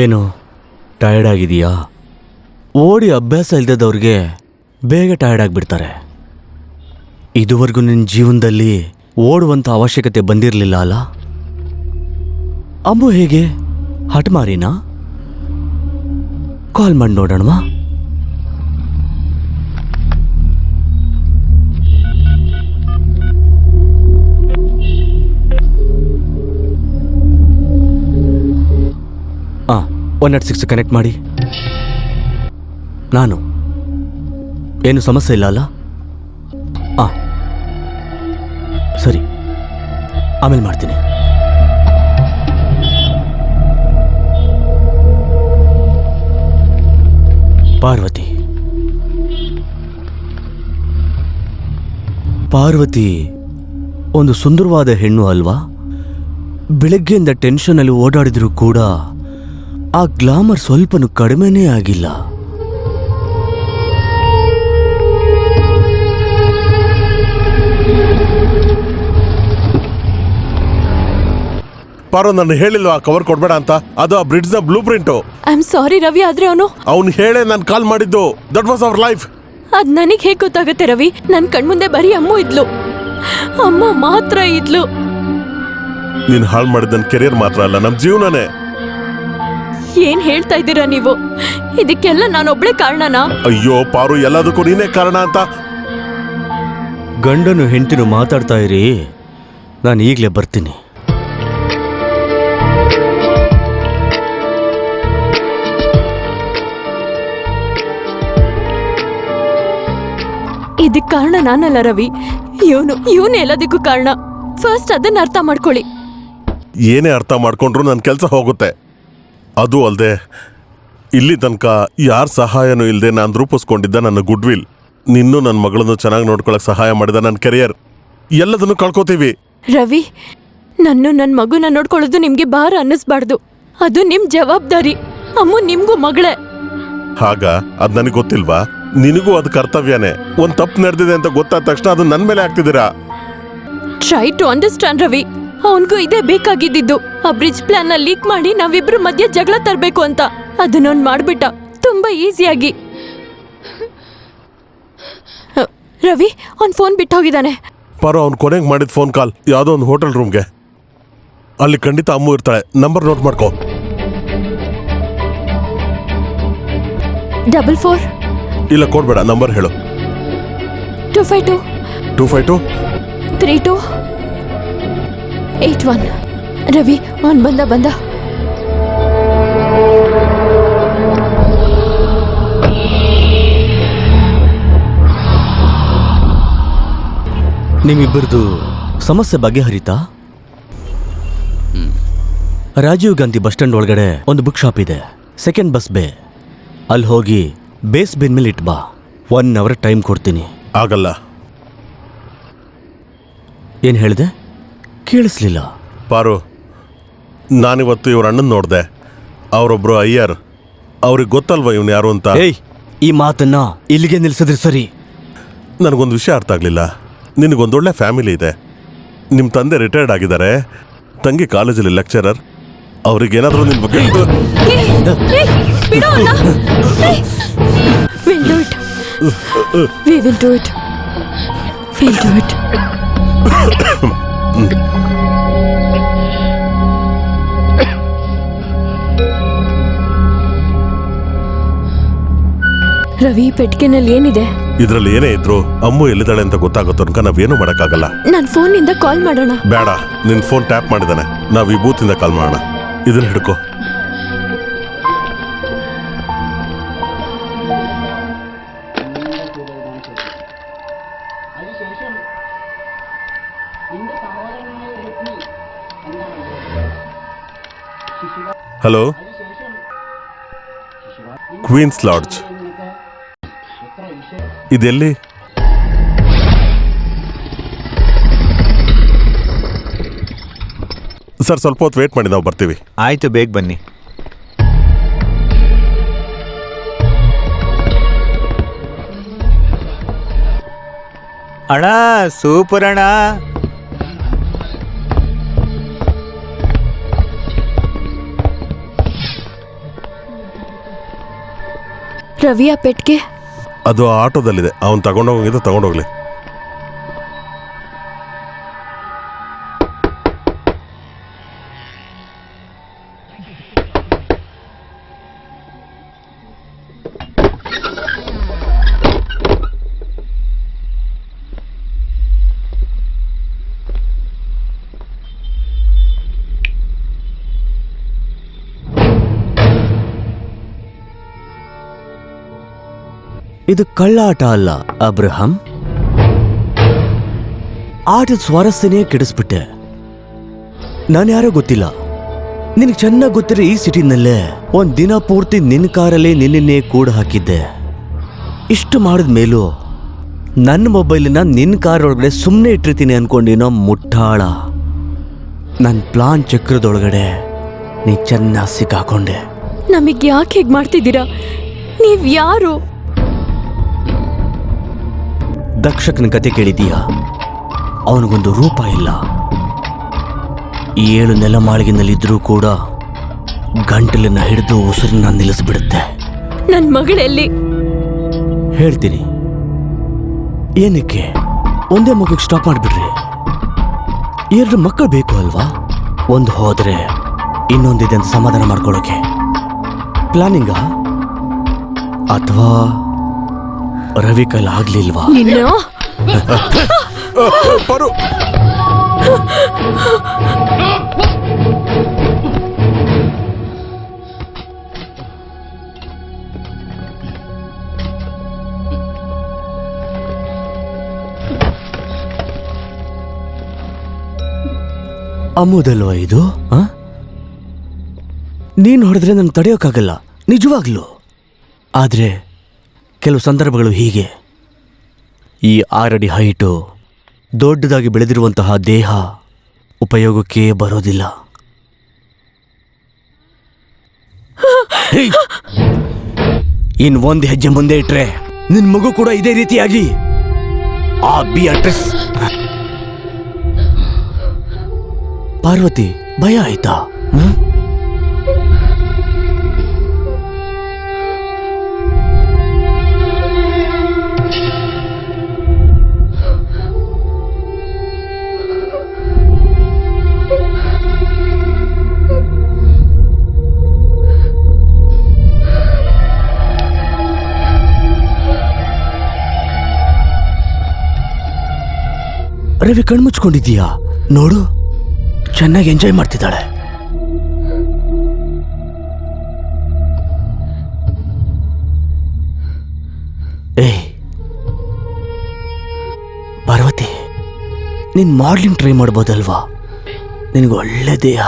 ಏನು ಟಯರ್ಡ್ ಆಗಿದೆಯಾ? ಓಡಿ ಅಭ್ಯಾಸ ಇಲ್ದದವ್ರಿಗೆ ಬೇಗ ಟಯರ್ಡ್ ಆಗಿಬಿಡ್ತಾರೆ. ಇದುವರೆಗೂ ನಿನ್ನ ಜೀವನದಲ್ಲಿ ಓಡುವಂಥ ಅವಶ್ಯಕತೆ ಬಂದಿರಲಿಲ್ಲ ಅಲ್ಲ? ಅಮ್ಮು ಹೇಗೆ ಹಠಮಾರಿನಾ? ಕಾಲ್ ಮಾಡಿ ನೋಡೋಣವಾ? ಹಾಂ, 106 ಕನೆಕ್ಟ್ ಮಾಡಿ. ನಾನು ಏನು ಸಮಸ್ಯೆ ಇಲ್ಲ ಅಲ್ಲ? ಹಾಂ ಸರಿ, ಆಮೇಲೆ ಮಾಡ್ತೀನಿ. ಪಾರ್ವತಿ ಒಂದು ಸುಂದರವಾದ ಹೆಣ್ಣು ಅಲ್ವಾ? ಬೆಳಗ್ಗೆಯಿಂದ ಟೆನ್ಷನಲ್ಲಿ ಓಡಾಡಿದ್ರೂ ಕೂಡ ಆ ಗ್ಲಾಮರ್ ಸ್ವಲ್ಪನೂ ಕಡಿಮೆನೇ ಆಗಿಲ್ಲ. ಪಾರು, ನಾನು ಹೇಳಿಲ್ವಾ ಕವರ್ ಕೊಡ್ಬೇಡ ಅಂತ? ಅದು ಆ ಬ್ರಿಡ್ಜ್ ನ blue print. I am sorry Ravi, ಆದ್ರೆ ಅವ್ನು ಹೇಳೇ ನಾನು ಕಾಲ್ ಮಾಡಿದ್ದು. That was our life. ಅದ್ ನನಗ್ ಹೇಗ್ ಗೊತ್ತಾಗುತ್ತೆ ರವಿ? ನನ್ ಕಣ್ಮುಂದೆ ಬರೀ ಅಮ್ಮ ಇದ್ಲು, ಅಮ್ಮ ಮಾತ್ರ ಇದ್ಲು. ನೀನ್ ಹಾಳು ಮಾಡಿದ ನನ್ನ ಕೆರಿಯರ್ ಮಾತ್ರ ಅಲ್ಲ, ನಮ್ ಜೀವನನೇ. ಏನ್ ಹೇಳ್ತಾ ಇದ್ದೀರಾ ನೀವು? ಇದಕ್ಕೆಲ್ಲ ನಾನೊಬ್ಳೆ ಕಾರಣನಾ? ಅಯ್ಯೋ ಪಾರು, ಎಲ್ಲದಕ್ಕೂ ನೀನೇ ಕಾರಣ ಅಂತ. ಗಂಡನು ಹೆಂಡತಿನು ಮಾತಾಡ್ತಾ ಇರಿ, ನಾನು ಈಗಲೇ ಬರ್ತೀನಿ. ಇದಕ್ ಕಾರಣ ನಾನಲ್ಲ ರವಿ, ಇವನು ಎಲ್ಲದಕ್ಕೂ ಕಾರಣ. ಫಸ್ಟ್ ಅದನ್ನ ಅರ್ಥ ಮಾಡ್ಕೊಳ್ಳಿ. ಏನೇ ಅರ್ಥ ಮಾಡ್ಕೊಂಡ್ರು ನನ್ನ ಕೆಲಸ ಹೋಗುತ್ತೆ. ಅದು ಅಲ್ಲದೆ ಇಲ್ಲಿ ತನಕ ಯಾರ ಸಹಾಯನೂ ಇಲ್ಲದೆ ನಾನು ರೂಪಿಸ್ಕೊಂಡಿದ್ದ ನನ್ನ ಗುಡ್ ವಿಲ್, ನಿನ್ನೂ ನನ್ನ ಮಗಳನ್ನು ಚೆನ್ನಾಗಿ ನೋಡ್ಕೊಳಕ್ ಸಹಾಯ ಮಾಡಿದ ನನ್ನ ಕೆರಿಯರ್, ಎಲ್ಲದನ್ನು ಕಳ್ಕೊತೀವಿ. ರವಿ, ನನ್ನ ಮಗುನ ನೋಡ್ಕೊಳ್ಳೋದು ನಿಮ್ಗೆ ಭಾರ ಅನ್ನಿಸ್ಬಾರ್ದು. ಅದು ನಿಮ್ ಜವಾಬ್ದಾರಿ. ಅಮ್ಮ ನಿಮ್ಗೂ ಮಗಳೇ. ಹಾಗ ಅದ್ ನನಗೆ ಗೊತ್ತಿಲ್ವಾ? ನಿನಗೂ ಅದು ಕರ್ತವ್ಯನೇ. ಒಂದ್ ತಪ್ಪು ನಡೆದಿದೆ ಅಂತ ಗೊತ್ತಾದ ತಕ್ಷಣ ಅದು ನನ್ನ ಮೇಲೆ ಹಾಕ್ತಿದ್ದೀರಾ. Try to understand Ravi. ಅವನ್ಗೂ ಇದೇ ಬೇಕಾಗಿದ್ದು. ಆ ಬ್ರಿಡ್ಜ್ ಪ್ಲಾನ್ ನ ಲೀಕ್ ಮಾಡಿ ನಾವಿಬ್ರು ಮಧ್ಯೆ ಜಗಳ ತರಬೇಕು ಅಂತ. ಅದನ್ನೊಂದು ಮಾಡ್ಬಿಟ್ಟ ತುಂಬಾ ಈಸಿಯಾಗಿ. ರವಿ ಅವ್ನ್ ಫೋನ್ ಬಿಟ್ಟು ಹೋಗಿದ್ದಾನೆ. ಪಾರು, ಅವ್ನು ಕೊನೆಗೆ ಮಾಡಿದ ಫೋನ್ ಕಾಲ್ ಯಾವುದೋ ಒಂದು ಹೋಟೆಲ್ ರೂಮ್ಗೆ. ಅಲ್ಲಿ ಖಂಡಿತ ಅಮ್ಮು ಇರ್ತಾಳೆ. ನಂಬರ್ ನೋಟ್ ಮಾಡ್ಕೋ. 44 ಇಲ್ಲ ಕೊಡ್ಬೇಡ, ನಂಬರ್ ಹೇಳು. 252 252 3281. ರವಿ ಅವ್ನ್ ಬಂದ. ನಿಮ್ಮಿಬ್ಬರದು ಸಮಸ್ಯೆ ಬಗೆಹರಿತಾ? ರಾಜೀವ್ ಗಾಂಧಿ ಬಸ್ ಸ್ಟ್ಯಾಂಡ್ ಒಳಗಡೆ ಒಂದು ಬುಕ್ ಶಾಪ್ ಇದೆ, ಸೆಕೆಂಡ್ ಬಸ್ ಬೇ. ಅಲ್ಲಿ ಹೋಗಿ ಬೇಸ್ ಬಿನ್ ಮೇಲೆ ಇಟ್ ಬಾ. 1 ಅವರ್ ಟೈಮ್ ಕೊಡ್ತೀನಿ. ಆಗಲ್ಲ. ಏನು ಹೇಳಿದೆ? ಕೇಳಿಸ್ಲಿಲ್ಲ. ಪಾರು, ನಾನಿವತ್ತು ಇವ್ರ ಅಣ್ಣನ್ ನೋಡಿದೆ. ಅವರೊಬ್ರು ಅಯ್ಯರ್. ಅವ್ರಿಗೆ ಗೊತ್ತಲ್ವ ಇವನು ಯಾರು ಅಂತ? ಏಯ್, ಈ ಮಾತನ್ನ ಇಲ್ಲಿಗೆ ನಿಲ್ಸಿದ್ರೆ ಸರಿ. ನನಗೊಂದು ವಿಷಯ ಅರ್ಥ ಆಗಲಿಲ್ಲ. ನಿನಗೊಂದೊಳ್ಳೆ ಫ್ಯಾಮಿಲಿ ಇದೆ. ನಿಮ್ಮ ತಂದೆ ರಿಟೈರ್ಡ್ ಆಗಿದ್ದಾರೆ, ತಂಗಿ ಕಾಲೇಜಲ್ಲಿ ಲೆಕ್ಚರರ್. ಅವ್ರಿಗೇನಾದರೂ ನಿನ್ನ ಬಗ್ಗೆ ರವಿ, ಪೆಟ್ಟಿಗೆನಲ್ಲಿ ಏನಿದೆ? ಇದ್ರಲ್ಲಿ ಏನೇ ಇದ್ರು ಅಮ್ಮು ಎಲ್ಲಿದ್ದಾಳೆ ಅಂತ ಗೊತ್ತಾಗೋ ತನಕ ನಾವೇನು ಮಾಡೋಕ್ಕಾಗಲ್ಲ. ನಾನು ಫೋನಿಂದ ಕಾಲ್ ಮಾಡೋಣ. ಬೇಡ, ನಿನ್ ಫೋನ್ ಟ್ಯಾಪ್ ಮಾಡಿದಾನೆ. ನಾವು ಈ ಬೂತಿಂದ ಕಾಲ್ ಮಾಡೋಣ. ಇದನ್ನ ಹಿಡ್ಕೋ. ಹಲೋ, ಕ್ವೀನ್ಸ್ ಲಾಡ್ಜ್ ಇದೆಲ್ಲಿ? ಸರ್, ಸ್ವಲ್ಪ ಹೊತ್ತು ವೇಟ್ ಮಾಡಿ, ನಾವು ಬರ್ತೀವಿ. ಆಯ್ತು, ಬೇಗ ಬನ್ನಿ. ಅಣ್ಣ, ಸೂಪರ್ ಅಣ್ಣ. ರವಿಯ ಪೆಟ್ಗೆ ಅದು ಆಟೋದಲ್ಲಿದೆ, ಅವನು ತಗೊಂಡೋಗಿದ್ದು ತಗೊಂಡೋಗ್ಲಿ. ಇದು ಕಳ್ಳಾಟ ಅಲ್ಲ ಅಬ್ರಹಂ. ಆಟದ ಸ್ವಾರಸ್ಯನೇ ಕೆಡಿಸ್ಬಿಟ್ಟೆ. ನಾನು ಯಾರೋ ಗೊತ್ತಿಲ್ಲ, ನಿನಗೆ ಚೆನ್ನಾಗಿ ಗೊತ್ತಿರೋ ಈ ಸಿಟಿನಲ್ಲೇ ಒಂದ್ ದಿನ ಪೂರ್ತಿ ನಿನ್ನ ಕಾರಲ್ಲೇ ನಿನ್ನೆ ಕೂಡ ಹಾಕಿದ್ದೆ. ಇಷ್ಟು ಮಾಡಿದ ಮೇಲೂ ನನ್ನ ಮೊಬೈಲನ್ನ ನಿನ್ನ ಕಾರ್ ಒಳಗಡೆ ಸುಮ್ಮನೆ ಇಟ್ಟಿರ್ತೀನಿ ಅನ್ಕೊಂಡಿನೋ ಮುಟ್ಟಾಳ. ನನ್ನ ಪ್ಲಾನ್ ಚಕ್ರದೊಳಗಡೆ ನೀ ಚೆನ್ನಾಗಿ ಸಿಕ್ಕಾಕೊಂಡೆ. ನಮಗೆ ಯಾಕೆ ಹೀಗೆ ಮಾಡ್ತಿದ್ದೀರಾ? ನೀವ್ ಯಾರು? ದಕ್ಷಕನ ಕತೆ ಕೇಳಿದೀಯಾ? ಅವನಿಗೊಂದು ರೂಪ ಇಲ್ಲ. 7 ನೆಲಮಾಳಿಗೆನಲ್ಲಿದ್ರೂ ಕೂಡ ಗಂಟಲನ್ನ ಹಿಡಿದು ಉಸಿರನ್ನ ನಿಲ್ಲಿಸ್ಬಿಡುತ್ತೆ. ನನ್ ಮಗಳೆಲ್ಲಿ? ಹೇಳ್ತೀನಿ. ಏನಕ್ಕೆ ಒಂದೇ ಮಗುಗೆ ಸ್ಟಾಪ್ ಮಾಡಿಬಿಡ್ರಿ? 2 ಮಕ್ಕಳು ಬೇಕು ಅಲ್ವಾ? ಒಂದು ಹೋದ್ರೆ ಇನ್ನೊಂದಿದೆ ಅಂತ ಸಮಾಧಾನ ಮಾಡ್ಕೊಳ್ಳೋಕೆ ಪ್ಲಾನಿಂಗ? ಅಥವಾ ರವಿ ಕೈಲಿ ಆಗ್ಲಿಲ್ವಾ? ಪರು, ಅಮ್ಮದಲ್ವಾ ಇದು? ನೀನು ಹೊಡೆದ್ರೆ ನಂಗೆ ತಡೆಯೋಕ್ಕಾಗಲ್ಲ ನಿಜವಾಗ್ಲೂ. ಆದ್ರೆ ಕೆಲವು ಸಂದರ್ಭಗಳು ಹೀಗೆ. ಈ 6 ಅಡಿ ಹೈಟು, ದೊಡ್ಡದಾಗಿ ಬೆಳೆದಿರುವಂತಹ ದೇಹ ಉಪಯೋಗಕ್ಕೆ ಬರೋದಿಲ್ಲ. ಒಂದು ಹೆಜ್ಜೆ ಮುಂದೆ ಇಟ್ರೆ ನಿನ್ ಮಗು ಕೂಡ ಇದೇ ರೀತಿಯಾಗಿ ಆ ಬಿಯಾಟ್ರಿಸ್. ಪಾರ್ವತಿ, ಭಯ ಆಯ್ತಾ? ರವಿ ಕಣ್ಮುಚ್ಕೊಂಡಿದ್ದೀಯಾ? ನೋಡು, ಚೆನ್ನಾಗಿ ಎಂಜಾಯ್ ಮಾಡ್ತಿದ್ದಾಳೆ. ಪಾರ್ವತಿ, ನೀನ್ ಮಾಡ್ಲಿಂಗ್ ಟ್ರೈ ಮಾಡ್ಬೋದಲ್ವಾ? ನಿನಗೆ ಒಳ್ಳೆ ದೇಹ,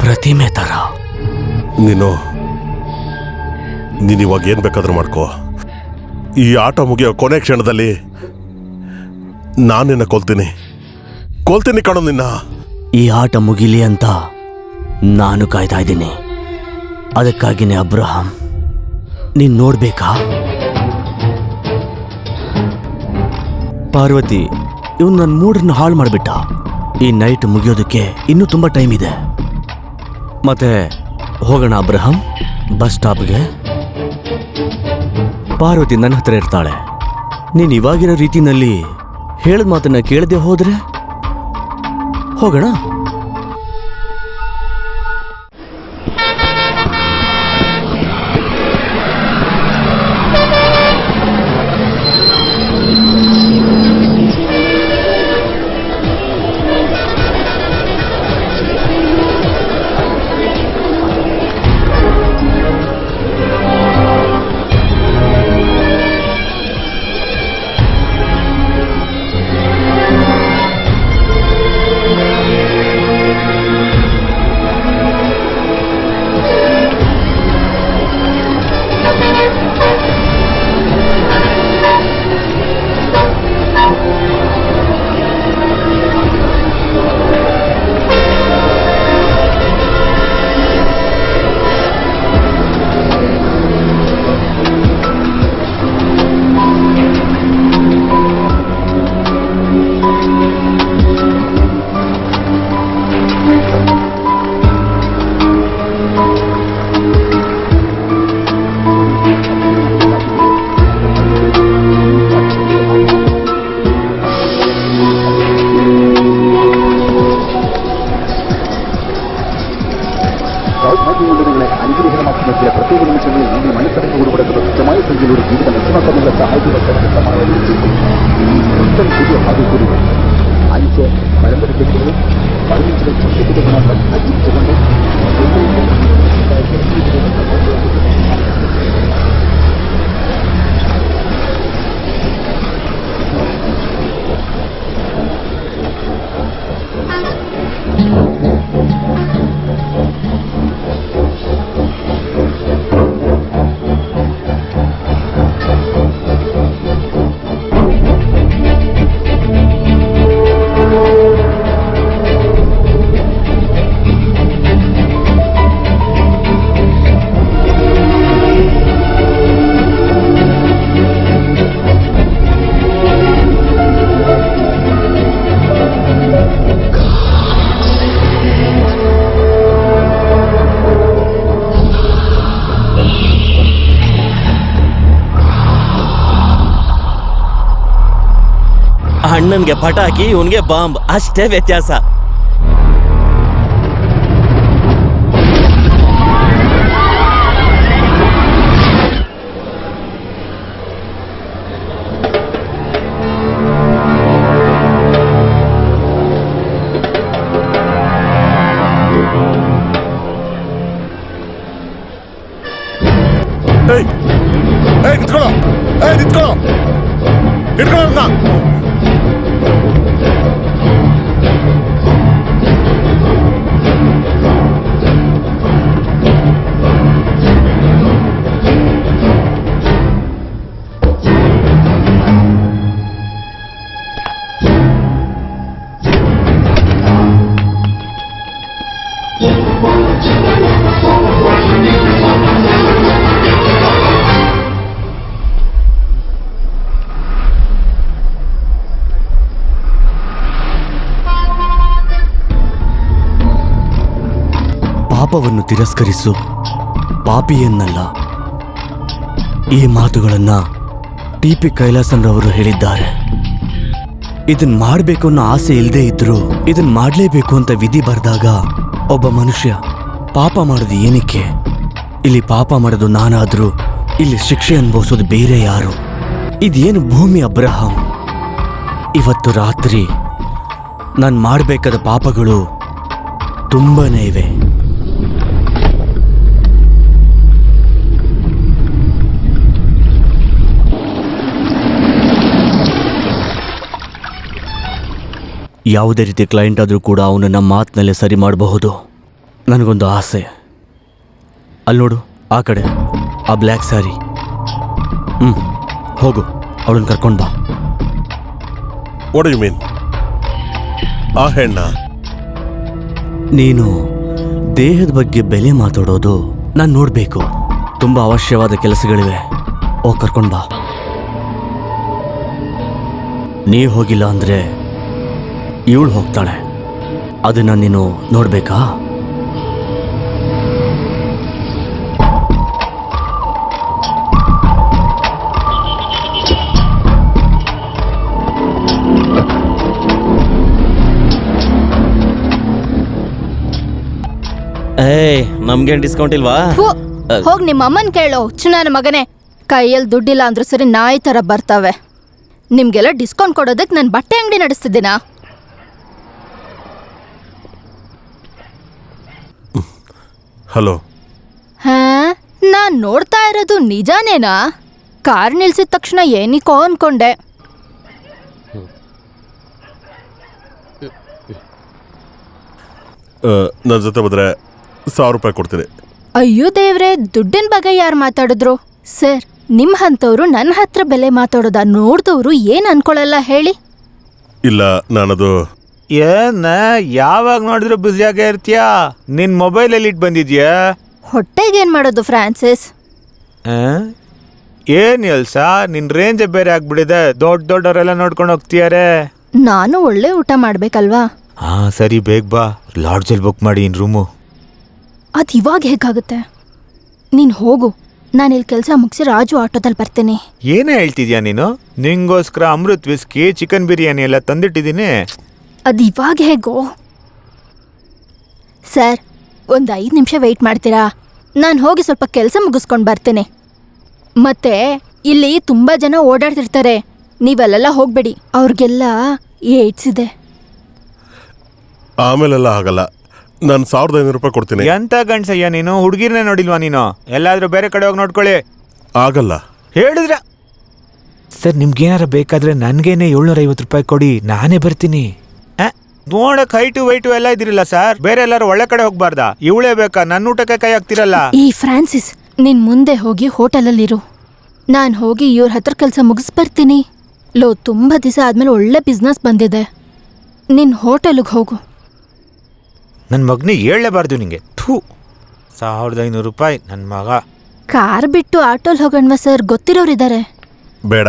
ಪ್ರತಿಮೆ ತರ. ನೀನು ಇವಾಗ ಏನ್ ಬೇಕಾದ್ರೂ ಮಾಡ್ಕೋ. ಈ ಆಟ ಮುಗಿಯೋ ಕೊನೆ ಕ್ಷಣದಲ್ಲಿ ನಾನು ನಿನ್ನ ಕೊಲ್ತೀನಿ ಕಣೋ ನಿನ್ನ. ಈ ಆಟ ಮುಗಿಲಿ ಅಂತ ನಾನು ಕಾಯ್ತಾ ಇದ್ದೀನಿ. ಅದಕ್ಕಾಗಿನೇ ಅಬ್ರಹಾಂ, ನೀನ್ ನೋಡ್ಬೇಕಾ? ಪಾರ್ವತಿ, ಇವನು ನನ್ನ ಮೂಡನ್ನು ಹಾಳು ಮಾಡಿಬಿಟ್ಟ. ಈ ನೈಟ್ ಮುಗಿಯೋದಕ್ಕೆ ಇನ್ನೂ ತುಂಬಾ ಟೈಮ್ ಇದೆ. ಮತ್ತೆ ಹೋಗೋಣ ಅಬ್ರಹಾಂ ಬಸ್ ಸ್ಟಾಪ್ಗೆ. ಪಾರ್ವತಿ ನನ್ನ ಹತ್ರ ಇರ್ತಾಳೆ. ನೀನು ಇವಾಗಿರೋ ರೀತಿನಲ್ಲಿ ಹೇಳಿದ ಮಾತನ್ನ ಕೇಳದೆ ಹೋದ್ರೆ ಹೋಗೋಣ. അനുഗ്രഹമാക്കുന്ന പ്രത്യേക നിമിഷങ്ങളിൽ നിങ്ങൾ മനസ്സിലാക്കിക്കൊടുക്കുന്ന കൃത്യമായ സംഖ്യയിലൂടെ ജീവിതം എത്രമാത്രമുള്ള സഹായിക്കുന്ന പുതിയ ഭാഗ്യക്കൂടികൾ 5 പരമ്പര തെറ്റുകളും 15 തെറ്റുകളും ജീവിച്ചുകൊണ്ട് ಅಣ್ಣನ್ಗೆ ಪಟಾಕಿ ಇವನ್ಗೆ ಬಾಂಬ್, ಅಷ್ಟೇ ವ್ಯತ್ಯಾಸ. ಪಾಪವನ್ನು ತಿರಸ್ಕರಿಸು, ಪಾಪಿಯನ್ನಲ್ಲ. ಈ ಮಾತುಗಳನ್ನ ಟಿ.ಪಿ. ಕೈಲಾಸಂರವರು ಹೇಳಿದ್ದಾರೆ. ಇದನ್ ಮಾಡಬೇಕು ಅನ್ನೋ ಆಸೆ ಇಲ್ಲದೆ ಇದ್ರು ಇದನ್ ಮಾಡಲೇಬೇಕು ಅಂತ ವಿಧಿ ಬರ್ದಾಗ ಒಬ್ಬ ಮನುಷ್ಯ ಪಾಪ ಮಾಡೋದು ಏನಕ್ಕೆ? ಇಲ್ಲಿ ಪಾಪ ಮಾಡೋದು ನಾನಾದ್ರೂ ಇಲ್ಲಿ ಶಿಕ್ಷೆ ಅನುಭವಿಸೋದು ಬೇರೆ ಯಾರು? ಇದೇನು ಭೂಮಿ ಅಬ್ರಹಾಂ? ಇವತ್ತು ರಾತ್ರಿ ನಾನು ಮಾಡಬೇಕಾದ ಪಾಪಗಳು ತುಂಬಾನೇ ಇವೆ. ಯಾವುದೇ ರೀತಿ ಕ್ಲೈಂಟ್ ಆದರೂ ಕೂಡ ಅವನನ್ನು ಮಾತಿನಲ್ಲೇ ಸರಿ ಮಾಡಬಹುದು. ನನಗೊಂದು ಆಸೆ. ಅಲ್ಲಿ ನೋಡು, ಆ ಕಡೆ ಆ ಬ್ಲ್ಯಾಕ್ ಸ್ಯಾರಿ. ಹೋಗು, ಅವಳನ್ನು ಕರ್ಕೊಂಡು ಬಾ. What you mean? ಆ ಹೆಣ್ಣ? ನೀನು ದೇಹದ ಬಗ್ಗೆ ಬೆಲೆ ಮಾತಾಡೋದು ನಾನು ನೋಡಬೇಕು. ತುಂಬ ಅವಶ್ಯವಾದ ಕೆಲಸಗಳಿವೆ. ಹೋಗಿ ಕರ್ಕೊಂಡು ಬಾ. ನೀ ಹೋಗಿಲ್ಲ ಅಂದರೆ ಇವಳು ಹೋಗ್ತಾಳೆ. ಅದನ್ನು ನೀನು ನೋಡಬೇಕಾ? ನಮ್ಗೇನ್ ಡಿಸ್ಕೌಂಟ್ ಇಲ್ವಾ? ಹೋಗ್ ನಿಮ್ಮ ಅಮ್ಮನ್ ಕೇಳೋ, ನನ್ನ ಮಗನೇ. ಕೈಯಲ್ಲಿ ದುಡ್ಡಿಲ್ಲ ಅಂದ್ರೂ ಸರಿ ನಾಯಿ ತರ ಬರ್ತಾವೆ. ನಿಮ್ಗೆಲ್ಲ ಡಿಸ್ಕೌಂಟ್ ಕೊಡೋದಕ್ಕೆ ನಾನು ಬಟ್ಟೆ ಅಂಗಡಿ ನಡೆಸ್ತಿದ್ದೀನಾ? ಹಲೋ. ಹಾ, ನಾನ್ ನೋಡ್ತಾ ಇರೋದು ನಿಜಾನೇನಾ? ಕಾರ್ ನಿಲ್ಸಿದ ತಕ್ಷಣ ಏನಿಕೋ ಅನ್ಕೊಂಡೆ. ನನ್ನ ಜೊತೆ ಬಂದ್ರೆ 1000 ರೂಪಾಯಿ ಕೊಡ್ತೀನಿ. ಅಯ್ಯೋ ದೇವ್ರೆ, ದುಡ್ಡಿನ ಬಗ್ಗೆ ಯಾರು ಮಾತಾಡಿದ್ರು? ಸರ್, ನಿಮ್ ಹಂತವ್ರು ನನ್ನ ಹತ್ರ ಬೆಲೆ ಮಾತಾಡೋದ ನೋಡ್ದವ್ರು ಏನ್ ಅನ್ಕೊಳಲ್ಲ ಹೇಳಿ? ಇಲ್ಲ, ನಾನದು ಏನ ಯಾವಾಗ ನೋಡಿದ್ರು ಬ್ಯುಸಿಯಾಗೇ ಇರ್ತೀಯಾ? ನಿನ್ ಮೊಬೈಲಲ್ಲಿ ಇಟ್ಟು ಬಂದಿದ್ಯಾ? ಹೊಟ್ಟೆಗೇನ್ ಮಾಡೋದು ಫ್ರಾನ್ಸಿಸ್? ಏನ್ ಎಲ್ಸ, ನಿನ್ ರೇಂಜ್ ಬೇರೆ ಆಗ್ಬಿಡಿದೆ. ದೊಡ್ಡವರೆಲ್ಲ ನೋಡ್ಕೊಂಡು ಹೋಗ್ತೀಯಾರೆ. ನಾನು ಒಳ್ಳೆ ಊಟ ಮಾಡ್ಬೇಕಲ್ವಾ? ಹಾ ಸರಿ, ಬೇಗ ಬಾ. ಲಾಡ್ಜಲ್ಲಿ ಬುಕ್ ಮಾಡಿ ಇನ್ ರೂಮು. ಅದು ಇವಾಗ ಹೇಗಾಗುತ್ತೆ? ನೀನ್ ಹೋಗು, ನಾನು ಇಲ್ಲಿ ಕೆಲಸ ಮುಗಿಸಿ ರಾಜು ಆಟೋದಲ್ಲಿ ಬರ್ತೇನೆ. ಏನೇ ಹೇಳ್ತಿದ್ಯಾ ನೀನು? ನಿಂಗೋಸ್ಕರ ಅಮೃತ್ ವಿಸ್ಕಿ, ಚಿಕನ್ ಬಿರಿಯಾನಿ ಎಲ್ಲ ತಂದಿಟ್ಟಿದ್ದೀನಿ. ಅದು ಇವಾಗ ಹೇಗೋ? ಸರ್, ಒಂದು 5 ನಿಮಿಷ ವೆಯ್ಟ್ ಮಾಡ್ತೀರಾ? ನಾನು ಹೋಗಿ ಸ್ವಲ್ಪ ಕೆಲಸ ಮುಗಿಸ್ಕೊಂಡು ಬರ್ತೀನಿ. ಮತ್ತೆ ಇಲ್ಲಿ ತುಂಬಾ ಜನ ಓಡಾಡ್ತಿರ್ತಾರೆ, ನೀವಲ್ಲೆಲ್ಲ ಹೋಗ್ಬೇಡಿ, ಅವ್ರಿಗೆಲ್ಲ ಏಡ್ಸ್ ಇದೆ. ಆಮೇಲೆಲ್ಲ ಆಗಲ್ಲ. ನಾನು 1500 ರೂಪಾಯಿ ಕೊಡ್ತೀನಿ. ಎಂತ ಗಂಡ್ಸಯ್ಯ ನೀನು, ಹುಡುಗಿರ್ನೇ ನೋಡಿಲ್ವಾ ನೀನು? ಎಲ್ಲಾದ್ರೂ ಬೇರೆ ಕಡೆ ಹೋಗಿ ನೋಡ್ಕೊಳ್ಳಿ. ಆಗಲ್ಲ. ಹೇಳಿದ್ರ ಸರ್, ನಿಮ್ಗೇನಾರ ಬೇಕಾದ್ರೆ ನನಗೇನೆ 750 ರೂಪಾಯಿ ಕೊಡಿ, ನಾನೇ ಬರ್ತೀನಿ. ನೋಡಕ್ ಹೈಟು ವೈಟು ಎಲ್ಲ ಇದಿರಲ್ಲ ಸರ್, ಬೇರೆ ಎಲ್ಲರೂ ಒಳ್ಳೆ ಕಡೆ ಹೋಗ್ಬಾರ್ದಾ? ಇವಳೇ ಬೇಕಾ? ನನ್ನ ಊಟಕ್ಕೆ ಕೈ ಹಾಕ್ತಿರಲ್ಲ. ಈ ಫ್ರಾನ್ಸಿಸ್, ನಿನ್ ಮುಂದೆ ಹೋಗಿ ಹೋಟೆಲಲ್ಲಿರು, ನಾನು ಹೋಗಿ ಇವ್ರ ಹತ್ರ ಕೆಲಸ ಮುಗಿಸ್ಬರ್ತೀನಿ. ತುಂಬಾ ದಿವಸ ಆದ್ಮೇಲೆ ಒಳ್ಳೆ ಬಿಸ್ನೆಸ್ ಬಂದಿದೆ, ನಿನ್ ಹೋಟೆಲ್ಗೆ ಹೋಗು. ನನ್ನ ಮಗನಿಗೆ ಹೇಳಲೇಬಾರ್ದು ನಿಂಗೆ. 1500 ರೂಪಾಯಿ ನನ್ನ ಮಗ. ಕಾರ್ ಬಿಟ್ಟು ಆಟೋಲ್ ಹೋಗಣ್ವಾ ಸರ್, ಗೊತ್ತಿರೋರಿದ್ದಾರೆ. ಬೇಡ.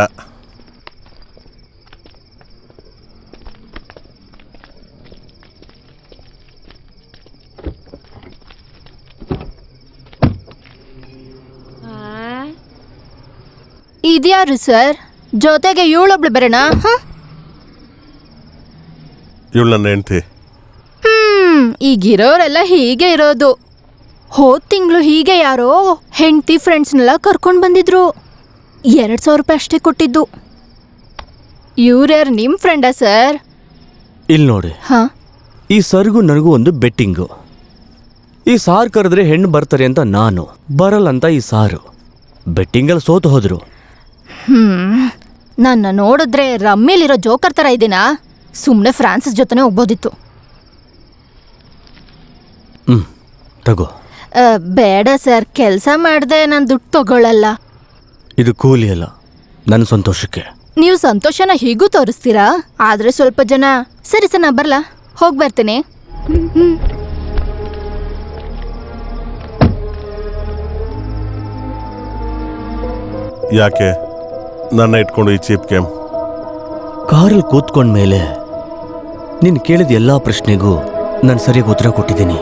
ಇದ್ಯಾರು ಸರ್? ಜೊತೆಗೆ ಇವಳೊಬ್ಳು ಬರೋಣ. ಇವಳು ನನ್ನ ಹೆಂಡ್ತಿ. ಈಗಿರೋರೆಲ್ಲ ಹೀಗೆ ಇರೋದು. ಹೋದ್ ತಿಂಗಳು ಹೀಗೆ ಯಾರೋ ಹೆಂಡತಿ ಫ್ರೆಂಡ್ಸ್ನೆಲ್ಲ ಕರ್ಕೊಂಡು ಬಂದಿದ್ರು. 200 ರೂಪಾಯಿ ಅಷ್ಟೇ ಕೊಟ್ಟಿದ್ದು. ಇವ್ರ್ಯಾರು ನಿಮ್ ಫ್ರೆಂಡಾ ಸರ್? ಇಲ್ಲಿ ನೋಡಿ, ಹಾ, ಈ ಸರ್ಗೂ ನನಗೂ ಒಂದು ಬೆಟ್ಟಿಂಗು. ಈ ಸಾರು ಕರೆದ್ರೆ ಹೆಣ್ಣು ಬರ್ತಾರೆ ಅಂತ ನಾನು, ಬರಲ್ಲ ಅಂತ ಈ ಸಾರು. ಬೆಟ್ಟಿಂಗಲ್ಲಿ ಸೋತು ಹೋದ್ರು. ನನ್ನ ನೋಡಿದ್ರೆ ರಮ್ಮಿಲಿರೋ ಜೋಕರ್ ತರ ಇದ್ದೀನಾ? ಸುಮ್ಮನೆ ಫ್ರಾನ್ಸಿಸ್ ಜೊತೆನೆ ಹೋಗ್ಬೋದಿತ್ತು. ತಗೋ. ಬೇಡ ಸರ್, ಕೆಲಸ ಮಾಡ್ದೆ ನಾನು ದುಡ್ಡು ತಗೊಳ್ಳಲ್ಲ. ಇದು ಕೂಲಿ ಅಲ್ಲ, ನನ್ನ ಸಂತೋಷಕ್ಕೆ. ನೀವು ಸಂತೋಷನ ಹೀಗೂ ತೋರಿಸ್ತೀರಾ? ಆದ್ರೆ ಸ್ವಲ್ಪ ಜನ. ಸರಿ ಸರ್, ನಾ ಬರ್ಲಾ, ಹೋಗಿ ಬರ್ತೀನಿ. ಯಾಕೆ ನನ್ನ ಇಟ್ಕೊಂಡು ಈ ಚೀಪ್ ಗೇಮ್? ಕಾರಲ್ಲಿ ಕೂತ್ಕೊಂಡ್ಮೇಲೆ ನೀನು ಕೇಳಿದ ಎಲ್ಲ ಪ್ರಶ್ನೆಗೂ ನಾನು ಸರಿಯಾಗಿ ಉತ್ತರ ಕೊಟ್ಟಿದ್ದೀನಿ.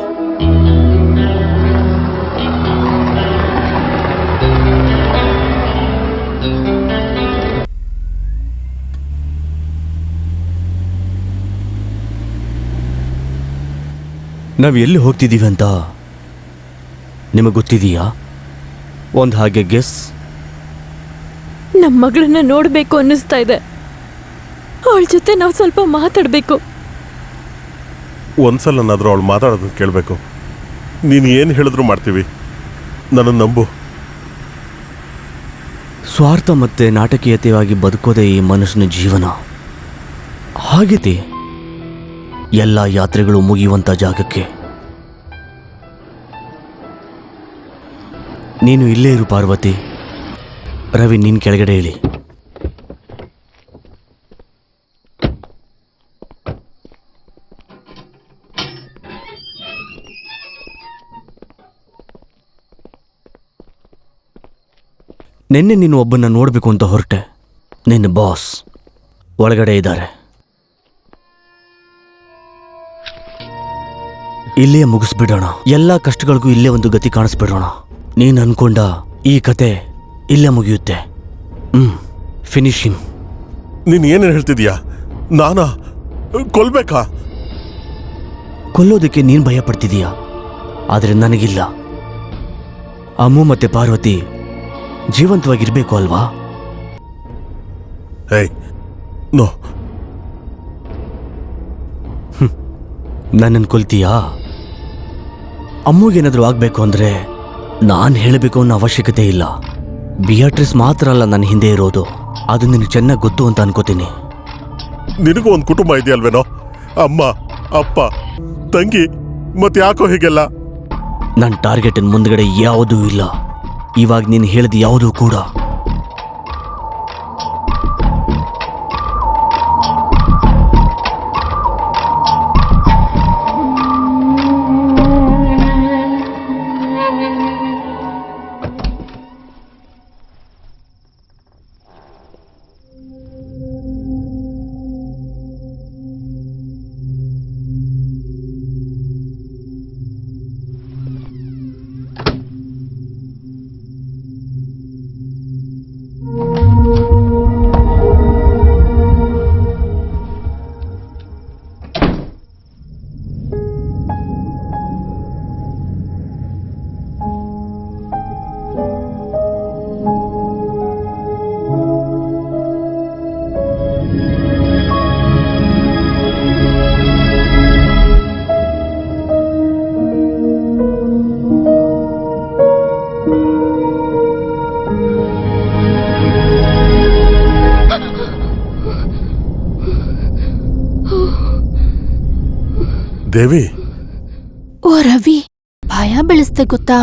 ನಾವು ಎಲ್ಲಿ ಹೋಗ್ತಿದ್ದೀವಿ ಅಂತ ನಿಮಗೆ ಗೊತ್ತಿದೆಯಾ? ಒಂದು ಹಾಗೆ ಗೆಸ್. ನಮ್ಮ ಮಗಳನ್ನ ನೋಡಬೇಕು ಅನ್ನಿಸ್ತಾ ಇದೆ. ಅವಳ ಜೊತೆ ನಾವು ಸ್ವಲ್ಪ ಮಾತಾಡಬೇಕು. ಒಂದ್ಸಲನಾದರೂ ಅವಳು ಮಾತಾಡೋದನ್ನ ಕೇಳಬೇಕು. ನೀನು ಏನು ಹೇಳಿದ್ರು ಮಾಡ್ತೀವಿ, ನನ್ನನ್ನು ನಂಬು. ಸ್ವಾರ್ಥ ಮತ್ತು ನಾಟಕೀಯತೆಯಾಗಿ ಬದುಕೋದೇ ಈ ಮನುಷ್ಯನ ಜೀವನ. ಹಾಗಿದೆ ಎಲ್ಲ ಯಾತ್ರೆಗಳು ಮುಗಿಯುವಂಥ ಜಾಗಕ್ಕೆ. ನೀನು ಇಲ್ಲೇ ಇರು ಪಾರ್ವತಿ. ರವಿ, ನೀನು ಕೆಳಗಡೆ ಹೇಳಿ. ನಿನ್ನೆ ನೀನು ಒಬ್ಬನ್ನ ನೋಡಬೇಕು ಅಂತ ಹೊರಟೆ. ನಿನ್ನ ಬಾಸ್ ಒಳಗಡೆ ಇದ್ದಾರೆ. ಇಲ್ಲೇ ಮುಗಿಸ್ಬಿಡೋಣ. ಎಲ್ಲ ಕಷ್ಟಗಳಿಗೂ ಇಲ್ಲೇ ಒಂದು ಗತಿ ಕಾಣಿಸ್ಬಿಡೋಣ. ನೀನು ಅನ್ಕೊಂಡ ಈ ಕತೆ ಇಲ್ಲೇ ಮುಗಿಯುತ್ತೆ. ಫಿನಿಶಿಂಗ್. ನೀನು ಏನೇನು ಹೇಳ್ತಿದ್ಯಾ? ನಾನಾ ಕೊಲ್ಬೇಕಾ? ಕೊಲ್ಲೋದಕ್ಕೆ ನೀನು ಭಯ ಪಡ್ತಿದೀಯಾ, ಆದರೆ ನನಗಿಲ್ಲ. ಅಮ್ಮು ಮತ್ತೆ ಪಾರ್ವತಿ ಜೀವಂತವಾಗಿರ್ಬೇಕು ಅಲ್ವಾ? ಏಯ್, ನೋ. ನನ್ನನ್ನು ಕೊಲ್ತೀಯಾ? ಅಮ್ಮಗೇನಾದರೂ ಆಗಬೇಕು ಅಂದರೆ ನಾನು ಹೇಳಬೇಕು ಅನ್ನೋ ಅವಶ್ಯಕತೆ ಇಲ್ಲ. ಬಿಯಾಟ್ರಿಸ್ ಮಾತ್ರ ಅಲ್ಲ ನನ್ನ ಹಿಂದೆ ಇರೋದು, ಅದು ನಿನಗೆ ಚೆನ್ನಾಗಿ ಗೊತ್ತು ಅಂತ ಅನ್ಕೋತೀನಿ. ನಿನಗೂ ಒಂದು ಕುಟುಂಬ ಇದೆಯಲ್ವೇನೋ? ಅಮ್ಮ, ಅಪ್ಪ, ತಂಗಿ. ಮತ್ತೆ ಯಾಕೋ ಹೀಗೆಲ್ಲ? ನನ್ನ ಟಾರ್ಗೆಟಿನ ಮುಂದ್ಗಡೆ ಯಾವುದೂ ಇಲ್ಲ. ಇವಾಗ ನೀನು ಹೇಳಿದ ಯಾವುದೂ ಕೂಡ. ದೇವಿ, ಓ ರವಿ, ಭಯ ಬೆಳೆಸ್ದೆ ಗೊತ್ತಾ?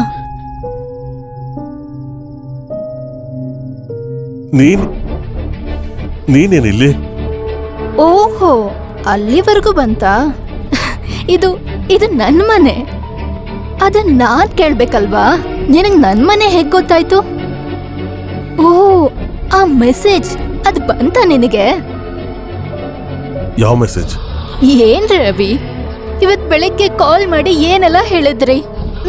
ನೀನೇನಿಲ್ಲಿ? ಓಹೋ, ಅಲ್ಲಿವರೆಗೂ ಬಂತಾ? ಇದು ಇದು ನನ್ ಮನೆ. ಅದನ್ನ ನಾನ್ ಕೇಳ್ಬೇಕಲ್ವಾ? ನಿನಗ್ ನನ್ ಮನೆ ಹೇಗ್ ಗೊತ್ತಾಯ್ತು? ಓ, ಆ ಮೆಸೇಜ್ ಅದ್ ಬಂತ ನಿನಗೆ? ಯಾವ ಮೆಸೇಜ್? ಏನ್ರಿ ರವಿ, ಇವತ್ ಬೆಳಿಗ್ಗೆ ಕಾಲ್ ಮಾಡಿ ಏನೆಲ್ಲ ಹೇಳಿದ್ರಿ?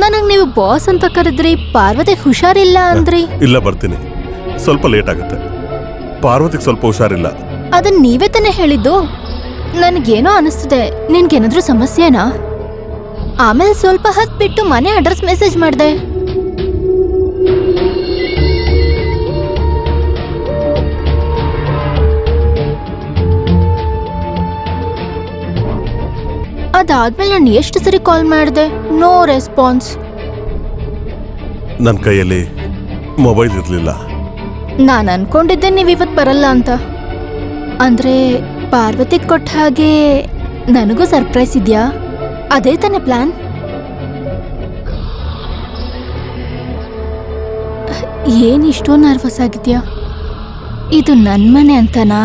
ನನಗ್ ನೀವು ಬಾಸ್ ಅಂತ ಕರೆದ್ರಿ, ಪಾರ್ವತಿಗೆ ಹುಷಾರಿಲ್ಲ ಅಂದ್ರಿ. ಇಲ್ಲ, ಬರ್ತೀನಿ. ಸ್ವಲ್ಪ ಲೇಟ್ ಆಗುತ್ತೆ. ಪಾರ್ವತಿಗೆ ಸ್ವಲ್ಪ ಹುಷಾರಿಲ್ಲ. ಅದನ್ನ ನೀವೇ ತಾನೇ ಹೇಳಿದ್ದು. ನನ್ಗೇನೋ ಅನಿಸ್ತಿದೆ, ನಿನ್ಗೇನಾದ್ರೂ ಸಮಸ್ಯೆನಾ? ಆಮೇಲೆ ಸ್ವಲ್ಪ ಹೊತ್ತು ಬಿಟ್ಟು ಮನೆ ಅಡ್ರೆಸ್ ಮೆಸೇಜ್ ಮಾಡ್ದೆ. ಅದಾದ್ಮೇಲೆ ನಾನು ಎಷ್ಟು ಸರಿ ಕಾಲ್ ಮಾಡಿದೆ, ನೋ ರೆಸ್ಪಾನ್ಸ್. ನನ್ನ ಕೈಯಲ್ಲಿ ಮೊಬೈಲ್ ಇರಲಿಲ್ಲ. ನಾನು ಅನ್ಕೊಂಡಿದ್ದೆ ನೀವು ಇವತ್ತು ಬರಲ್ಲ ಅಂತ. ಅಂದ್ರೆ ಪಾರ್ವತಿ ಕೊಟ್ಟ ಹಾಗೆ ನನಗೂ ಸರ್ಪ್ರೈಸ್ ಇದೆಯಾ? ಅದೇ ತಾನೇ ಪ್ಲಾನ್? ಏನ್ ಇಷ್ಟೋ ನರ್ವಸ್ ಆಗಿದ್ಯಾ? ಇದು ನನ್ನ ಮನೆ ಅಂತನಾ?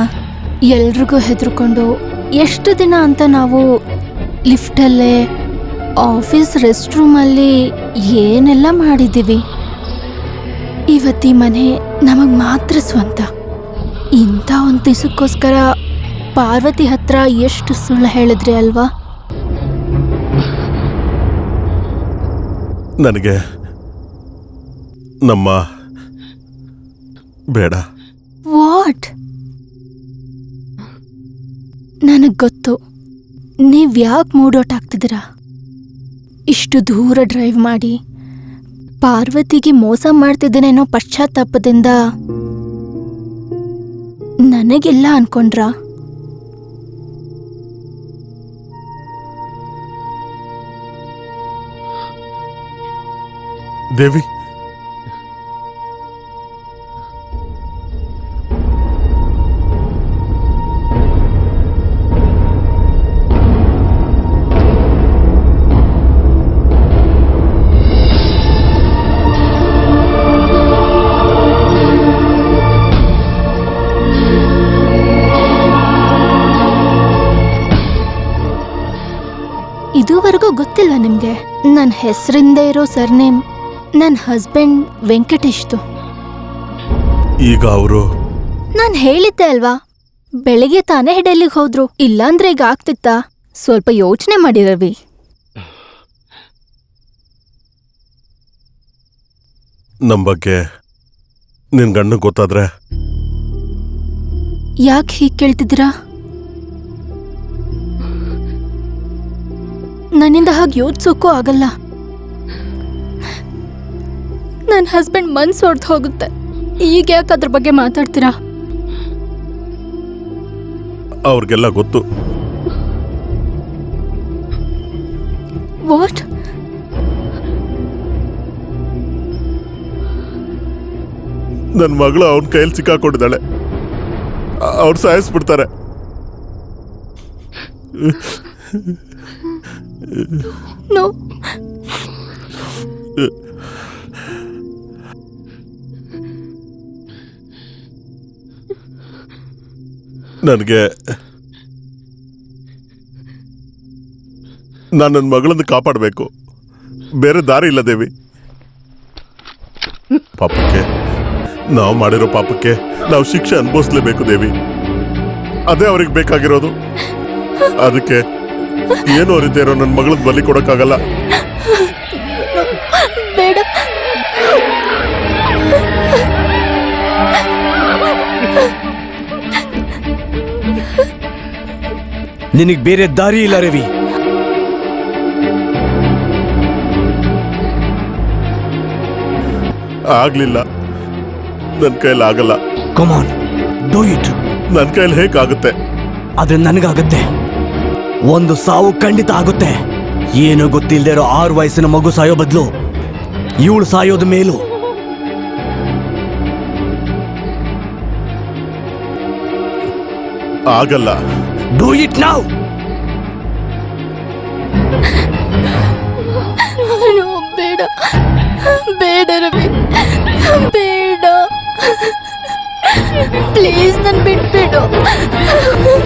ಎಲ್ರಿಗೂ ಹೆದರ್ಕೊಂಡು ಎಷ್ಟು ದಿನ ಅಂತ ನಾವು ಲಿಫ್ಟಲ್ಲೇ, ಆಫೀಸ್ ರೆಸ್ಟ್ ರೂಮಲ್ಲಿ ಏನೆಲ್ಲ ಮಾಡಿದ್ದೀವಿ. ಇವತ್ತಿ ಮನೆ ನಮಗ್ ಮಾತ್ರ ಸ್ವಂತ. ಇಂಥ ಒಂದು ದಿವಸಕ್ಕೋಸ್ಕರ ಪಾರ್ವತಿ ಹತ್ರ ಎಷ್ಟು ಸುಳ್ಳು ಹೇಳಿದ್ರಿ ಅಲ್ವಾ? ನನಗೆ ನಮ್ಮ ಬೇಡ. ವಾಟ್? ನನಗ್ ಗೊತ್ತು ನೀವ್ ಯಾಕೆ ಮೂಡೌಟ್ ಆಗ್ತಿದ್ದೀರಾ. ಇಷ್ಟು ದೂರ ಡ್ರೈವ್ ಮಾಡಿ ಪಾರ್ವತಿಗೆ ಮೋಸ ಮಾಡ್ತಿದ್ದೇನೇನೋ ಪಶ್ಚಾತ್ತಾಪದಿಂದ ನನಗೆಲ್ಲ ಅನ್ಕೊಂಡ್ರಾ? ದೇವಿ, ಇದುವರೆಗೂ ಗೊತ್ತಿಲ್ಲ ನಿಮ್ಗೆ ನನ್ನ ಹೆಸರಿಂದ ಇರೋ ಸರ್ನೇಮ್ ನನ್ನ ಹಸ್ಬೆಂಡ್ ವೆಂಕಟೇಶ್ದು. ಈಗ ಅವರು ನಾನು ಹೇಳಿದ್ದೆ ಅಲ್ವಾ, ಬೆಳಿಗ್ಗೆ ತಾನೇ ಡೆಲ್ಲಿಗೆ ಹೋದ್ರು. ಇಲ್ಲಾಂದ್ರೆ ಈಗ ಆಗ್ತಿತ್ತಾ? ಸ್ವಲ್ಪ ಯೋಚನೆ ಮಾಡಿ ರವಿ. ನಮ್ಮ ಬಗ್ಗೆ ನಿನ್ ಗಂಡ ಗೊತ್ತಾದ್ರೆ? ಯಾಕೆ ಹೀಗೆ ಕೇಳ್ತಿದ್ದೀರಾ? ನನ್ನಿಂದ ಹಾಗೆ ಯೋಚಿಸೋಕ್ಕೂ ಆಗಲ್ಲ. ನನ್ನ ಹಸ್ಬೆಂಡ್ ಮನ್ಸು ಹೊಡ್ದು ಹೋಗುತ್ತೆ. ಈಗ ಯಾಕೆ ಅದ್ರ ಬಗ್ಗೆ ಮಾತಾಡ್ತೀರಾ? ಅವ್ರಿಗೆಲ್ಲ ಗೊತ್ತು. ವಾಟ್? ನನ್ನ ಮಗಳು ಅವನ ಕೈಯಲ್ಲಿ ಸಿಕ್ಕಾಕೊಂಡಿದ್ದಾಳೆ. ಅವ್ರು ಸಾಯಿಸ್ಬಿಡ್ತಾರೆ. ನೋ. ನನಗೆ ನಾನು ನನ್ನ ಮಗಳನ್ನು ಕಾಪಾಡಬೇಕು. ಬೇರೆ ದಾರಿ ಇಲ್ಲ ದೇವಿ. ಪಾಪಕ್ಕೆ, ನಾವು ಮಾಡಿರೋ ಪಾಪಕ್ಕೆ ನಾವು ಶಿಕ್ಷೆ ಅನುಭವಿಸ್ಲೇಬೇಕು ದೇವಿ. ಅದೇ ಅವ್ರಿಗೆ ಬೇಕಾಗಿರೋದು. ಅದಕ್ಕೆ ಏನು ಅರಿತೇ ಇರೋ ನನ್ನ ಮಗಳನ್ನ ಬಲಿ ಕೊಡೋಕ್ಕಾಗಲ್ಲ. ಬೇಡ. ನಿನಗೆ ಬೇರೆ ದಾರಿ ಇಲ್ಲ ರವಿ. ಆಗ್ಲಿಲ್ಲ, ನನ್ನ ಕೈಯಲ್ಲಿ ಆಗಲ್ಲ. Come on, do it. ನನ್ನ ಕೈಯಲ್ಲಿ ಹೇಗಾಗುತ್ತೆ? ಆದ್ರೆ ನನಗಾಗುತ್ತೆ. ಒಂದು ಸಾವು ಖಂಡಿತ ಆಗುತ್ತೆ. ಏನೋ ಗೊತ್ತಿಲ್ಲದೆ ಇರೋ 6 ವಯಸ್ಸಿನ ಮಗು ಸಾಯೋ ಬದಲು ಇವಳು ಸಾಯೋದ ಮೇಲೂ. ಆಗಲ್ಲ. Do it now. ಬೇಡ ರವಿ, ಬೇಡ, ಪ್ಲೀಸ್ ನನ್ ಬಿಟ್ಬಿಡು.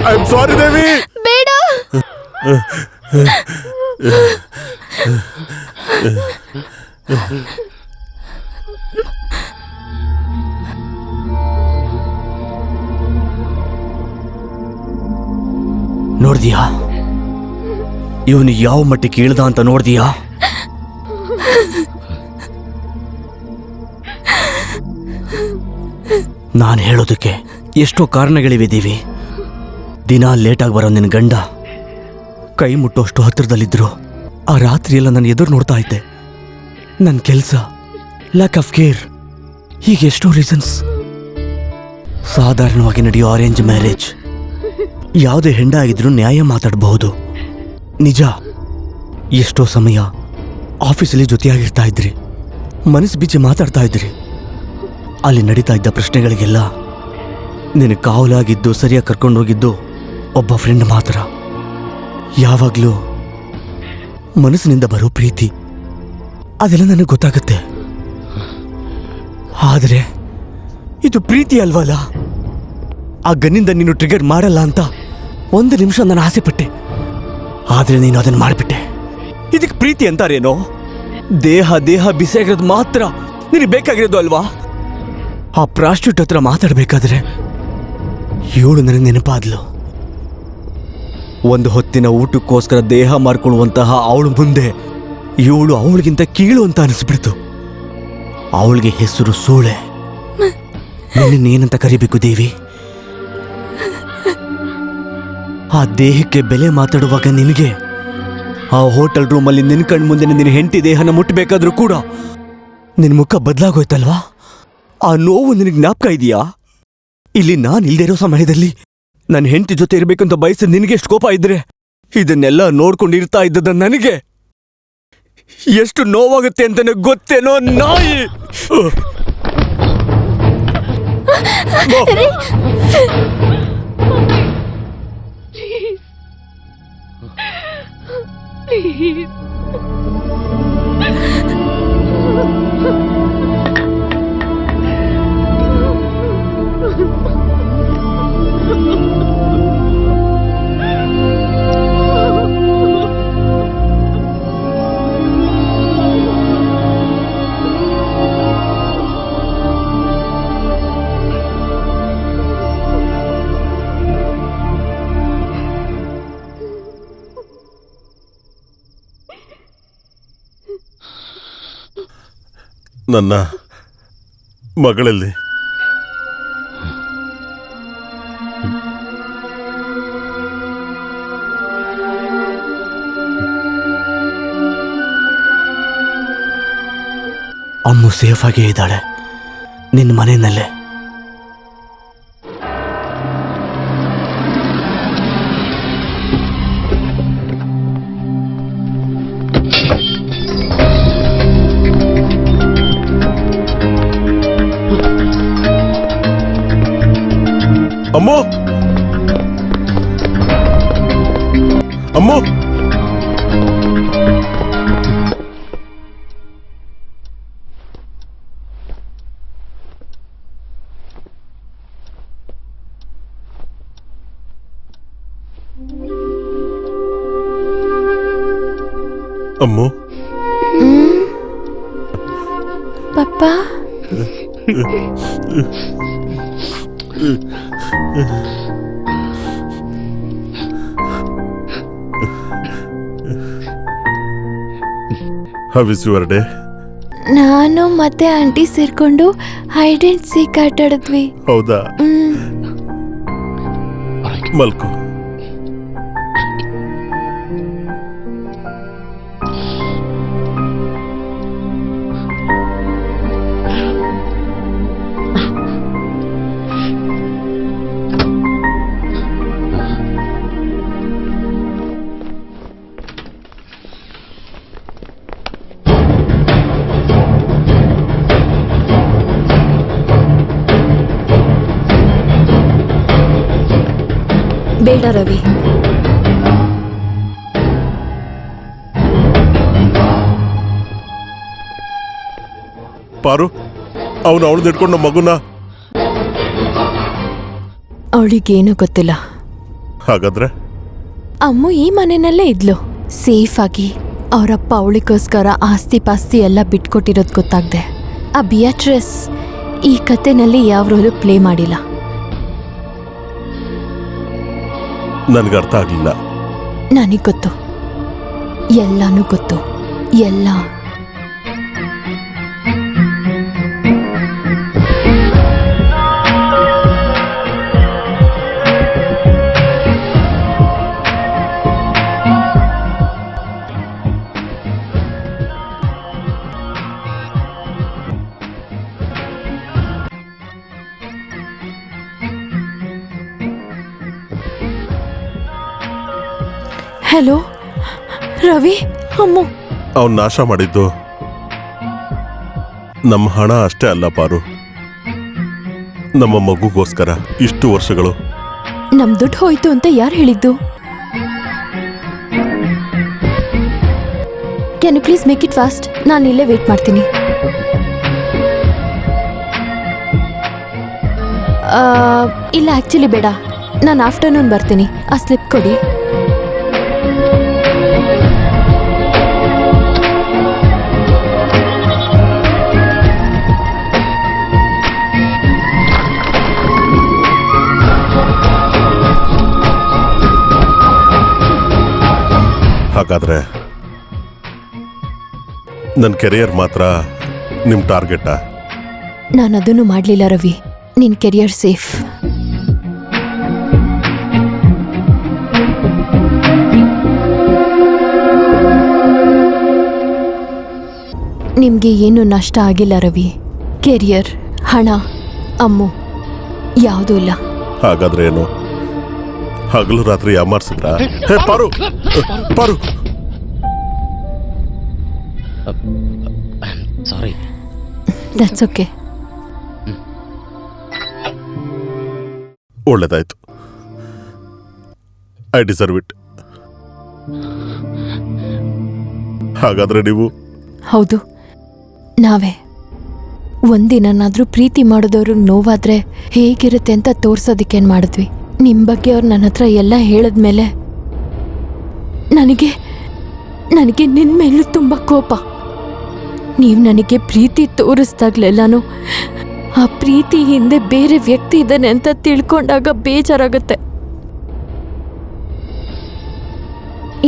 ಐ ಆಮ್ ಸಾರಿ ದೇವಿ. ಬೇಡ. ನೋಡ್ದಿಯಾ ಇವನು ಯಾವ ಮಟ್ಟಿಗೆ ಇಳ್ದ ಅಂತ ನೋಡ್ದಿಯಾ? ನಾನು ಹೇಳೋದಕ್ಕೆ ಎಷ್ಟೋ ಕಾರಣಗಳಿವೆ ದೇವಿ. ದಿನ ಲೇಟಾಗಿ ಬರೋ ನಿನ್ನ ಗಂಡ ಕೈ ಮುಟ್ಟೋಷ್ಟು ಹತ್ತಿರದಲ್ಲಿದ್ರು ಆ ರಾತ್ರಿ ಎಲ್ಲ ನನ್ನ ಎದುರು ನೋಡ್ತಾ ಇದ್ದೆ. ನನ್ನ ಕೆಲಸ, ಲ್ಯಾಕ್ ಆಫ್ ಕೇರ್, ಹೀಗೆ ಎಷ್ಟೋ ರೀಸನ್ಸ್. ಸಾಧಾರಣವಾಗಿ ನಡೆಯೋ ಅರೇಂಜ್ ಮ್ಯಾರೇಜ್, ಯಾವುದೇ ಹೆಂಡ ಆಗಿದ್ರೂ ನ್ಯಾಯ ಮಾತಾಡಬಹುದು. ನಿಜ, ಎಷ್ಟೋ ಸಮಯ ಆಫೀಸಲ್ಲಿ ಜೊತೆಯಾಗಿರ್ತಾ ಇದ್ರಿ, ಮನಸ್ಸು ಬಿಚ್ಚಿ ಮಾತಾಡ್ತಾ ಇದ್ರಿ. ಅಲ್ಲಿ ನಡೀತಾ ಇದ್ದ ಪ್ರಶ್ನೆಗಳಿಗೆಲ್ಲ ನಿನಗೆ ಕಾವಲಾಗಿದ್ದು ಸರಿಯಾಗಿ ಕರ್ಕೊಂಡೋಗಿದ್ದು ಒಬ್ಬ ಫ್ರೆಂಡ್ ಮಾತ್ರ. ಯಾವಾಗಲೂ ಮನಸ್ಸಿನಿಂದ ಬರೋ ಪ್ರೀತಿ, ಅದೆಲ್ಲ ನನಗೆ ಗೊತ್ತಾಗುತ್ತೆ. ಆದರೆ ಇದು ಪ್ರೀತಿ ಅಲ್ವಲ್ಲ. ಆ ಗನ್ನಿಂದ ನೀನು ಟ್ರಿಗರ್ ಮಾಡಲ್ಲ ಅಂತ ಒಂದು ನಿಮಿಷ ನಾನು ಆಸೆ ಪಟ್ಟೆ, ಆದರೆ ನೀನು ಅದನ್ನು ಮಾಡಿಬಿಟ್ಟೆ. ಇದಕ್ಕೆ ಪ್ರೀತಿ ಅಂತಾರೇನೋ? ದೇಹ ದೇಹ ಬಿಸಿಯಾಗಿರೋದು ಮಾತ್ರ ನಿನಗೆ ಬೇಕಾಗಿರೋದು ಅಲ್ವಾ? ಆ ಪ್ರಾಸ್ಟಿಟ್ಯೂಟ್ ಹತ್ರ ಮಾತಾಡಬೇಕಾದ್ರೆ ಇವಳು ನನಗೆ ನೆನಪಾದ್ಲು. ಒಂದು ಹೊತ್ತಿನ ಊಟಕ್ಕೋಸ್ಕರ ದೇಹ ಮಾರ್ಕೊಳ್ಳುವಂತಹ ಅವಳು ಮುಂದೆ ಇವಳು ಅವಳಿಗಿಂತ ಕೀಳು ಅಂತ ಅನಿಸ್ಬಿಡ್ತು. ಅವಳಿಗೆ ಹೆಸರು ಸೂಳೆ. ನಿನ್ನನ್ನೇನಂತ ಕರಿಬೇಕು ದೇವಿ? ಆ ದೇಹಕ್ಕೆ ಬೆಲೆ ಮಾತಾಡುವಾಗ ನಿನಗೆ ಆ ಹೋಟೆಲ್ ರೂಮಲ್ಲಿ ನಿನ್ನ ಕಣ್ಣು ಮುಂದೆ ನಿನ್ನ ಹೆಂಡತಿ ದೇಹನ ಮುಟ್ಟಬೇಕಾದ್ರೂ ಕೂಡ ನಿನ್ನ ಮುಖ ಬದಲಾಗೋಯ್ತಲ್ವಾ? ಆ ನೋವು ನಿನಗೆ ಜ್ಞಾಪಕ ಇದೆಯಾ? ಇಲ್ಲಿ ನಾನು ಇಲ್ದೇ ಇರೋ ಸಮಯದಲ್ಲಿ ನನ್ನ ಹೆಂಡತಿ ಜೊತೆ ಇರಬೇಕಂತ ಬಯಸಿ ನಿನಗೆ ಎಷ್ಟು ಕೋಪ ಇದ್ರೆ, ಇದನ್ನೆಲ್ಲ ನೋಡ್ಕೊಂಡಿರ್ತಾ ಇದ್ದದ ನನಗೆ ಎಷ್ಟು ನೋವಾಗುತ್ತೆ ಅಂತ ಗೊತ್ತೇನೋ ನಾಯಿ. Please. ನನ್ನ ಮಗಳಲ್ಲಿ ಅಮ್ಮು ಸೇಫ್ ಆಗೇ ಇದ್ದಾಳೆ ನಿನ್ನ ಮನೆಯಲ್ಲೇ. ಅಮ್ಮು, ಅಮ್ಮು, ಅಮ್ಮು, ಪಪ್ಪ, how is your day? ನಾನು ಮತ್ತೆ ಆಂಟಿ ಸೇರ್ಕೊಂಡು ಹೈಡ್ ಅಂಡ್ ಸೀಕ್ ಆಟ ಆಡಿದ್ವಿ. ಹೌದಾ? ಮಲ್ಕೋ. ಬೇಡ ರವಿ, ಪಾರು ಅವಳು ಇಟ್ಕೊಂಡು ನಮ್ಮ ಮಗುನ. ಅವಳಿಗೇನು ಗೊತ್ತಿಲ್ಲ. ಹಾಗಾದ್ರೆ ಅಮ್ಮು ಈ ಮನೆಯಲ್ಲೇ ಇದ್ಲು, ಸೇಫ್ ಆಗಿ. ಅವರಪ್ಪ ಅವಳಿಗೋಸ್ಕರ ಆಸ್ತಿ ಪಾಸ್ತಿ ಎಲ್ಲ ಬಿಟ್ಕೊಟ್ಟಿರೋದು ಗೊತ್ತಾಗ್ದೆ. ಆ ಬಿಯಾಟ್ರಿಸ್ ಈ ಕತೆನಲ್ಲಿ ಯಾವ ರೋಲು ಪ್ಲೇ ಮಾಡಿಲ್ಲ. ನನ್ಗೆ ಅರ್ಥ ಆಗ್ಲಿಲ್ಲ. ನನಗೆ ಗೊತ್ತು, ಎಲ್ಲಾನು ಗೊತ್ತು, ಎಲ್ಲ. ಹಲೋ ರವಿ, ಅಮ್ಮು. ಅವನ್ ನಾಶ ಮಾಡಿದ್ದು ನಮ್ಮ ಹಣ ಅಷ್ಟೇ ಅಲ್ಲ ಪಾರು, ನಮ್ಮ ಮಗುಗೋಸ್ಕರ ಇಷ್ಟು ವರ್ಷಗಳು. ನಮ್ ದುಡ್ಡು ಹೋಯ್ತು ಅಂತ ಯಾರು ಹೇಳಿದ್ದು? Can you please make it fast? ನಾನು ಇಲ್ಲೇ ವೇಟ್ ಮಾಡ್ತೀನಿ. ಇಲ್ಲ ಆ್ಯಕ್ಚುಲಿ ಬೇಡ, ನಾನು ಆಫ್ಟರ್ನೂನ್ ಬರ್ತೀನಿ. ಆ ಸ್ಲಿಪ್ ಕೊಡಿ. ಹಾಗಾದ್ರೆ ನನ್ನ ಕೆರಿಯರ್ ಮಾತ್ರ ನಿಮ್ಮ ಟಾರ್ಗೆಟಾ? ನಾನು ಅದನ್ನು ಮಾಡಲಿಲ್ಲ ರವಿ. ನಿನ್ ಕೆರಿಯರ್ ಸೇಫ್. ನಿಮ್ಗೆ ಏನು ನಷ್ಟ ಆಗಿಲ್ಲ ರವಿ. ಕೆರಿಯರ್, ಹಣ, ಅಮ್ಮು ಯಾವುದೂ ಇಲ್ಲ. ಹಾಗಾದ್ರೆ ಏನು, ಹಗಲು ರಾತ್ರಿ ಯಾಮಾರ್ಸಿದ್ರ? Hey Paru, Paru. Sorry. That's okay. ಒಳ್ಳೇದಾಯ್ತು. I deserve it. ಹಾಗಾದ್ರೆ ನೀವು? ಹೌದು, ನಾವೇ. ಒಂದಿನಾದ್ರೂ ಪ್ರೀತಿ ಮಾಡೋದವ್ರಿಗೆ ನೋವಾದ್ರೆ ಹೇಗಿರುತ್ತೆ ಅಂತ ತೋರ್ಸೋದಕ್ಕೇನು ಮಾಡಿದ್ವಿ. ನಿಮ್ಮ ಬಗ್ಗೆ ಅವ್ರು ನನ್ನ ಹತ್ರ ಎಲ್ಲ ಹೇಳಿದ್ಮೇಲೆ ನನಗೆ ನಿನ್ನ ಮೇಲೂ ತುಂಬ ಕೋಪ. ನೀವು ನನಗೆ ಪ್ರೀತಿ ತೋರಿಸ್ದಾಗ್ಲೆಲ್ಲಾನು ಆ ಪ್ರೀತಿ ಹಿಂದೆ ಬೇರೆ ವ್ಯಕ್ತಿ ಇದ್ದಾನೆ ಅಂತ ತಿಳ್ಕೊಂಡಾಗ ಬೇಜಾರಾಗುತ್ತೆ.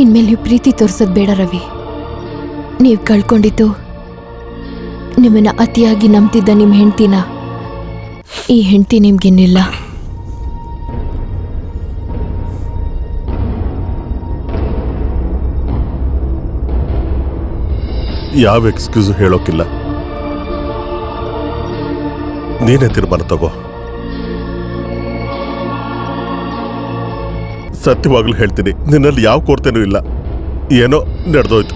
ಇನ್ಮೇಲೆ ನೀವು ಪ್ರೀತಿ ತೋರಿಸೋದು ಬೇಡ ರವಿ. ನೀವು ಕಳ್ಕೊಂಡಿದ್ದು ನಿಮ್ಮನ್ನ ಅತಿಯಾಗಿ ನಂಬ್ತಿದ್ದ ನಿಮ್ಮ ಹೆಂಡ್ತಿನ. ಈ ಹೆಂಡ್ತಿ ನಿಮ್ಗಿನ್ನಿಲ್ಲ. ಯಾವ ಎಕ್ಸ್ಕ್ಯೂಸು ಹೇಳೋಕಿಲ್ಲ. ನೀನೇ ತೀರ್ಮಾನ ತಗೋ. ಸತ್ಯವಾಗ್ಲೂ ಹೇಳ್ತೀನಿ, ನಿನ್ನಲ್ಲಿ ಯಾವ ಕೊರತೆನೂ ಇಲ್ಲ. ಏನೋ ನಡೆದೋಯ್ತು.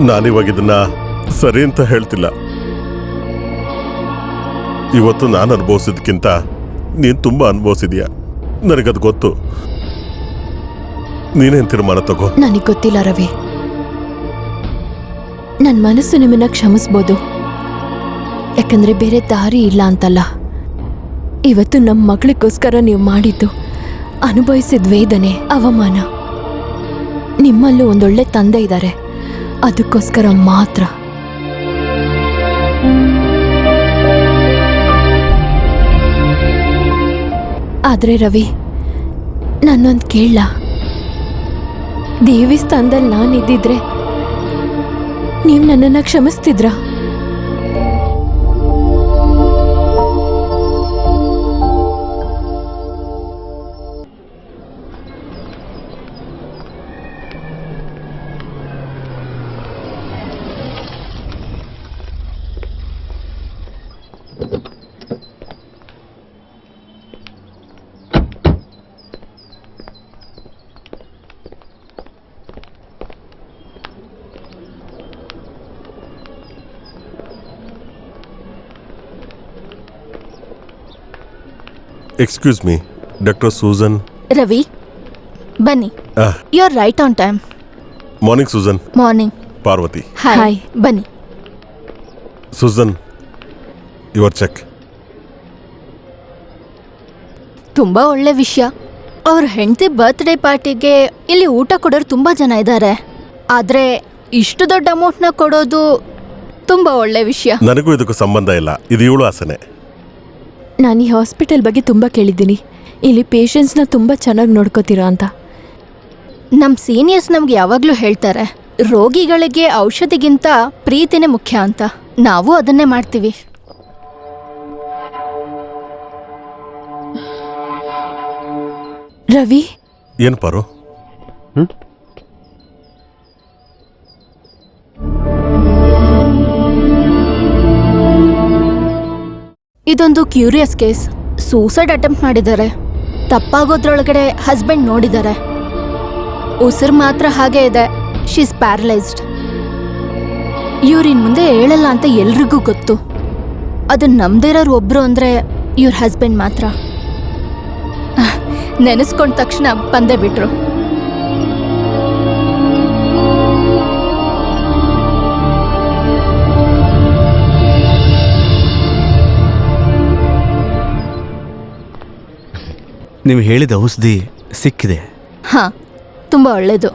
ನಾನಿವಾಗ ಇದನ್ನ ಸರಿ ಅಂತ ಹೇಳ್ತಿಲ್ಲ. ಇವತ್ತು ನಾನು ಅನುಭವಿಸಿದ್ಕಿಂತ ನೀನು ತುಂಬ ಅನುಭವಿಸಿದೀಯ. ನನಗದು ಗೊತ್ತು. ನೀನೇನು ತೀರ್ಮಾನ ತಗೋ. ನನಗೆ ಗೊತ್ತಿಲ್ಲ ರವಿ. ನನ್ನ ಮನಸ್ಸು ನಿಮ್ಮನ್ನ ಕ್ಷಮಿಸ್ಬೋದು, ಯಾಕಂದ್ರೆ ಬೇರೆ ದಾರಿ ಇಲ್ಲ ಅಂತಲ್ಲ. ಇವತ್ತು ನಮ್ಮ ಮಗಳಿಗೋಸ್ಕರ ನೀವು ಮಾಡಿದ್ದು, ಅನುಭವಿಸಿದ ವೇದನೆ, ಅವಮಾನ. ನಿಮ್ಮಲ್ಲೂ ಒಂದೊಳ್ಳೆ ತಂದೆ ಇದ್ದಾರೆ, ಅದಕ್ಕೋಸ್ಕರ ಮಾತ್ರ. ಆದ್ರೆ ರವಿ, ನನ್ನೊಂದು ಕೇಳಲ್ಲ. ದೇವಸ್ಥಾನದಲ್ಲಿ ನಾನಿದ್ದಿದ್ರೆ ನೀವು ನನ್ನನ್ನು ಕ್ಷಮಿಸ್ತಿದ್ರಾ? Excuse me, doctor Susan. Ravi ಬನ್ನಿ. You are right on time. Morning Susan. Morning. Parvati. Hi, ಬನ್ನಿ. Susan, your cheque. ತುಂಬಾ ಒಳ್ಳೆ ವಿಷಯ. ಅವ್ರ ಹೆಂಡತಿ ಬರ್ತ್ಡೇ ಪಾರ್ಟಿಗೆ ಇಲ್ಲಿ ಊಟ ಕೊಡೋರು ತುಂಬಾ ಜನ ಇದ್ದಾರೆ. ಆದ್ರೆ ಇಷ್ಟು ದೊಡ್ಡ ಅಮೌಂಟ್ನ ಕೊಡೋದು ತುಂಬಾ ಒಳ್ಳೆ ವಿಷಯ. ನನಗೂ ಇದಕ್ಕೂ ಸಂಬಂಧ ಇಲ್ಲ, ಇದು ಇವಳು ಆಸನೆ. ನಾನು ಈ ಹಾಸ್ಪಿಟಲ್ ಬಗ್ಗೆ ತುಂಬ ಕೇಳಿದ್ದೀನಿ. ಇಲ್ಲಿ ಪೇಷಂಟ್ಸ್ನ ತುಂಬ ಚೆನ್ನಾಗಿ ನೋಡ್ಕೋತೀರಾ ಅಂತ. ನಮ್ ಸೀನಿಯರ್ಸ್ ನಮ್ಗೆ ಯಾವಾಗ್ಲೂ ಹೇಳ್ತಾರೆ, ರೋಗಿಗಳಿಗೆ ಔಷಧಿಗಿಂತ ಪ್ರೀತಿನೇ ಮುಖ್ಯ ಅಂತ. ನಾವು ಅದನ್ನೇ ಮಾಡ್ತೀವಿ. ರವಿ, ಏನು ಪಾರು? ಇದೊಂದು ಕ್ಯೂರಿಯಸ್ ಕೇಸ್. ಸೂಸೈಡ್ ಅಟೆಂಪ್ಟ್ ಮಾಡಿದ್ದಾರೆ. ತಪ್ಪಾಗೋದ್ರೊಳಗಡೆ ಹಸ್ಬೆಂಡ್ ನೋಡಿದ್ದಾರೆ. ಉಸಿರು ಮಾತ್ರ ಹಾಗೆ ಇದೆ. She's paralysed. ಇವ್ರಿನ್ ಮುಂದೆ ಹೇಳಲ್ಲ ಅಂತ ಎಲ್ರಿಗೂ ಗೊತ್ತು. ಅದನ್ನ ನಂಬ್ದಿರೋರು ಒಬ್ರು ಅಂದ್ರೆ ಇವ್ರ ಹಸ್ಬೆಂಡ್ ಮಾತ್ರ. ನೆನೆಸ್ಕೊಂಡ ತಕ್ಷಣ ಬಂದೇ ಬಿಟ್ರು. ನೀವು ಹೇಳಿದ ಔಷಧಿ ಸಿಕ್ಕಿದೆ. ಹಾ, ತುಂಬಾ ಒಳ್ಳೇದು.